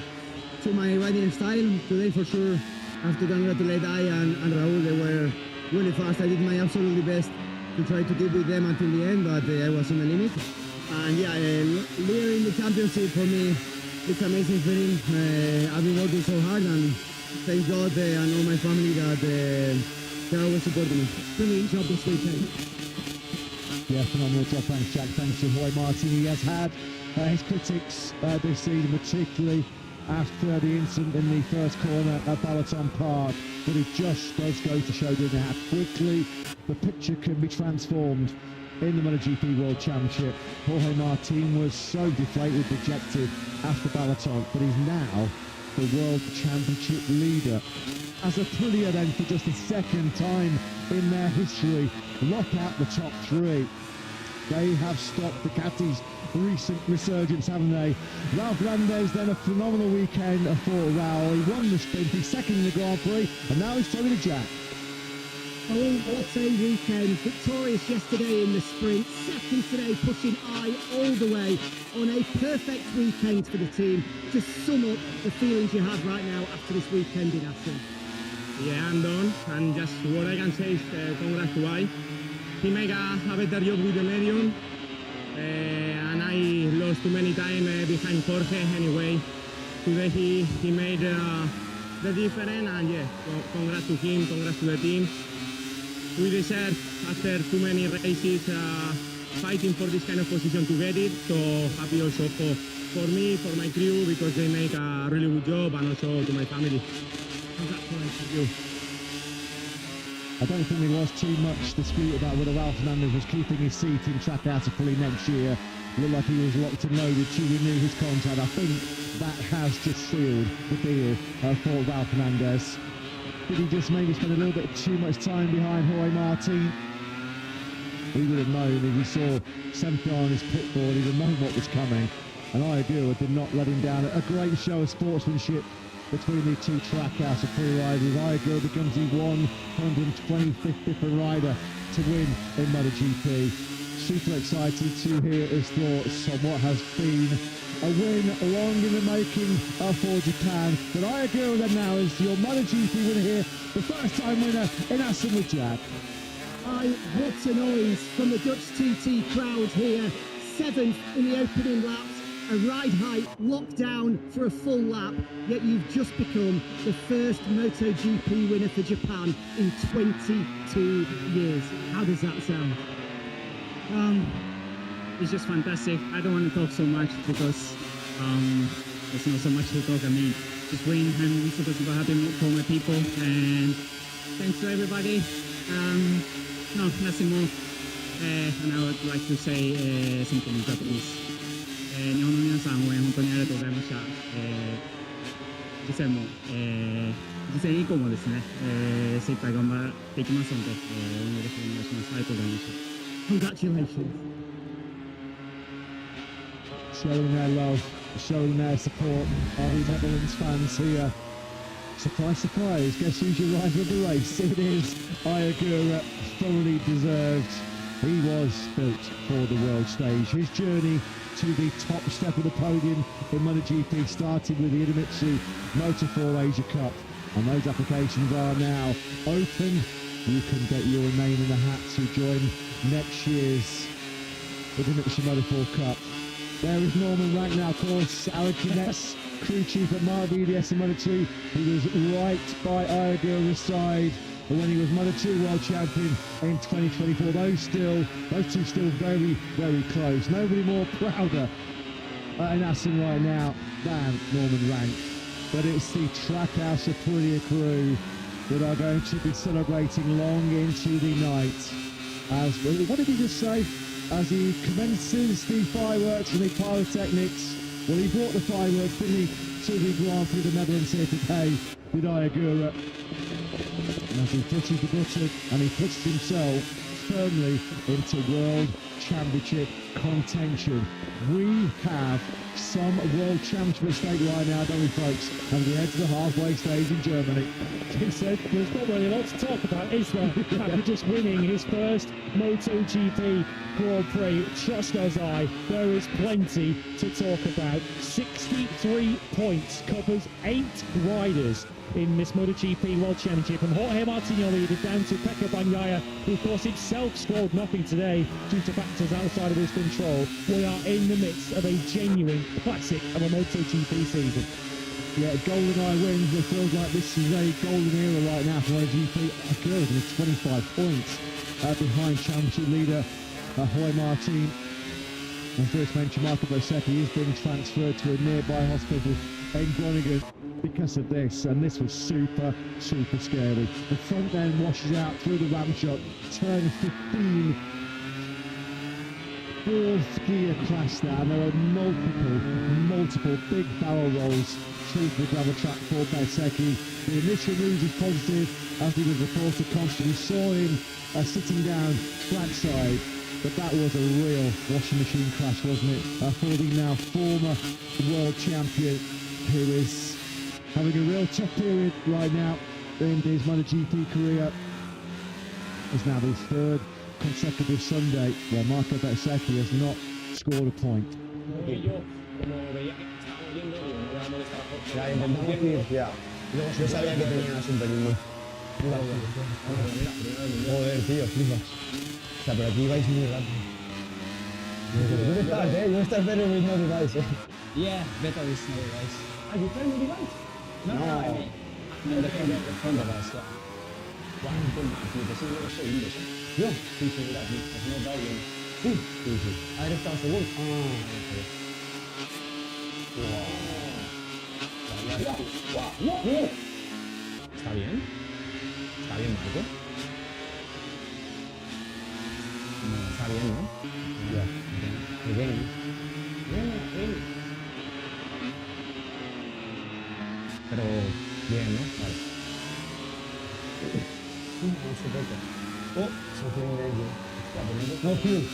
to my riding style. Today, for sure, I have to congratulate and Raul. They were really fast. I did my absolutely best to try to keep with them until the end, but I was on the limit. And yeah, leading the championship for me, it's amazing feeling. I've been working so hard, and thank God and all my family that they're always supporting me. Brilliant job this weekend. Yeah, phenomenal job. Thanks, Jack. Thanks to Jorge Martin. He has had his critics this season, particularly after the incident in the first corner at Balaton Park. But it just does go to show, doesn't it, how quickly the picture can be transformed in the MotoGP World Championship. Jorge Martin was so deflated, dejected after Balaton, but he's now the World Championship leader. As Aprilia then, for just the second time in their history, lock out the top 3. They have stopped Ducati's recent resurgence, haven't they? Ralph Landez then, a phenomenal weekend for Raul. He won the sprint, he's second in the Grand Prix, and now he's talking to Jack. Oh, what a weekend. Victorious yesterday in the sprint, second today, pushing I all the way on a perfect weekend for the team. Just sum up the feelings you have right now after this weekend in Assen. Yeah, I'm done, and just what I can say is congrats to I. He made a better job with the medium, and I lost too many time behind Jorge anyway. Today he made the difference, and yeah, congrats to him, congrats to the team. We deserve, after too many races, fighting for this kind of position to get it. So happy also for me, for my crew, because they make a really good job, and also to my family. Congratulations. I don't think there was too much dispute about whether Ralph Fernandez was keeping his seat in track out of Prix next year. It looked like he was locked and loaded to renew his contract. I think that has just sealed the deal for Ralph Fernandez. Did he just maybe spend a little bit too much time behind Jorge Martin? He would have known if he saw Semper on his pit board, he'd have known what was coming. And Ayagura did not let him down. A great show of sportsmanship between the two trackhouse of Prix riders. Ayagura becomes the 125th different rider to win in MotoGP. Super excited to hear his thoughts on what has been a win long in the making for Japan. But Ayagura then now is your MotoGP winner here, the first time winner in Assen with Jack. What a noise from the Dutch TT crowd here. 7th in the opening laps. A ride height locked down for a full lap, yet you've just become the first MotoGP winner for Japan in 22 years. How does that sound? It's just fantastic. I don't want to talk so much because there's not so much to talk. I mean, just win. I'm super happy for my people, and thanks to everybody. No, nothing more. And I would like to say something in Japanese. 日本の皆さん応援本当にありがとうございました。次戦も、次戦以降もですね、精一杯頑張っていきますので、応援よろしくお願いします。ありがとうございました。Congratulations. Showing their love, showing their support of the Netherlands fans here. Surprise, surprise, guess who's your rider of the race? It is Ayagura, thoroughly deserved. He was built for the world stage. His journey to the top step of the podium in MotoGP started with the Idemitsu Moto4 Asia Cup, and those applications are now open you can get your name in the hat to join next year's Mitsubishi Moto4 Cup. There is Norman Rank now, of course, Aaron Jeanette's crew chief at MotoGP Assen Moto2. He was right by Ayagura's side when he was Moto2 World Champion in 2024. Those two still very, very close. Nobody more prouder in Assen right now than Norman Rank. But it's the Trackhouse Aprilia crew that are going to be celebrating long into the night. What did he just say? As he commences the fireworks and the pyrotechnics. Well, he brought the fireworks, didn't he, to the Grand Prix of the Netherlands here today with Ayagura. And as he pushes the button and he puts himself firmly into World Championship contention. We have some World Championship at stake right now, don't we, folks? And we head to the halfway stage in Germany. He said there's not really a lot to talk about, is there? After just winning his first MotoGP Grand Prix, trust us there is plenty to talk about. 63 points, covers 8 riders in this MotoGP World Championship, from Jorge Martinez leader down to Pecco Bagnaia, who of course himself scored nothing today due to factors outside of his control. We are in the midst of a genuine classic of a MotoGP season. Yeah, GoldenEye wins. It feels like this is a golden era right now for MotoGP. Agura's with 25 points behind championship leader Jorge Martin. As Bruce mentioned, Michael Bosecchi is being transferred to a nearby hospital in Groningen because of this, and this was super, super scary. The front end washes out through the ram shot, turn 15. Fourth gear crash there, and there are multiple big barrel rolls through the gravel track for Bosecchi. The initial news is positive, as he was reported constantly. Saw him sitting down trackside, but that was a real washing machine crash, wasn't it? For the now former world champion, who is having a real tough period right now in his MotoGP career. It's now his third consecutive Sunday where Marco Bosecchi has not scored a point. Ya intentamos ir, ya. Yo sabía que tenías un pelín más. Joder, tío, flipas. O sea, pero aquí vais muy rápido. ¿Dónde estás, ¿Dónde estás better with no device, Yeah, better with no device. Ah, you trying no device? No, I mean, the front of us. Guau, tío, te sigo los segundos, ¿Yo? Sí, mira, aquí, has notado bien. Sí. A ver, estaba segundo. Wow. Bien. ¿Está bien? ¿Está bien, Marco? Está bien, ¿no? Ya. Bien. Pero bien, ¿no? Vale. Oh, something in engine. No fuel.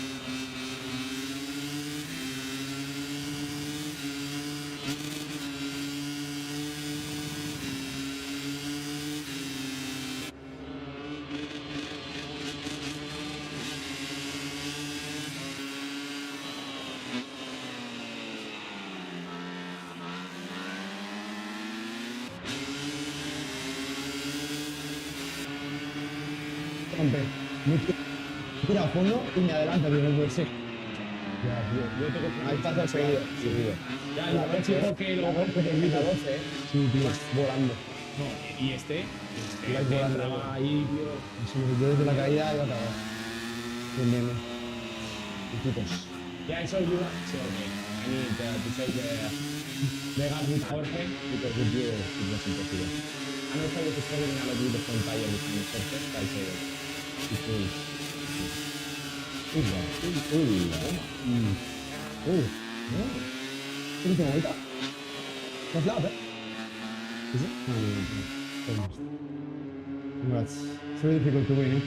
Tira a fondo y me adelanta, tío, no puede ser. Ya, tío. Yo tengo que... Ahí pasa el seguido. Ya, la noche porque lo golpe de la 12, Sí, tío, volando. No, y este Vais volando. entraba ahí, tío. Yo desde la caída iba a acabar. Bien. Tipos. Yeah, I saw you. So, okay. I need to take the gas with Jorge because with you it was impossible. And also I was struggling a lot with the front tire behind Jorge. I said it will. Última vuelta. What's that, Is it? No. Congrats. It's really difficult to win,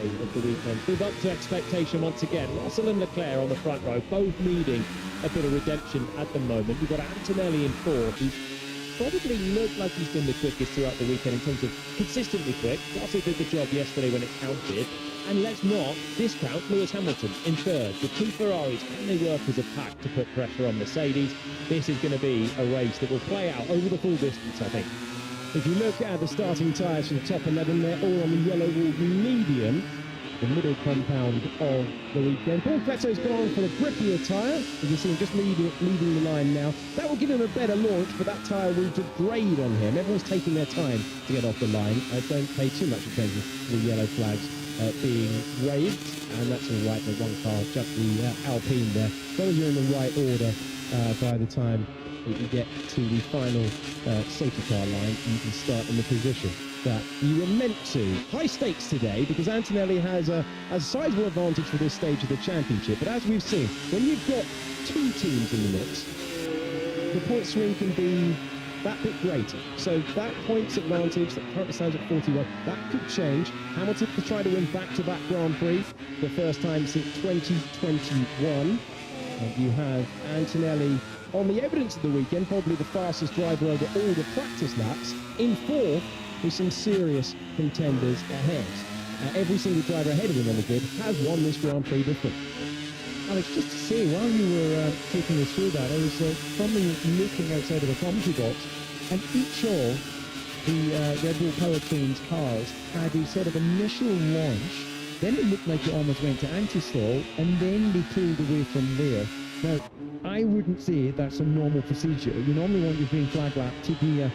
of the weekend. Live up to expectation once again. Russell and Leclerc on the front row, both needing a bit of redemption at the moment. You've got Antonelli in fourth, who's probably looked like he's been the quickest throughout the weekend in terms of consistently quick. Russell did the job yesterday when it counted. And let's not discount Lewis Hamilton in third. The two Ferraris, can they work as a pack to put pressure on Mercedes? This is going to be a race that will play out over the full distance, I think. If you look at the starting tyres for the top 11, they're all on the yellow wall medium, the middle compound of the weekend. Paul Cletto's gone for the grippier tyre. You can see him just leading the line now. That will give him a better launch, but that tyre will degrade on him. Everyone's taking their time to get off the line. Don't pay too much attention to the yellow flags being waved, and that's all right. The one car, just the Alpine there. As long as you're in the right order by the time you get to the final safety car line, you can start in the position that you were meant to. High stakes today because Antonelli has a sizable advantage for this stage of the championship, but as we've seen, when you've got two teams in the mix, the point swing can be that bit greater. So that points advantage that currently stands at 41, that could change. Hamilton to try to win back-to-back Grand Prix, the first time since 2021. And you have Antonelli on the evidence of the weekend, probably the fastest driver over all the practice laps, in fourth with some serious contenders ahead. Every single driver ahead of him on the grid has won this Grand Prix before. Alex, just to say, while you were taking us through that, I was probably looking outside of the commentary box, and each of the Red Bull Powertrains cars had a sort of initial launch, then it looked like it almost went to anti-stall, and then they pulled away from there. Now, I wouldn't say that's a normal procedure. You normally want your green flag lap to be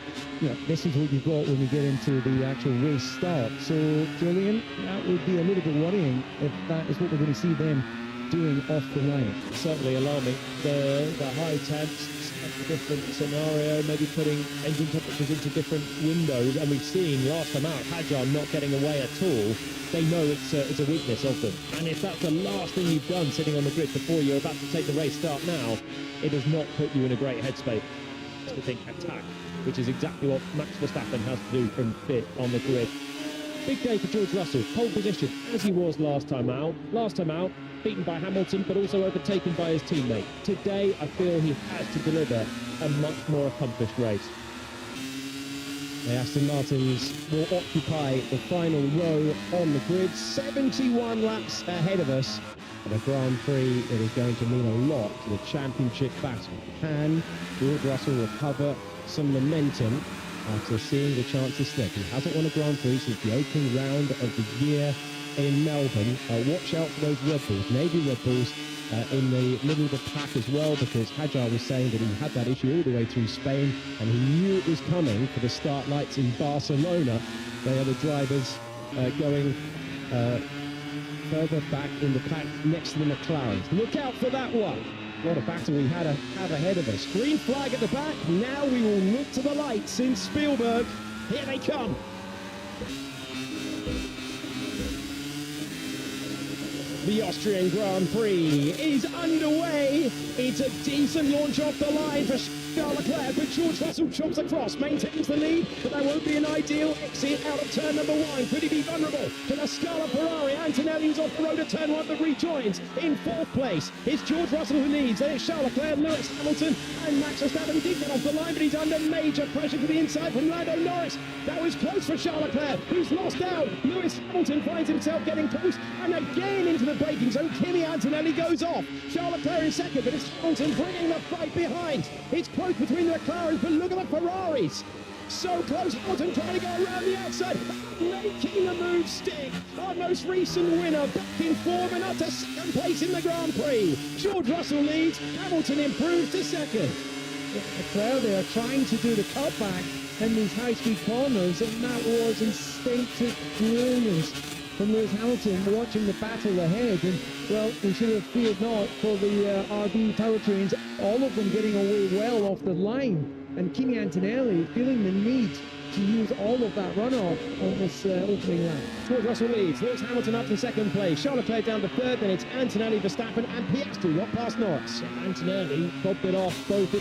this is what you've got when you get into the actual race start. So, Julian, that would be a little bit worrying if that is what we're going to see them doing off the line. Certainly alarming. The high temps, a different scenario, maybe putting engine temperatures into different windows, and we've seen last time out Hadjar not getting away at all. They know it's a weakness of them, and if that's the last thing you've done sitting on the grid before you're about to take the race start now, it does not put you in a great headspace to think attack, which is exactly what Max Verstappen has to do from fifth on the grid. Big day for George Russell, pole position as he was last time out. Beaten by Hamilton, but also overtaken by his teammate. Today, I feel he has to deliver a much more accomplished race. The Aston Martins will occupy the final row on the grid, 71 laps ahead of us. At a Grand Prix that is going to mean a lot to the championship battle. Can George Russell recover some momentum after seeing the chances slip? He hasn't won a Grand Prix since the opening round of the year in Melbourne. Watch out for those Red Bulls, Navy Red Bulls, in the middle of the pack as well, because Hadjar was saying that he had that issue all the way through Spain, and he knew it was coming for the start lights in Barcelona. They are the drivers going further back in the pack next to the McLarens. Look out for that one. What a battle we have ahead of us. Green flag at the back. Now we will look to the lights in Spielberg. Here they come. The Austrian Grand Prix is underway. It's a decent launch off the line for Charles Leclerc, but George Russell chops across, maintains the lead, but that won't be an ideal exit out of turn number one. Could he be vulnerable to the Scala Ferrari? Antonelli, who's off the road to turn one, but rejoins in fourth place. It's George Russell who leads. Then it's Charles Leclerc, Lewis Hamilton, and Max Verstappen did get off the line, but he's under major pressure to the inside from Lando Norris. That was close for Charles Leclerc, who's lost out. Lewis Hamilton finds himself getting close, and again into the braking zone. Kimi Antonelli goes off. Charles Leclerc in second, but it's Hamilton bringing the fight behind. It's close between the McLarens, but look at the Ferraris. So close, Hamilton trying to go around the outside, making the move stick. Our most recent winner back in form and up to second place in the Grand Prix. George Russell leads, Hamilton improves to second. Leclerc, they are trying to do the cutback in these high-speed corners, and that was instinctive brilliance from Lewis Hamilton watching the battle ahead. And well, we should have feared not for the RB Powertrains, all of them getting away well off the line, and Kimi Antonelli feeling the need to use all of that runoff on this opening lap. George Russell leads, Lewis Hamilton up in second place, Charles Leclerc down to third, then it's Antonelli, Verstappen and Piastri not past Norris. Antonelli bobbed it off both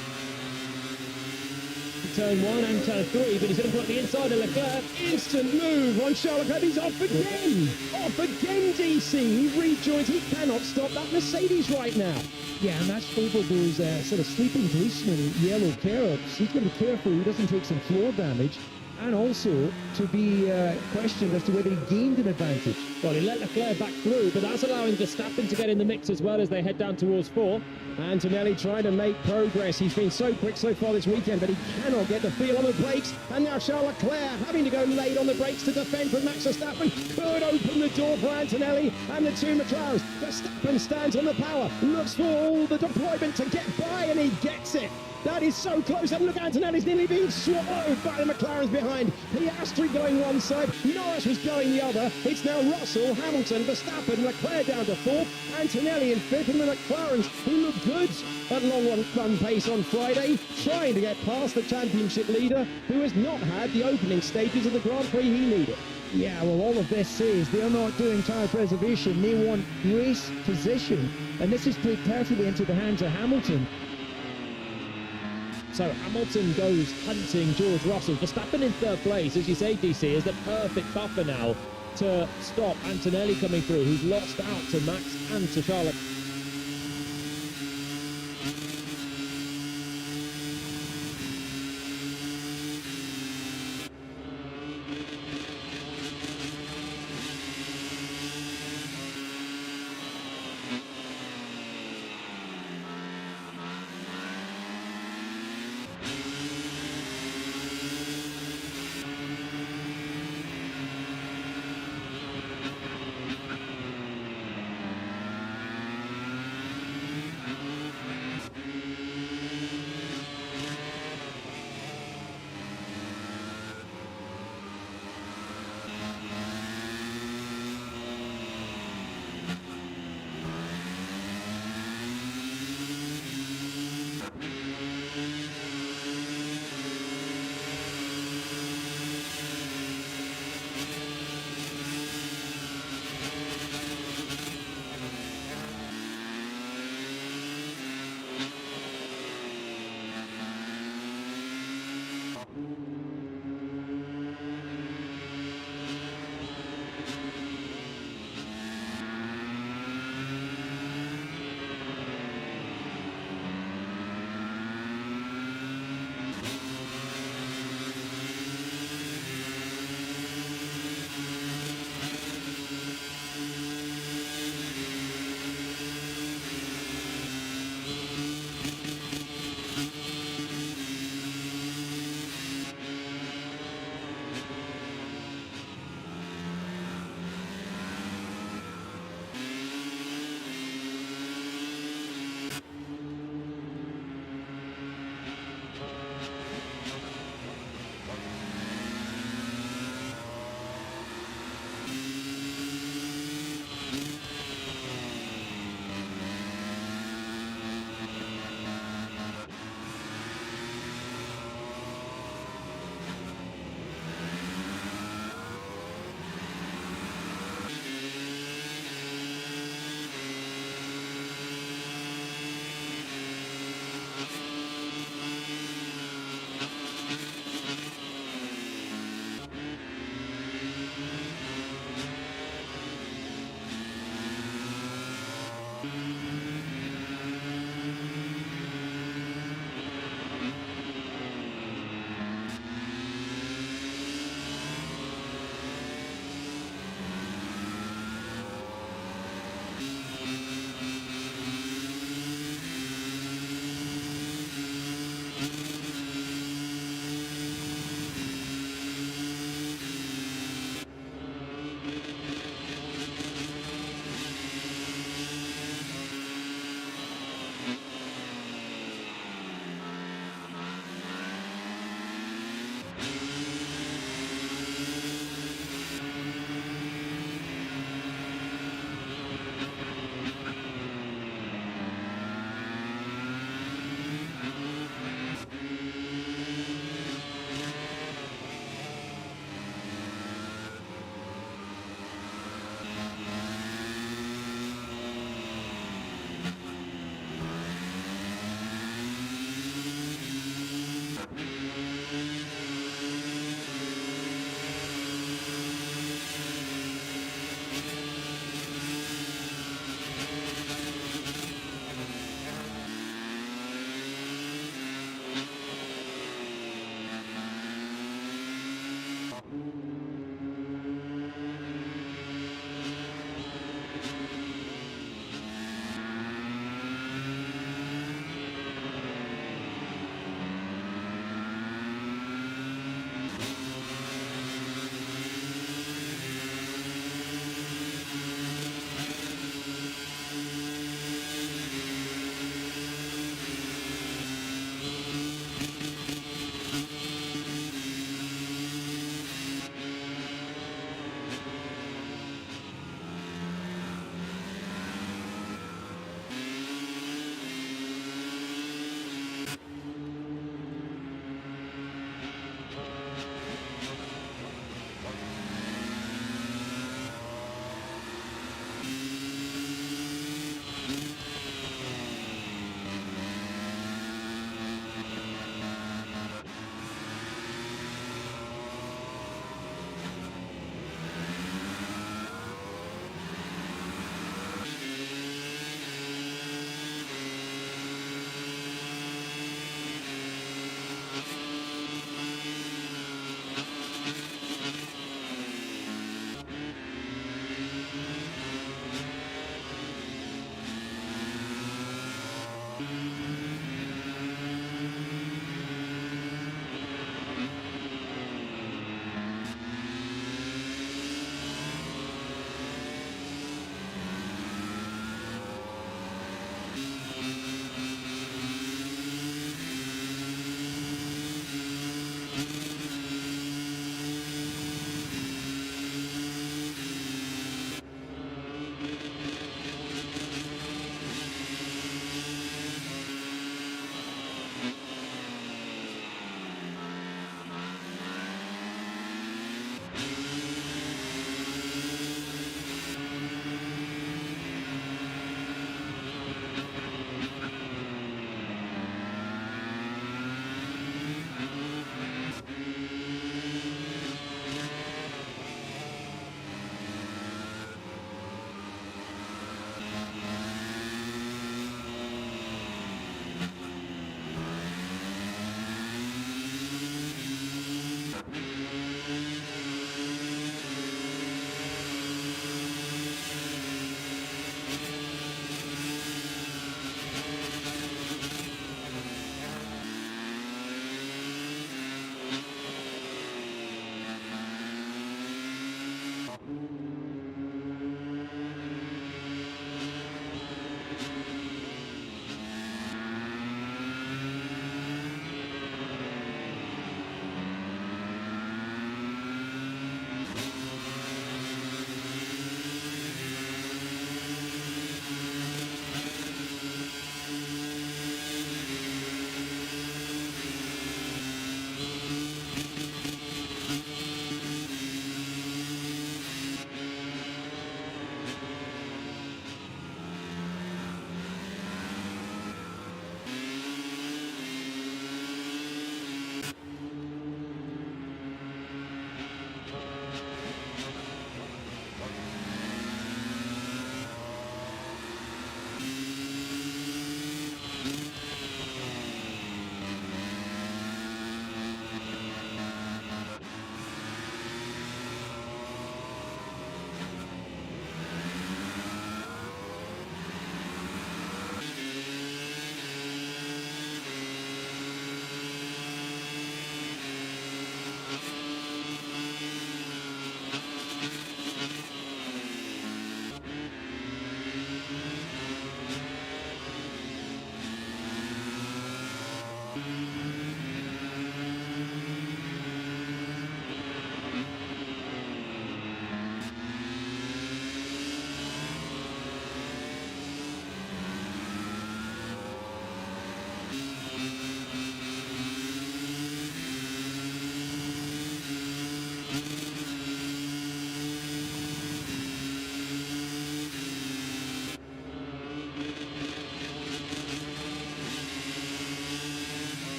turn 1 and turn 3, but he's going to put the inside of Leclerc. Instant move on Charles Leclerc. He's off again. Off again, DC. He rejoins. He cannot stop that Mercedes right now. Yeah, and that's over those sort of sleeping policeman yellow carrots. He's going to be careful he doesn't take some floor damage, and also to be questioned as to whether he gained an advantage. Well, he let Leclerc back through, but that's allowing Verstappen to get in the mix as well as they head down towards 4. Antonelli trying to make progress. He's been so quick so far this weekend, but he cannot get the feel on the brakes. And now Charles Leclerc having to go late on the brakes to defend from Max Verstappen. Could open the door for Antonelli and the two McLarens. Verstappen stands on the power, looks for all the deployment to get by, and he gets it. That is so close, and look, Antonelli's nearly being swallowed by the McLarens behind. Piastri going one side, Norris was going the other. It's now Russell, Hamilton, Verstappen, Leclerc down to 4th, Antonelli in 5th, and the McLarens, who look good at long run pace on Friday, trying to get past the championship leader, who has not had the opening stages of the Grand Prix he needed. Yeah, well, all of this says they're not doing tyre preservation. They want race position, and this is played perfectly into the hands of Hamilton. So Hamilton goes hunting George Russell. Verstappen in 3rd place, as you say, DC, is the perfect buffer now to stop Antonelli coming through, who's lost out to Max and to Charlotte.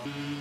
you